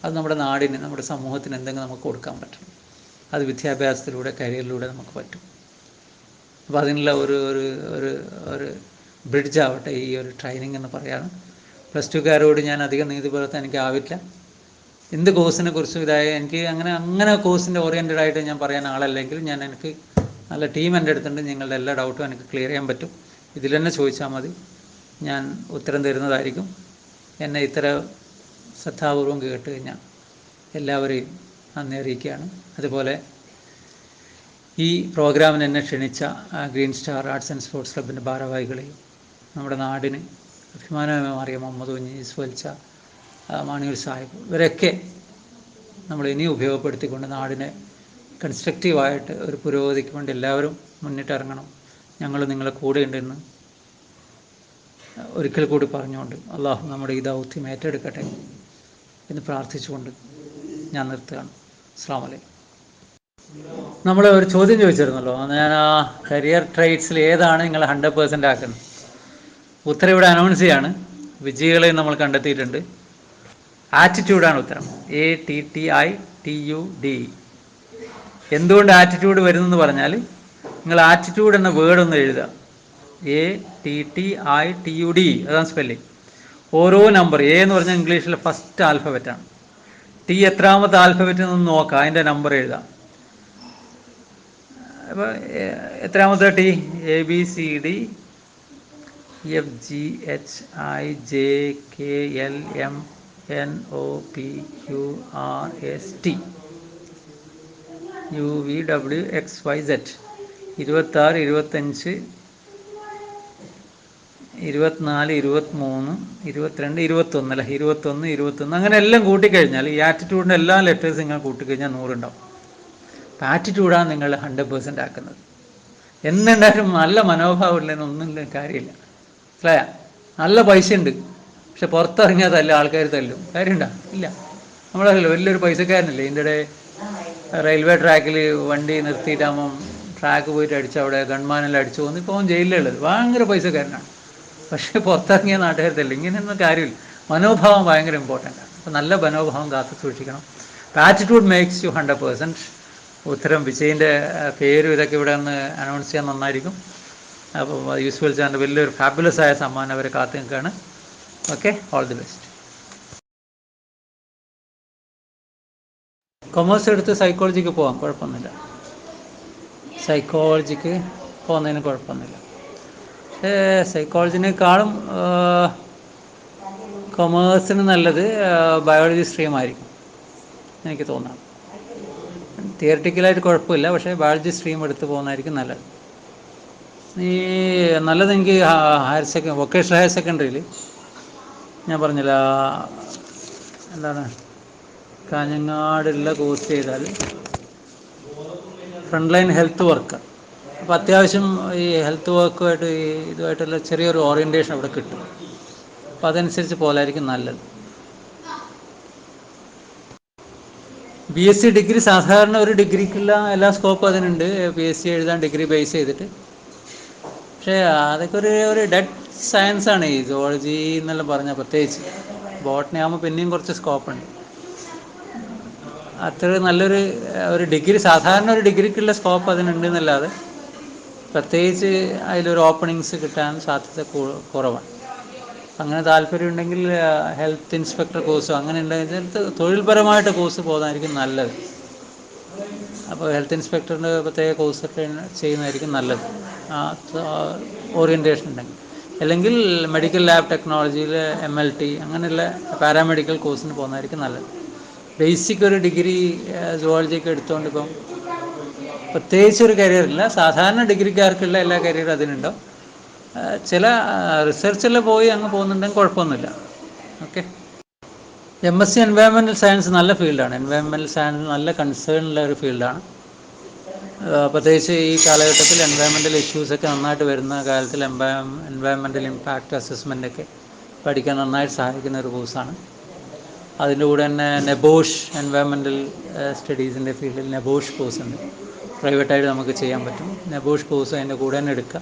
അത് നമ്മുടെ നാടിന്, നമ്മുടെ സമൂഹത്തിന് എന്തെങ്കിലും നമുക്ക് കൊടുക്കാൻ പറ്റണം. അത് വിദ്യാഭ്യാസത്തിലൂടെ, കരിയറിലൂടെ നമുക്ക് പറ്റും. അപ്പോൾ അതിനുള്ള ഒരു ഒരു ഒരു ഒരു ബ്രിഡ്ജ് ആവട്ടെ ഈ ഒരു ട്രെയിനിങ് എന്ന് പറയാണ്. +2 കാരോട് ഞാൻ അധികം നീതി പുലർത്താൻ എനിക്കാവില്ല. എന്ത് കോഴ്സിനെ കുറിച്ചും എനിക്ക് അങ്ങനെ കോഴ്സിൻ്റെ ഓറിയൻറ്റഡ് ആയിട്ട് ഞാൻ പറയാൻ ആളല്ലെങ്കിൽ, എനിക്ക് നല്ല ടീം എൻ്റെ അടുത്തുണ്ട്. നിങ്ങളുടെ എല്ലാ ഡൗട്ടും എനിക്ക് ക്ലിയർ ചെയ്യാൻ പറ്റും. ഇതിൽ തന്നെ ചോദിച്ചാൽ മതി, ഞാൻ ഉത്തരം തരുന്നതായിരിക്കും. എന്നെ ഇത്ര ശ്രദ്ധാപൂർവം കേട്ട് കഴിഞ്ഞാൽ എല്ലാവരെയും നന്ദി അറിയിക്കുകയാണ്. അതുപോലെ ഈ പ്രോഗ്രാമിന് എന്നെ ക്ഷണിച്ച green star arts and sports ക്ലബിൻ്റെ ഭാരവാഹികളെയും, നമ്മുടെ നാടിന് അഭിമാനമായി മാറിയ മുഹമ്മദ് കുഞ്ഞി, വത്സ, മാണിയൂർ സാഹിബ്, ഇവരൊക്കെ നമ്മൾ ഇനി ഉപയോഗപ്പെടുത്തിക്കൊണ്ട് നാടിനെ കൺസ്ട്രക്റ്റീവായിട്ട് ഒരു പുരോഗതിക്ക് വേണ്ടി എല്ലാവരും മുന്നിട്ടിറങ്ങണം. ഞങ്ങൾ നിങ്ങളെ കൂടെയുണ്ടെന്ന് ഒരിക്കൽ കൂടി പറഞ്ഞുകൊണ്ട് അള്ളാഹു നമ്മുടെ ഈ ദൗത്യം ഏറ്റെടുക്കട്ടെ എന്ന് പ്രാർത്ഥിച്ചുകൊണ്ട് ഞാൻ നിർത്തുകയാണ്. അസ്സലാമു അലൈക്കും. നമ്മൾ ഒരു ചോദ്യം ചോദിച്ചിരുന്നല്ലോ, ഞാൻ ആ കരിയർ ട്രേറ്റ്സിൽ ഏതാണ് നിങ്ങൾ 100% ആക്കുന്നത്? ഉത്തരം ഇവിടെ അനൗൺസ് ചെയ്യാണ്. വിജയികളെ നമ്മൾ കണ്ടെത്തിയിട്ടുണ്ട്. ആറ്റിറ്റ്യൂഡാണ് ഉത്തരം. ATTITUDE. എന്തുകൊണ്ട് ആറ്റിറ്റ്യൂഡ് വരുന്നെന്ന് പറഞ്ഞാൽ, നിങ്ങൾ ആറ്റിറ്റ്യൂഡ് എന്ന വേർഡ് ഒന്ന് എഴുതുക. ATTITUDE, അതാണ് സ്പെല്ലിങ്. ഓരോ നമ്പർ, എ എന്ന് പറഞ്ഞാൽ ഇംഗ്ലീഷിലെ ഫസ്റ്റ് ആൽഫബറ്റാണ്. ടി എത്രാമത്തെ ആൽഫബറ്റ് എന്ന് നോക്കാം, അതിൻ്റെ നമ്പർ എഴുതാം. അപ്പോൾ എത്രാമത്തെ ടി? ABCDEFGHIJKLMNOPQRST UVWXYZ. 26, 25, 24, 23, 22, 21 അല്ലേ, 21, അങ്ങനെ എല്ലാം കൂട്ടിക്കഴിഞ്ഞാൽ ഈ ആറ്റിറ്റ്യൂഡിൻ്റെ എല്ലാ ലെറ്റേഴ്സും നിങ്ങൾ കൂട്ടിക്കഴിഞ്ഞാൽ 100 ഉണ്ടാവും. അപ്പം ആറ്റിറ്റ്യൂഡാണ് നിങ്ങൾ 100% ആക്കുന്നത്. എന്നുണ്ടായാലും നല്ല മനോഭാവം ഇല്ലെന്ന് ഒന്നും കാര്യമില്ല. മനസ്സിലായ? നല്ല പൈസ ഉണ്ട്, പക്ഷെ പുറത്തിറങ്ങിയാൽ തല്ലും, ആൾക്കാർ തല്ലും. കാര്യമുണ്ടോ? ഇല്ല. നമ്മളല്ലോ വലിയൊരു പൈസക്കാരനല്ലേ, ഇതിൻ്റെ ഇടെ റെയിൽവേ ട്രാക്കിൽ വണ്ടി നിർത്തിയിട്ടാകുമ്പം ട്രാക്ക് പോയിട്ട് അടിച്ച് അവിടെ ഗൺമാനെല്ലാം അടിച്ചു പോകുന്നു. ഇപ്പോൾ അവൻ ജയിലിലുള്ളത് ഭയങ്കര പൈസക്കാരനാണ്, പക്ഷേ പുറത്തിറങ്ങിയ നാട്ടുകാർ തല്ലും. ഇങ്ങനെയൊന്നും കാര്യമില്ല. മനോഭാവം ഭയങ്കര ഇമ്പോർട്ടൻ്റ് ആണ്. അപ്പോൾ നല്ല മനോഭാവം കാത്തു സൂക്ഷിക്കണം. Attitude makes you 100%. ഉത്തരം വിജയിൻ്റെ പേരും ഇതൊക്കെ ഇവിടെ ഒന്ന് അനൗൺസ് ചെയ്യാൻ നന്നായിരിക്കും. അപ്പോൾ യൂസ്ഫുൾ ചാനൽ വലിയൊരു ഫാബുലസ് ആയ സമ്മാനം അവരെ കാത്തു നിൽക്കുകയാണ്. Okay, all the best. Commerce എടുത്ത് സൈക്കോളജിക്ക് പോകാം, കുഴപ്പമൊന്നുമില്ല. സൈക്കോളജിക്ക് പോകുന്നതിന് കുഴപ്പമൊന്നുമില്ല. പക്ഷേ സൈക്കോളജിനേക്കാളും കൊമേഴ്സിന് നല്ലത് ബയോളജി സ്ട്രീം ആയിരിക്കും എനിക്ക് തോന്നാം. തിയറിറ്റിക്കലായിട്ട് കുഴപ്പമില്ല, പക്ഷേ ബയോളജി സ്ട്രീം എടുത്ത് പോകുന്നതായിരിക്കും നല്ലത്. ഈ നല്ലത് എനിക്ക് വൊക്കേഷണൽ ഹയർ സെക്കൻഡറിയിൽ ഞാൻ പറഞ്ഞില്ല, എന്താണ് കാഞ്ഞങ്ങാടുള്ള കോഴ്സ് ചെയ്താൽ ഫ്രണ്ട് ലൈൻ ഹെൽത്ത് വർക്ക്. അപ്പോൾ അത്യാവശ്യം ഈ ഹെൽത്ത് വർക്കുമായിട്ട് ഇതുമായിട്ടുള്ള ചെറിയൊരു ഓറിയൻറ്റേഷൻ അവിടെ കിട്ടും. അപ്പോൾ അതനുസരിച്ച് പോലായിരിക്കും നല്ലത്. BSc ഡിഗ്രി സാധാരണ ഒരു ഡിഗ്രിക്കുള്ള എല്ലാ സ്കോപ്പും അതിനുണ്ട്. PSc എഴുതാൻ ഡിഗ്രി ബേസ് ചെയ്തിട്ട്. പക്ഷേ അതൊക്കെ ഒരു ഡെഡ് സയൻസാണ് ഈ സുവോളജി എന്നെല്ലാം പറഞ്ഞാൽ. പ്രത്യേകിച്ച് ബോട്ടണി ആകുമ്പോൾ പിന്നെയും കുറച്ച് സ്കോപ്പുണ്ട്. അത്ര നല്ലൊരു ഡിഗ്രി, സാധാരണ ഒരു ഡിഗ്രിക്കുള്ള സ്കോപ്പ് അതിനുണ്ട് എന്നല്ലാതെ പ്രത്യേകിച്ച് അതിലൊരു ഓപ്പണിങ്സ് കിട്ടാൻ സാധ്യത കുറവാണ്. അങ്ങനെ താല്പര്യമുണ്ടെങ്കിൽ ഹെൽത്ത് ഇൻസ്പെക്ടർ കോഴ്സോ അങ്ങനെ ഉണ്ടെങ്കിൽ തൊഴിൽപരമായിട്ട് കോഴ്സ് പോകുന്നതായിരിക്കും നല്ലത്. അപ്പോൾ ഹെൽത്ത് ഇൻസ്പെക്ടറിൻ്റെ പ്രത്യേക കോഴ്സൊക്കെ ചെയ്യുന്നതായിരിക്കും നല്ലത്, ഓറിയൻറ്റേഷൻ ഉണ്ടെങ്കിൽ. അല്ലെങ്കിൽ മെഡിക്കൽ ലാബ് ടെക്നോളജിയിൽ MLT അങ്ങനെയുള്ള പാരാമെഡിക്കൽ കോഴ്സിന് പോകുന്നതായിരിക്കും നല്ലത്. ബേസിക് ഒരു ഡിഗ്രി സുവോളജിയൊക്കെ എടുത്തുകൊണ്ട് ഇപ്പം പ്രത്യേകിച്ചൊരു കരിയറില്ല. സാധാരണ ഡിഗ്രിക്കാർക്കുള്ള എല്ലാ കരിയറും അതിനുണ്ടോ. ചില റിസർച്ചെല്ലാം പോയി അങ്ങ് പോകുന്നുണ്ടെങ്കിൽ കുഴപ്പമൊന്നുമില്ല. ഓക്കെ. MSc എൻവയോൺമെൻറ്റൽ സയൻസ് നല്ല ഫീൽഡാണ്. എൻവയോൺമെൻറ്റൽ സയൻസ് നല്ല കൺസേൺ ഉള്ള ഒരു ഫീൽഡാണ്. പ്രത്യേകിച്ച് ഈ കാലഘട്ടത്തിൽ എൻവയോൺമെൻറ്റൽ ഇഷ്യൂസൊക്കെ നന്നായിട്ട് വരുന്ന കാലത്തിൽ എൻവയോൺമെൻറ്റൽ ഇമ്പാക്റ്റ് അസസ്മെൻ്റൊക്കെ പഠിക്കാൻ നന്നായിട്ട് സഹായിക്കുന്ന ഒരു കോഴ്സാണ്. അതിൻ്റെ കൂടെ തന്നെ നെബോഷ് എൻവയോൺമെൻറ്റൽ സ്റ്റഡീസിൻ്റെ ഫീൽഡിൽ നെബോഷ് കോഴ്സ് ഉണ്ട്, പ്രൈവറ്റായിട്ട് നമുക്ക് ചെയ്യാൻ പറ്റും. നെബോഷ് കോഴ്സ് അതിൻ്റെ കൂടെ തന്നെ എടുക്കുക.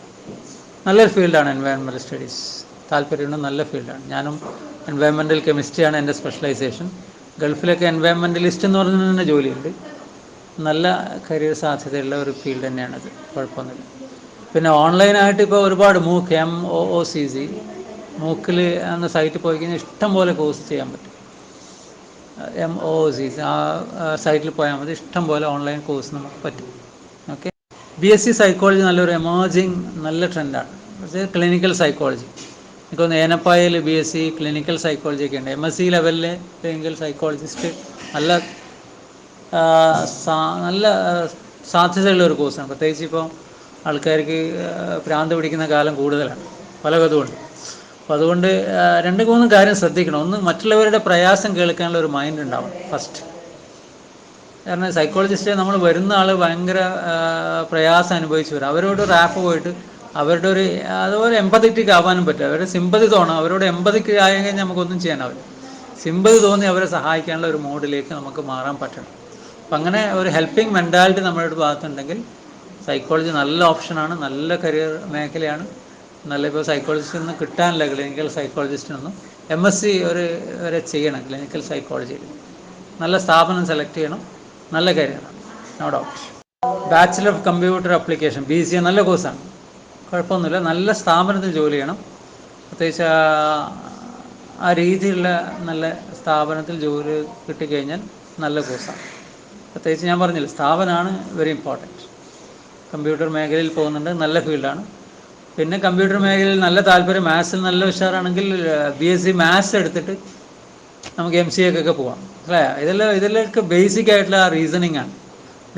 നല്ലൊരു ഫീൽഡാണ് എൻവയോൺമെൻറ്റൽ സ്റ്റഡീസ്. താല്പര്യമുണ്ട്, നല്ല ഫീൽഡാണ്. ഞാനും എൻവയോൺമെൻറ്റൽ കെമിസ്ട്രിയാണ് എൻ്റെ സ്പെഷ്യലൈസേഷൻ. ഗൾഫിലൊക്കെ എൻവയോൺമെൻറ്റലിസ്റ്റ് എന്ന് പറഞ്ഞ തന്നെ ജോലിയുണ്ട്. നല്ല കരിയർ സാധ്യതയുള്ള ഒരു ഫീൽഡ് തന്നെയാണത്, കുഴപ്പമൊന്നുമില്ല. പിന്നെ ഓൺലൈനായിട്ട് ഇപ്പോൾ ഒരുപാട് MOOC മൂക്കിൽ എന്ന സൈറ്റിൽ പോയി കഴിഞ്ഞാൽ ഇഷ്ടം പോലെ കോഴ്സ് ചെയ്യാൻ പറ്റും. MOOC ആ സൈറ്റിൽ പോയാൽ മതി, ഇഷ്ടം പോലെ ഓൺലൈൻ കോഴ്സ് നമുക്ക് പറ്റും. ഓക്കെ. BSc സൈക്കോളജി നല്ലൊരു എമേർജിങ് നല്ല ട്രെൻഡാണ്. പക്ഷേ ക്ലിനിക്കൽ സൈക്കോളജി എനിക്കൊന്ന് ഏനപ്പായയിൽ BSc ക്ലിനിക്കൽ സൈക്കോളജി ഒക്കെ ഉണ്ട്. MSc ലെവലിൽ ക്ലിനിക്കൽ സൈക്കോളജിസ്റ്റ് നല്ല നല്ല സാധ്യതയുള്ള ഒരു കോഴ്സാണ്. പ്രത്യേകിച്ച് ഇപ്പോൾ ആൾക്കാർക്ക് ഭ്രാന്ത് പിടിക്കുന്ന കാലം കൂടുതലാണ്, പല വിധമുണ്ട്. അപ്പോൾ അതുകൊണ്ട് 2-3 കാര്യം ശ്രദ്ധിക്കണം. ഒന്ന്, മറ്റുള്ളവരുടെ പ്രയാസം കേൾക്കാനുള്ള ഒരു മൈൻഡ് ഉണ്ടാവും ഫസ്റ്റ്. കാരണം സൈക്കോളജിസ്റ്റ് നമ്മൾ വരുന്ന ആൾ ഭയങ്കര പ്രയാസം അനുഭവിച്ചു വരും. അവരോട് റാപ്പ് പോയിട്ട് അവരുടെ ഒരു അതുപോലെ എമ്പതറ്റിക് ആവാനും പറ്റും. അവരുടെ സിമ്പതി തോന്നണം. അവരോട് എമ്പതിക്ക് ആയി കഴിഞ്ഞാൽ നമുക്കൊന്നും ചെയ്യാനാവില്ല. സിമ്പതി തോന്നി അവരെ സഹായിക്കാനുള്ള ഒരു മോഡിലേക്ക് നമുക്ക് മാറാൻ പറ്റണം. അപ്പം അങ്ങനെ ഒരു ഹെൽപ്പിംഗ് മെൻറ്റാലിറ്റി നമ്മളുടെ ഭാഗത്തുണ്ടെങ്കിൽ സൈക്കോളജി നല്ല ഓപ്ഷനാണ്, നല്ല കരിയർ മേഖലയാണ്. നല്ല ഇപ്പോൾ സൈക്കോളജിസ്റ്റിൽ നിന്ന് കിട്ടാനില്ല, ക്ലിനിക്കൽ സൈക്കോളജിസ്റ്റിനൊന്നും MSc വരെ ചെയ്യണം ക്ലിനിക്കൽ സൈക്കോളജിയിൽ. നല്ല സ്ഥാപനം സെലക്ട് ചെയ്യണം, നല്ല കരിയറാണ്, no doubt. Bachelor of computer application BCA നല്ല കോഴ്സാണ്, കുഴപ്പമൊന്നുമില്ല. നല്ല സ്ഥാപനത്തിൽ ജോലി ചെയ്യണം, പ്രത്യേകിച്ച് ആ രീതിയിലുള്ള നല്ല സ്ഥാപനത്തിൽ ജോലി കിട്ടിക്കഴിഞ്ഞാൽ നല്ല കോഴ്സാണ്. പ്രത്യേകിച്ച് ഞാൻ പറഞ്ഞില്ല, സ്ഥാപനമാണ് വെരി ഇമ്പോർട്ടൻറ്റ്. കമ്പ്യൂട്ടർ മേഖലയിൽ പോകുന്നുണ്ട്, നല്ല ഫീൽഡാണ്. പിന്നെ കമ്പ്യൂട്ടർ മേഖലയിൽ നല്ല താല്പര്യം, മാത്സിൽ നല്ല ഉഷാറാണെങ്കിൽ BSc മാത്സ് എടുത്തിട്ട് നമുക്ക് MCAക്കൊക്കെ പോകാം, അല്ലേ? ഇതിലൊക്കെ ബേസിക് ആയിട്ടുള്ള ആ റീസണിങ് ആണ്.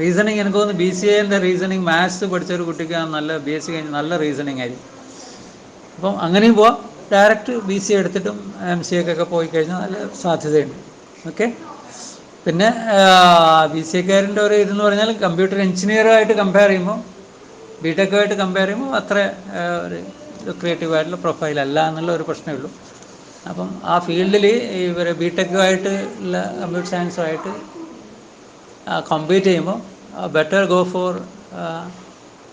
റീസണിങ് എനിക്ക് തോന്നുന്നു BCAൻ്റെ റീസണിങ് മാത്സ് പഠിച്ചൊരു കുട്ടിക്ക് നല്ല BSc കഴിഞ്ഞ് നല്ല റീസണിങ് ആയിരിക്കും. അപ്പം അങ്ങനെയും പോവാം. ഡയറക്റ്റ് BCA എടുത്തിട്ടും MCAക്കൊക്കെ പോയി കഴിഞ്ഞാൽ നല്ല സാധ്യതയുണ്ട്. ഓക്കെ. പിന്നെ BCAക്കാരൻ്റെ ഒരു ഇതെന്ന് പറഞ്ഞാൽ കമ്പ്യൂട്ടർ എഞ്ചിനീയറുമായിട്ട് കമ്പയർ ചെയ്യുമ്പോൾ, BTech കമ്പയർ ചെയ്യുമ്പോൾ അത്ര ഒരു ക്രിയേറ്റീവായിട്ടുള്ള പ്രൊഫൈലല്ല എന്നുള്ള ഒരു പ്രശ്നമേ ഉള്ളൂ. അപ്പം ആ ഫീൽഡിൽ ഇവർ BTech ഉള്ള കമ്പ്യൂട്ടർ സയൻസുമായിട്ട് കമ്പീറ്റ് ചെയ്യുമ്പോൾ better go for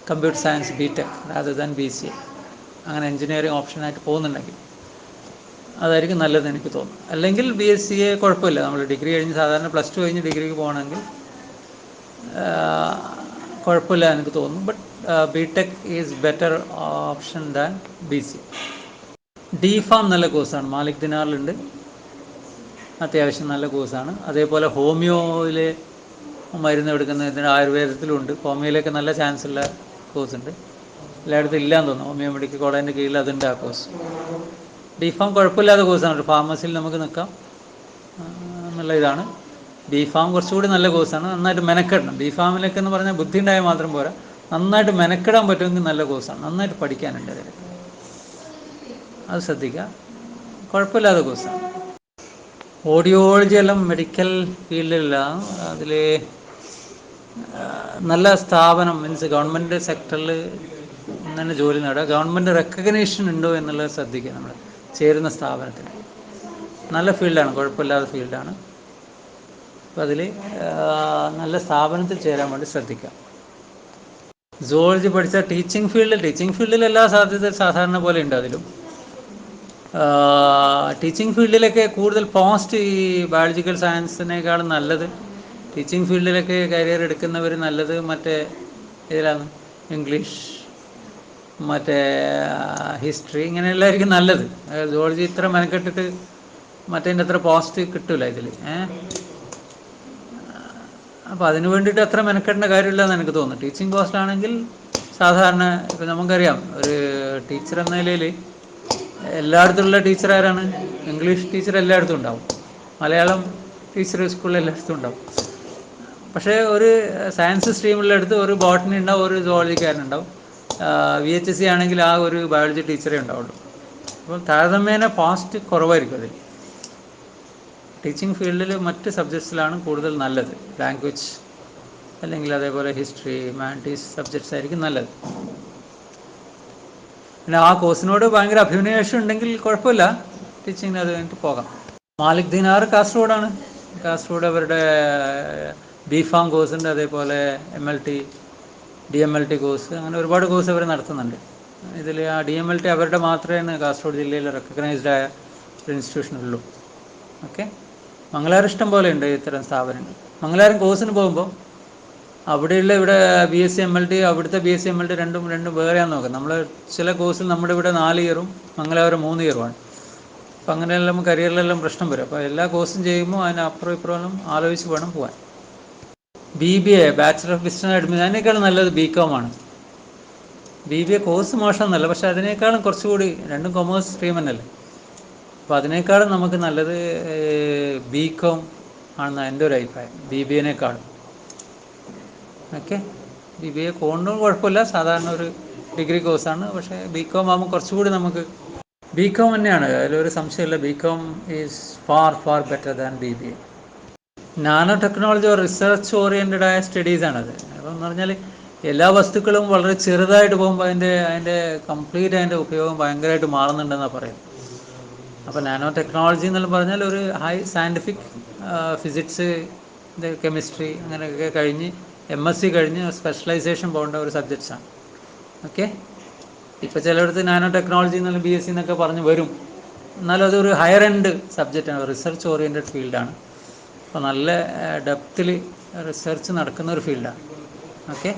computer science BTech rather than BCA. അങ്ങനെ എഞ്ചിനീയറിങ് ഓപ്ഷനായിട്ട് പോകുന്നുണ്ടെങ്കിൽ അതായിരിക്കും നല്ലതെന്ന് എനിക്ക് തോന്നുന്നു. അല്ലെങ്കിൽ BSCA കുഴപ്പമില്ല, നമ്മൾ ഡിഗ്രി കഴിഞ്ഞ് സാധാരണ +2 കഴിഞ്ഞ് ഡിഗ്രിക്ക് പോകണമെങ്കിൽ കുഴപ്പമില്ല എനിക്ക് തോന്നുന്നു. But BTech is better option than BCA. DPharm നല്ല കോഴ്സാണ്, മാലിക് ദിനാറിലുണ്ട്, അത്യാവശ്യം നല്ല കോഴ്സാണ്. അതേപോലെ ഹോമിയോയിൽ മരുന്ന് എടുക്കുന്നതിന് ആയുർവേദത്തിലുണ്ട്. ഹോമിയോയിലൊക്കെ നല്ല ചാൻസ് ഉള്ള കോഴ്സുണ്ട്, എല്ലായിടത്തും ഇല്ലയെന്ന് തോന്നുന്നു. ഹോമിയോ മെഡിക്കൽ കോളേജിൻ്റെ കീഴിൽ അതുണ്ട് ആ കോഴ്സ്. DPharm കുഴപ്പമില്ലാത്ത കോഴ്സാണ്, ഒരു ഫാർമസിയിൽ നമുക്ക് നിൽക്കാം എന്നുള്ള ഇതാണ്. DPharm കുറച്ചുകൂടി നല്ല കോഴ്സാണ്, നന്നായിട്ട് മെനക്കെടണം. DPharmലൊക്കെ എന്ന് പറഞ്ഞാൽ ബുദ്ധി ഉണ്ടായാൽ മാത്രം പോരാ, നന്നായിട്ട് മെനക്കെടാൻ പറ്റുമെങ്കിൽ നല്ല കോഴ്സാണ്, നന്നായിട്ട് പഠിക്കാനുണ്ട് അതിൽ, അത് ശ്രദ്ധിക്കുക. കുഴപ്പമില്ലാത്ത കോഴ്സാണ്. ഓഡിയോളജി എല്ലാം മെഡിക്കൽ ഫീൽഡിലല്ല, അതിൽ നല്ല സ്ഥാപനം മീൻസ് ഗവൺമെൻറ് സെക്ടറിൽ തന്നെ ജോലി നേടുക, ഗവൺമെൻറ് റെക്കഗ്നേഷൻ ഉണ്ടോ എന്നുള്ളത് ശ്രദ്ധിക്കുക. നമ്മൾ ചേരുന്ന സ്ഥാപനത്തിന് നല്ല ഫീൽഡാണ്, കുഴപ്പമില്ലാത്ത ഫീൽഡാണ്. അപ്പോൾ അതിൽ നല്ല സ്ഥാപനത്തിൽ ചേരാൻ വേണ്ടി ശ്രദ്ധിക്കുക. സുവോളജി പഠിച്ച ടീച്ചിങ് ഫീൽഡിൽ എല്ലാ സാധ്യത സാധാരണ പോലെ ഉണ്ട്. അതിലും ടീച്ചിങ് ഫീൽഡിലൊക്കെ കൂടുതൽ പോസ്റ്റ് ഈ ബയോളജിക്കൽ സയൻസിനേക്കാളും നല്ലത്, ടീച്ചിങ് ഫീൽഡിലൊക്കെ കരിയർ എടുക്കുന്നവർ നല്ലത് മറ്റേ ഇതിലാണ്, ഇംഗ്ലീഷ്, മറ്റേ ഹിസ്റ്ററി, ഇങ്ങനെയുള്ളതായിരിക്കും നല്ലത്. സുവോളജി ഇത്ര മെനക്കെട്ടിട്ട് മറ്റേതിൻ്റെ അത്ര പോസ്റ്റ് കിട്ടില്ല ഇതിൽ. അപ്പോൾ അതിന് വേണ്ടിയിട്ട് അത്ര മെനക്കെടേണ്ട കാര്യമില്ല എന്ന് എനിക്ക് തോന്നുന്നു. ടീച്ചിങ് പോസ്റ്റാണെങ്കിൽ സാധാരണ ഇപ്പോൾ നമുക്കറിയാം, ഒരു ടീച്ചർ എന്ന നിലയിൽ എല്ലായിടത്തുള്ള ടീച്ചർ ആരാണ്? ഇംഗ്ലീഷ് ടീച്ചർ എല്ലായിടത്തും ഉണ്ടാവും, മലയാളം ടീച്ചർ സ്കൂളിൽ എല്ലായിടത്തും ഉണ്ടാവും. പക്ഷേ ഒരു സയൻസ് സ്ട്രീമുള്ളടുത്ത് ഒരു ബോട്ടണി ഉണ്ടാവും, ഒരു സുവോളജിക്കാരനുണ്ടാവും. VHSC ആണെങ്കിൽ ആ ഒരു ബയോളജി ടീച്ചറേ ഉണ്ടാവുള്ളൂ. അപ്പോൾ താരതമ്യേന പോസ്റ്റ് കുറവായിരിക്കും അതിൽ. ടീച്ചിങ് ഫീൽഡിൽ മറ്റ് സബ്ജക്ട്സിലാണ് കൂടുതൽ നല്ലത്, ലാംഗ്വേജ് അല്ലെങ്കിൽ അതേപോലെ ഹിസ്റ്ററി, ഹ്യൂമാനിറ്റീസ് സബ്ജക്ട്സ് ആയിരിക്കും നല്ലത്. പിന്നെ ആ കോഴ്സിനോട് ഭയങ്കര അഭിനിവേശം ഉണ്ടെങ്കിൽ കുഴപ്പമില്ല, ടീച്ചിങ്ങിന് അത് കഴിഞ്ഞിട്ട് പോകാം. മാലിക് ദിനാർ കാസർഗോഡാണ്. കാസർഗോഡ് അവരുടെ DPharm കോഴ്സ് ഉണ്ട്, അതേപോലെ MLT DMLT കോഴ്സ്, അങ്ങനെ ഒരുപാട് കോഴ്സ് അവർ നടത്തുന്നുണ്ട്. ഇതിൽ ആ DMLT അവരുടെ മാത്രമേ കാസർഗോഡ് ജില്ലയിൽ റെക്കഗ്നൈസ്ഡ് ആയ ഒരു ഇൻസ്റ്റിറ്റ്യൂഷനുള്ളൂ. ഓക്കെ. മംഗലാരം ഇഷ്ടം പോലെ ഉണ്ട് ഇത്തരം സ്ഥാപനങ്ങൾ. മംഗലാരം കോഴ്സിന് പോകുമ്പോൾ അവിടെയുള്ള BSc MLT, അവിടുത്തെ BSc MLT രണ്ടും വേറെയാണെന്ന് നോക്കാം. നമ്മൾ ചില കോഴ്സിൽ നമ്മുടെ ഇവിടെ 4 ഇയറും മംഗലാപുരം 3 ഇയറുമാണ്. അപ്പം അങ്ങനെയെല്ലാം കരിയറിലെല്ലാം പ്രശ്നം വരും. അപ്പോൾ എല്ലാ കോഴ്സും ചെയ്യുമ്പോൾ അതിന് അപ്പുറം ഇപ്പുറം ആലോചിച്ച് വേണം പോകാൻ. BBA bachelor of business administration, അതിനേക്കാളും നല്ലത് BCom ആണ്. BBA കോഴ്സ് മോശമൊന്നുമല്ല, പക്ഷേ അതിനേക്കാളും കുറച്ചുകൂടി, രണ്ടും കൊമേഴ്സ് സ്ട്രീം തന്നെയല്ലേ, അപ്പോൾ അതിനേക്കാളും നമുക്ക് നല്ലത് BCom ആണെന്ന് എൻ്റെ ഒരു അഭിപ്രായം, BBAനേക്കാളും. ഓക്കെ. BBA കൊണ്ടും കുഴപ്പമില്ല, സാധാരണ ഒരു ഡിഗ്രി കോഴ്സാണ്. പക്ഷേ BCom ആകുമ്പോൾ കുറച്ചുകൂടി നമുക്ക് BCom തന്നെയാണ്, അതിലൊരു സംശയമില്ല. BCom is far better than BBA. Nano technology research oriented ആയ സ്റ്റഡീസാണത്. അപ്പം എന്ന് പറഞ്ഞാൽ എല്ലാ വസ്തുക്കളും വളരെ ചെറുതായിട്ട് പോകുമ്പോൾ അതിൻ്റെ കംപ്ലീറ്റ് അതിൻ്റെ ഉപയോഗം ഭയങ്കരമായിട്ട് മാറുന്നുണ്ടെന്നാണ് പറയുന്നത്. അപ്പോൾ നാനോ ടെക്നോളജി എന്നെല്ലാം പറഞ്ഞാൽ ഒരു ഹൈ സയൻറ്റിഫിക് ഫിസിക്സ്, കെമിസ്ട്രി അങ്ങനെയൊക്കെ കഴിഞ്ഞ് MSc കഴിഞ്ഞ് സ്പെഷ്യലൈസേഷൻ പോകേണ്ട ഒരു സബ്ജക്ട്സാണ്. ഓക്കെ, ഇപ്പോൾ ചിലയിടത്ത് നാനോ ടെക്നോളജി എന്നുള്ള BSc എന്നൊക്കെ പറഞ്ഞ് വരും. എന്നാലും അതൊരു ഹയർ എൻഡ് സബ്ജക്റ്റാണ്, റിസർച്ച് ഓറിയൻറ്റഡ് ഫീൽഡാണ്. അപ്പോൾ നല്ല ഡെപ്തിൽ റിസർച്ച് നടക്കുന്ന ഒരു ഫീൽഡാണ്. ഓക്കെ,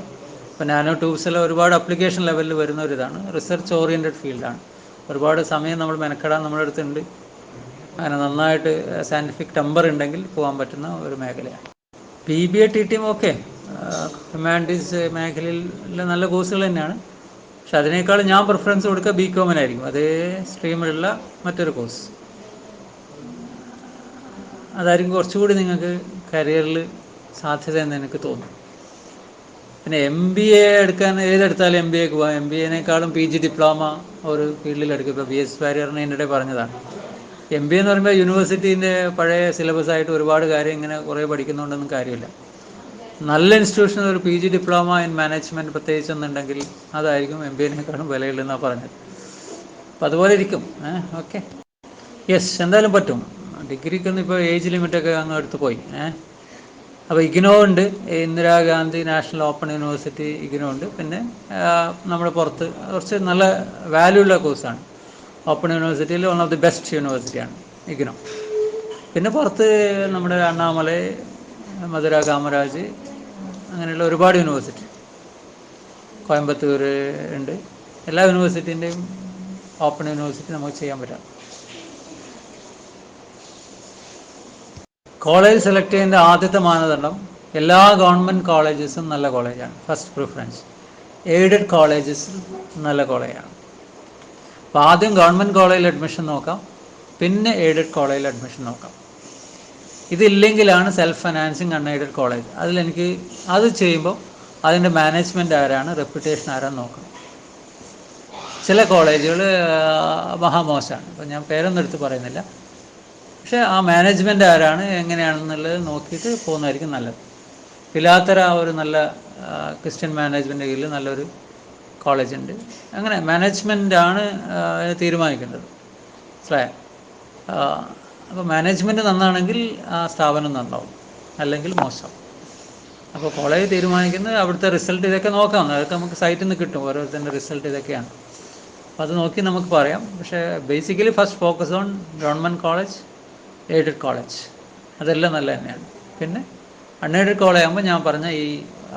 ഇപ്പോൾ നാനോ ട്യൂബ്സെല്ലാം ഒരുപാട് അപ്ലിക്കേഷൻ ലെവലിൽ വരുന്ന ഒരു ഇതാണ്, റിസർച്ച് ഓറിയൻറ്റഡ് ഫീൽഡാണ്. ഒരുപാട് സമയം നമ്മൾ മെനക്കെടാൻ നമ്മുടെ അടുത്തുണ്ട്. അങ്ങനെ നന്നായിട്ട് സയൻറ്റിഫിക് ടെമ്പർ ഉണ്ടെങ്കിൽ പോകാൻ പറ്റുന്ന ഒരു മേഖലയാണ്. PBA TTM ഓക്കെ, ഹ്യൂമാനിറ്റീസ് മേഖലയിൽ നല്ല കോഴ്സുകൾ തന്നെയാണ്. പക്ഷെ അതിനേക്കാൾ ഞാൻ പ്രിഫറൻസ് കൊടുക്കുക BCom-നായിരിക്കും, അതേ സ്ട്രീമിലുള്ള മറ്റൊരു കോഴ്സ്. അതായിരിക്കും കുറച്ചുകൂടി നിങ്ങൾക്ക് കരിയറിൽ സാധ്യത എന്ന് എനിക്ക് തോന്നുന്നു. പിന്നെ MBA എടുക്കാൻ ഏതെടുത്താലും MBAക്ക് പോകാം. MBAനേക്കാളും PG ഡിപ്ലോമ ഒരു ഫീൽഡിലെടുക്കും. ഇപ്പോൾ BS വാര്യറിനെ എൻ്റെ പറഞ്ഞതാണ്. MBA എന്ന് പറയുമ്പോൾ യൂണിവേഴ്സിറ്റീൻ്റെ പഴയ സിലബസായിട്ട് ഒരുപാട് കാര്യം ഇങ്ങനെ കുറേ പഠിക്കുന്നുണ്ടെന്നും കാര്യമില്ല. നല്ല ഇൻസ്റ്റിറ്റ്യൂഷനിൽ ഒരു PG ഡിപ്ലോമ ഇൻ മാനേജ്മെൻറ്റ് പ്രത്യേകിച്ചൊന്നുണ്ടെങ്കിൽ അതായിരിക്കും MBAനേക്കാളും വിലയുള്ളതെന്നാണ് പറഞ്ഞത്. അപ്പോൾ അതുപോലെ ഇരിക്കും. ഓക്കെ, യെസ്, എന്തായാലും പറ്റും. ഡിഗ്രിക്കൊന്നും ഇപ്പോൾ ഏജ് ലിമിറ്റൊക്കെ അങ്ങ് എടുത്ത് പോയി. അപ്പോൾ IGNOU ഉണ്ട്, Indira Gandhi national open university IGNOU ഉണ്ട്. പിന്നെ നമ്മുടെ പുറത്ത് കുറച്ച് നല്ല വാല്യൂ ഉള്ള കോഴ്സാണ്. ഓപ്പൺ യൂണിവേഴ്സിറ്റിയിൽ വൺ ഓഫ് ദി ബെസ്റ്റ് യൂണിവേഴ്സിറ്റിയാണ് IGNOU. പിന്നെ പുറത്ത് നമ്മുടെ അണ്ണാമലൈ, മധുര കാമരാജ്, അങ്ങനെയുള്ള ഒരുപാട് യൂണിവേഴ്സിറ്റി, കോയമ്പത്തൂർ ഉണ്ട്. എല്ലാ യൂണിവേഴ്സിറ്റിൻ്റെയും ഓപ്പൺ യൂണിവേഴ്സിറ്റി നമുക്ക് ചെയ്യാൻ പറ്റാം. കോളേജ് സെലക്ട് ചെയ്യുന്ന ആദ്യത്തെ മാനദണ്ഡം എല്ലാ ഗവൺമെൻറ് കോളേജസും നല്ല കോളേജാണ്, ഫസ്റ്റ് പ്രിഫറൻസ്. എയ്ഡഡ് കോളേജസ് നല്ല കോളേജാണ്. അപ്പോൾ ആദ്യം ഗവൺമെൻറ് കോളേജിൽ അഡ്മിഷൻ നോക്കാം, പിന്നെ എയ്ഡഡ് കോളേജിൽ അഡ്മിഷൻ നോക്കാം. ഇതില്ലെങ്കിലാണ് സെൽഫ് ഫൈനാൻസിങ് അൺഎയ്ഡഡ് കോളേജ്. അതിലെനിക്ക് അത് ചെയ്യുമ്പോൾ അതിൻ്റെ മാനേജ്മെൻറ്റ് ആരാണ്, റെപ്യൂട്ടേഷൻ ആരാന്ന് നോക്കണം. ചില കോളേജുകൾ മഹാമോശമാണ്, അപ്പോൾ ഞാൻ പേരൊന്നും എടുത്ത് പറയുന്നില്ല. പക്ഷേ ആ മാനേജ്മെൻറ്റ് ആരാണ്, എങ്ങനെയാണെന്നുള്ളത് നോക്കിയിട്ട് പോകുന്നതായിരിക്കും നല്ലത്. പിലാത്തറ ഒരു നല്ല ക്രിസ്ത്യൻ മാനേജ്മെൻറ്റ് കീഴിൽ നല്ലൊരു കോളേജുണ്ട്. അങ്ങനെ മാനേജ്മെൻറ്റാണ് തീരുമാനിക്കേണ്ടത്, മനസ്സിലായോ? അപ്പോൾ മാനേജ്മെൻറ്റ് നന്നാണെങ്കിൽ ആ സ്ഥാപനം നന്നാവും, അല്ലെങ്കിൽ മോശം. അപ്പോൾ കോളേജ് തീരുമാനിക്കുന്നത് അവിടുത്തെ റിസൾട്ട് ഇതൊക്കെ നോക്കാം. അതൊക്കെ നമുക്ക് സൈറ്റിൽ നിന്ന് കിട്ടും, ഓരോരുത്തരുടെ റിസൾട്ട് ഇതൊക്കെയാണ്. അപ്പോൾ അത് നോക്കി നമുക്ക് പറയാം. പക്ഷേ basically first focus on government college, aided college, അതെല്ലാം നല്ല തന്നെയാണ്. പിന്നെ അൺഎയ്ഡഡ് കോളേജ് ആകുമ്പോൾ ഞാൻ പറഞ്ഞ ഈ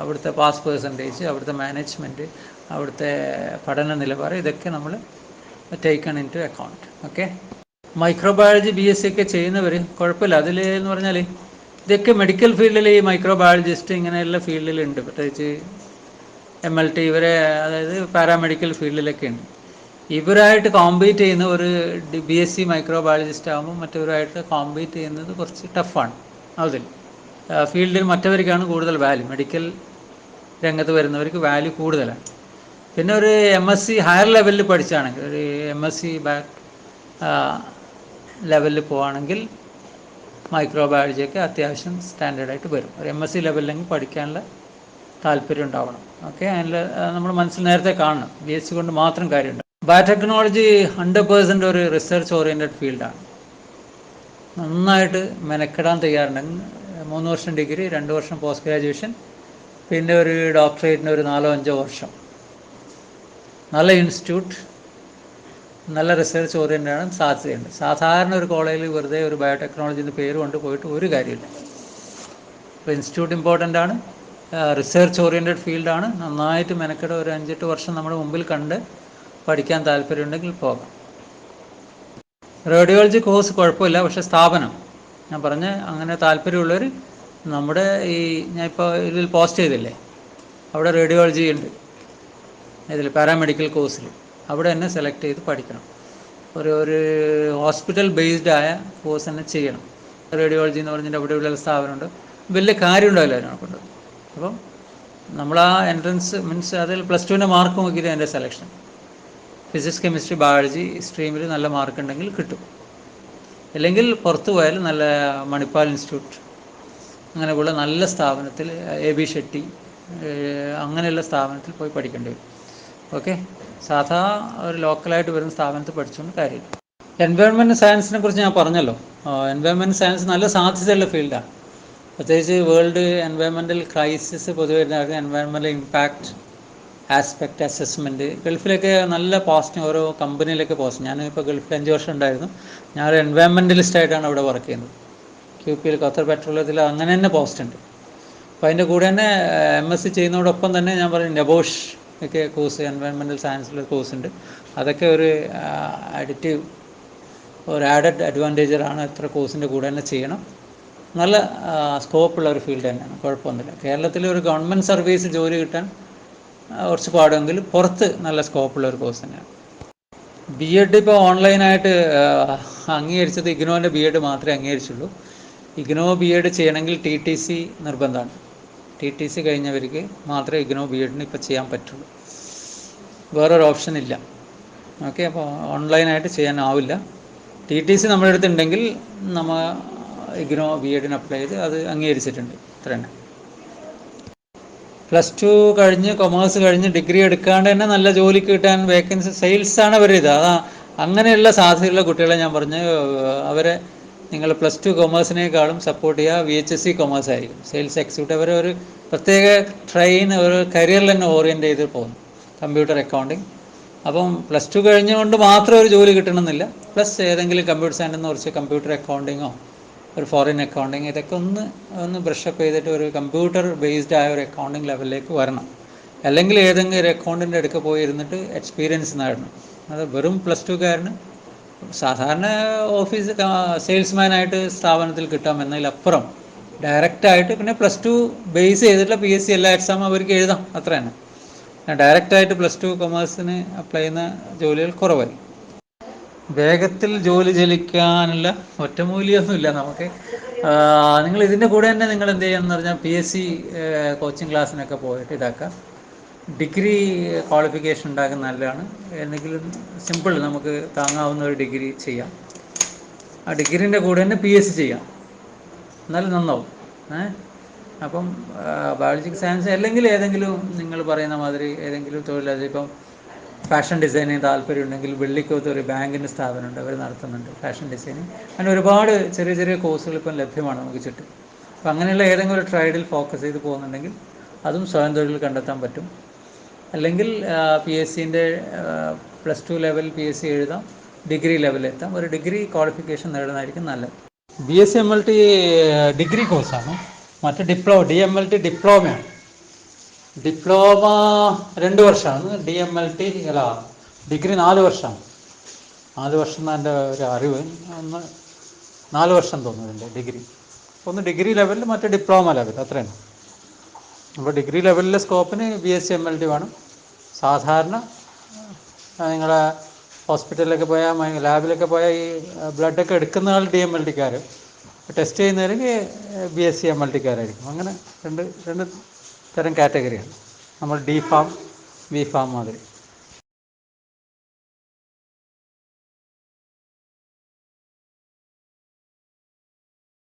അവിടുത്തെ പാസ് പേഴ്സൻറ്റേജ്, അവിടുത്തെ മാനേജ്മെൻറ്റ്, അവിടുത്തെ പഠന നിലവാരം, ഇതൊക്കെ നമ്മൾ taken into account. Okay, microbiology BSc ഒക്കെ ചെയ്യുന്നവർ കുഴപ്പമില്ല. അതിൽ എന്ന് പറഞ്ഞാൽ ഇതൊക്കെ മെഡിക്കൽ ഫീൽഡിൽ ഈ മൈക്രോബയോളജിസ്റ്റ് ഇങ്ങനെയുള്ള ഫീൽഡിലുണ്ട്, പ്രത്യേകിച്ച് MLT ഇവരെ, അതായത് പാരാമെഡിക്കൽ ഫീൽഡിലൊക്കെ ഉണ്ട്. ഇവരായിട്ട് കോമ്പീറ്റ് ചെയ്യുന്ന ഒരു BSc മൈക്രോബയോളജിസ്റ്റ് ആകുമ്പോൾ മറ്റവരുമായിട്ട് കോമ്പീറ്റ് ചെയ്യുന്നത് കുറച്ച് ടഫാണ്. അതിൽ ഫീൽഡിൽ മറ്റവർക്കാണ് കൂടുതൽ വാല്യൂ, മെഡിക്കൽ രംഗത്ത് വരുന്നവർക്ക് വാല്യൂ കൂടുതലാണ്. പിന്നെ ഒരു MSc ഹയർ ലെവലിൽ പഠിച്ചാണെങ്കിൽ, ഒരു MSc ബാക്ക് ലെവലിൽ പോവുകയാണെങ്കിൽ മൈക്രോബയോളജിയൊക്കെ അത്യാവശ്യം സ്റ്റാൻഡേർഡായിട്ട് വരും. ഒരു MSc ലെവലിലെങ്കിൽ പഠിക്കാനുള്ള താല്പര്യം ഉണ്ടാവണം. ഓക്കെ, അതിൽ നമ്മൾ മനസ്സിൽ നേരത്തെ കാണണം. BSc കൊണ്ട് മാത്രം കാര്യമുണ്ട്. ബയോടെക്നോളജി 100% ഒരു റിസർച്ച് ഓറിയൻറ്റഡ് ഫീൽഡാണ്. നന്നായിട്ട് മെനക്കെടാൻ തയ്യാറുണ്ടെങ്കിൽ 3 വർഷം ഡിഗ്രി, 2 വർഷം പോസ്റ്റ് ഗ്രാജുവേഷൻ, പിന്നെ ഒരു ഡോക്ടറേറ്റിന് ഒരു 4-5 വർഷം, നല്ല ഇൻസ്റ്റിറ്റ്യൂട്ട്, നല്ല റിസർച്ച് ഓറിയൻറ്റഡ് സാധ്യതയുണ്ട്. സാധാരണ ഒരു കോളേജിൽ വെറുതെ ഒരു ബയോടെക്നോളജി എന്ന് പേര് കൊണ്ട് പോയിട്ട് ഒരു കാര്യമില്ല. അപ്പോൾ ഇൻസ്റ്റിറ്റ്യൂട്ട് ഇമ്പോർട്ടൻ്റ് ആണ്, റിസർച്ച് ഓറിയൻറ്റഡ് ഫീൽഡാണ്. നന്നായിട്ട് മെനക്കെട ഒരു 5-8 വർഷം നമ്മുടെ മുമ്പിൽ കണ്ട് പഠിക്കാൻ താല്പര്യമുണ്ടെങ്കിൽ പോകാം. റേഡിയോളജി കോഴ്സ് കുഴപ്പമില്ല, പക്ഷേ സ്ഥാപനം ഞാൻ പറഞ്ഞ അങ്ങനെ താല്പര്യമുള്ളവർ നമ്മുടെ ഈ ഞാൻ ഇപ്പോൾ ഇതിൽ പോസ്റ്റ് ചെയ്തില്ലേ, അവിടെ റേഡിയോളജി ഉണ്ട്, ഇതിൽ പാരാമെഡിക്കൽ കോഴ്സിൽ അവിടെ തന്നെ സെലക്ട് ചെയ്ത് പഠിക്കണം. ഒരു ഹോസ്പിറ്റൽ ബേസ്ഡ് ആയ കോഴ്സ് തന്നെ ചെയ്യണം. റേഡിയോളജി എന്ന് പറഞ്ഞിട്ട് അവിടെയുള്ള സ്ഥാപനമുണ്ട്, വലിയ കാര്യം ഉണ്ടാവില്ല അതിനെക്കൊണ്ട്. അപ്പം നമ്മൾ ആ എൻട്രൻസ് മീൻസ് അതിൽ +2ൻ്റെ മാർക്ക് നോക്കിയിട്ട് അതിൻ്റെ സെലക്ഷൻ, ഫിസിക്സ് കെമിസ്ട്രി ബയോളജി സ്ട്രീമിൽ നല്ല മാർക്ക് ഉണ്ടെങ്കിൽ കിട്ടും. അല്ലെങ്കിൽ പുറത്ത് പോയാൽ നല്ല മണിപ്പാൽ ഇൻസ്റ്റിറ്റ്യൂട്ട് അങ്ങനെയുള്ള നല്ല സ്ഥാപനത്തിൽ AB ഷെട്ടി അങ്ങനെയുള്ള സ്ഥാപനത്തിൽ പോയി പഠിക്കേണ്ടി വരും. ഓക്കെ, സാധാ ഒരു ലോക്കലായിട്ട് വരുന്ന സ്ഥാപനത്തിൽ പഠിച്ചുകൊണ്ട് കാര്യമില്ല. എൻവയോൺമെൻറ്റ് സയൻസിനെ കുറിച്ച് ഞാൻ പറഞ്ഞല്ലോ. എൻവയോൺമെൻറ്റ് സയൻസ് നല്ല സാധ്യതയുള്ള ഫീൽഡാണ്. പ്രത്യേകിച്ച് വേൾഡ് എൻവയോൺമെൻറ്റൽ ക്രൈസിസ് പൊതുവെ എൻവയോൺമെൻറ്റൽ ഇമ്പാക്റ്റ് ആസ്പെക്റ്റ് അസസ്മെൻറ്റ്. ഗൾഫിലൊക്കെ നല്ല പോസ്റ്റിംഗ്, ഓരോ കമ്പനിയിലൊക്കെ പോസ്റ്റിംഗ്. ഞാനിപ്പോൾ ഗൾഫിൽ 5 വർഷം ഉണ്ടായിരുന്നു. ഞാനൊരു എൻവയോൺമെൻറ്റലിസ്റ്റായിട്ടാണ് അവിടെ വർക്ക് ചെയ്യുന്നത്. QP ഖത്തർ പെട്രോളിയത്തിൽ അങ്ങനെ തന്നെ പോസ്റ്റ് ഉണ്ട്. അപ്പോൾ അതിൻ്റെ കൂടെ തന്നെ MSc ചെയ്യുന്നതോടൊപ്പം തന്നെ ഞാൻ പറയും നെബോഷ് ഒക്കെ കോഴ്സ്, എൻവയോൺമെൻറ്റൽ സയൻസിലൊരു കോഴ്സ് ഉണ്ട്. അതൊക്കെ ഒരു അഡിറ്റീവ്, ഒരു ആഡഡ് അഡ്വാൻറ്റേജറാണ്. എത്ര കോഴ്സിൻ്റെ കൂടെ തന്നെ ചെയ്യണം. നല്ല സ്കോപ്പുള്ള ഒരു ഫീൽഡ് തന്നെയാണ്, കുഴപ്പമൊന്നുമില്ല. കേരളത്തിൽ ഒരു ഗവൺമെൻറ് സർവീസ് ജോലി കിട്ടാൻ കുറച്ച് പാടുമെങ്കിലും പുറത്ത് നല്ല സ്കോപ്പുള്ള ഒരു കോഴ്സ് തന്നെയാണ്. B.Ed ഇപ്പോൾ ഓൺലൈനായിട്ട് അംഗീകരിച്ചത് ഇഗ്നോൻ്റെ B.Ed മാത്രമേ അംഗീകരിച്ചുള്ളൂ. ഇഗ്നോ B.Ed ചെയ്യണമെങ്കിൽ TTC നിർബന്ധമാണ്. TTC കഴിഞ്ഞവർക്ക് മാത്രമേ ഇഗ്നോ B.Edന് ഇപ്പോൾ ചെയ്യാൻ പറ്റുള്ളൂ. വേറൊരു ഓപ്ഷൻ ഇല്ല. ഓക്കെ, അപ്പോൾ ഓൺലൈനായിട്ട് ചെയ്യാനാവില്ല. TTC നമ്മുടെ അടുത്തുണ്ടെങ്കിൽ നമ്മൾ ഇഗ്നോ B.Edന് അപ്ലൈ ചെയ്ത് അത് അംഗീകരിച്ചിട്ടുണ്ട്. അത്ര തന്നെ. +2 കഴിഞ്ഞ് കൊമേഴ്സ് കഴിഞ്ഞ് ഡിഗ്രി എടുക്കാണ്ട് തന്നെ നല്ല ജോലിക്ക് കിട്ടാൻ വേക്കൻസി, സെയിൽസാണ് അവർ ഇത്. അങ്ങനെയുള്ള സാധ്യതയുള്ള കുട്ടികളെ ഞാൻ പറഞ്ഞ് അവരെ നിങ്ങൾ +2 കൊമേഴ്സിനേക്കാളും സപ്പോർട്ട് ചെയ്യുക VHSC കൊമേഴ്സ് ആയിരിക്കും. സെയിൽസ് എക്സിക്യൂട്ടീവ് അവരെ ഒരു പ്രത്യേക ഒരു കരിയറിൽ തന്നെ ഓറിയൻറ്റ് ചെയ്ത് പോകുന്നു, കമ്പ്യൂട്ടർ അക്കൗണ്ടിങ്. അപ്പം +2 കഴിഞ്ഞുകൊണ്ട് മാത്രം ഒരു ജോലി കിട്ടണമെന്നില്ല. പ്ലസ് ഏതെങ്കിലും കമ്പ്യൂട്ടർ സയൻസിൽ കുറച്ച് കമ്പ്യൂട്ടർ അക്കൗണ്ടിങ്ങോ ഒരു ഫോറിൻ അക്കൗണ്ടിങ് ഇതൊക്കെ ഒന്ന് ബ്രഷപ്പ് ചെയ്തിട്ട് ഒരു കമ്പ്യൂട്ടർ ബേസ്ഡ് ആയ ഒരു അക്കൗണ്ടിങ് ലെവലിലേക്ക് വരണം. അല്ലെങ്കിൽ ഏതെങ്കിലും ഒരു അക്കൗണ്ടിൻ്റെ അടുക്ക പോയി ഇരുന്നിട്ട് എക്സ്പീരിയൻസ് നേടണം. അത് വെറും +2കാരന് സാധാരണ ഓഫീസ് സെയിൽസ്മാനായിട്ട് സ്ഥാപനത്തിൽ കിട്ടാം എന്നതിലപ്പുറം ഡയറക്റ്റായിട്ട്, പിന്നെ +2 ബേസ് ചെയ്തിട്ടുള്ള PSC എല്ലാ എക്സാമും അവർക്ക് എഴുതാം, അത്ര തന്നെ. ഡയറക്റ്റായിട്ട് +2 കൊമേഴ്സിന് അപ്ലൈ ചെയ്യുന്ന ജോലികൾ കുറവായി. വേഗത്തിൽ ജോലി ജലിക്കാനുള്ള ഒറ്റമൂലിയൊന്നുമില്ല നമുക്ക്. നിങ്ങൾ ഇതിൻ്റെ കൂടെ തന്നെ നിങ്ങൾ എന്ത് ചെയ്യുകയെന്ന് പറഞ്ഞാൽ PSC കോച്ചിങ് ക്ലാസ്സിനൊക്കെ പോയിട്ട് ഇതാക്കുക. ഡിഗ്രി ക്വാളിഫിക്കേഷൻ ഉണ്ടാക്കുന്ന നല്ലതാണ്. എന്തെങ്കിലും സിമ്പിൾ നമുക്ക് താങ്ങാവുന്ന ഒരു ഡിഗ്രി ചെയ്യാം. ആ ഡിഗ്രീൻ്റെ കൂടെ തന്നെ PSC ചെയ്യാം, എന്നാലും നന്നാവും. അപ്പം ബയോളജിക്കൽ സയൻസ് അല്ലെങ്കിൽ ഏതെങ്കിലും നിങ്ങൾ പറയുന്ന മാതിരി ഏതെങ്കിലും തൊഴിൽ, ഇപ്പം ഫാഷൻ ഡിസൈനിങ് താല്പര്യം ഉണ്ടെങ്കിൽ വെള്ളിക്കോത്ത് ഒരു ബാങ്കിൻ്റെ സ്ഥാപനമുണ്ട്, അവർ നടത്തുന്നുണ്ട് ഫാഷൻ ഡിസൈനിങ്. അങ്ങനെ ഒരുപാട് ചെറിയ ചെറിയ കോഴ്സുകൾ ഇപ്പം ലഭ്യമാണ് നമുക്ക് ചുറ്റും. അപ്പം അങ്ങനെയുള്ള ഏതെങ്കിലും ഒരു ട്രേഡിൽ ഫോക്കസ് ചെയ്ത് പോകുന്നുണ്ടെങ്കിൽ അതും സ്വയം തൊഴിൽ കണ്ടെത്താൻ പറ്റും. അല്ലെങ്കിൽ PSCൻ്റെ +2 ലെവൽ PSC എഴുതാം, ഡിഗ്രി ലെവലെത്താം. ഒരു ഡിഗ്രി ക്വാളിഫിക്കേഷൻ നേടുന്നതായിരിക്കും നല്ലത്. BSc MLT ഡിഗ്രി കോഴ്സാണ്. മറ്റ് DMLT ഡിപ്ലോമയാണ്. ഡിപ്ലോമ 2 വർഷമാണ്. DMLT ഡിഗ്രി 4 വർഷമാണ്. 4 വർഷം എന്നാണ് എൻ്റെ ഒരു അറിവ്. 4 വർഷം തോന്നുന്നുണ്ട് ഡിഗ്രി. ഒന്ന് ഡിഗ്രി ലെവലിൽ, മറ്റേ ഡിപ്ലോമ ലെവൽ, അത്രയാണ്. അപ്പോൾ ഡിഗ്രി ലെവലിലെ സ്കോപ്പിന് BSc MLT വേണം. സാധാരണ നിങ്ങളെ ഹോസ്പിറ്റലിലൊക്കെ പോയാൽ, ലാബിലൊക്കെ പോയാൽ ഈ ബ്ലഡൊക്കെ എടുക്കുന്ന ആൾ DMLTക്കാർ, ടെസ്റ്റ് ചെയ്യുന്നവർക്ക് BSc MLTക്കാരായിരിക്കും. അങ്ങനെ രണ്ട് തരം കാറ്റഗറിയാണ്. നമ്മൾ D Pharm B Pharm മാതിരി.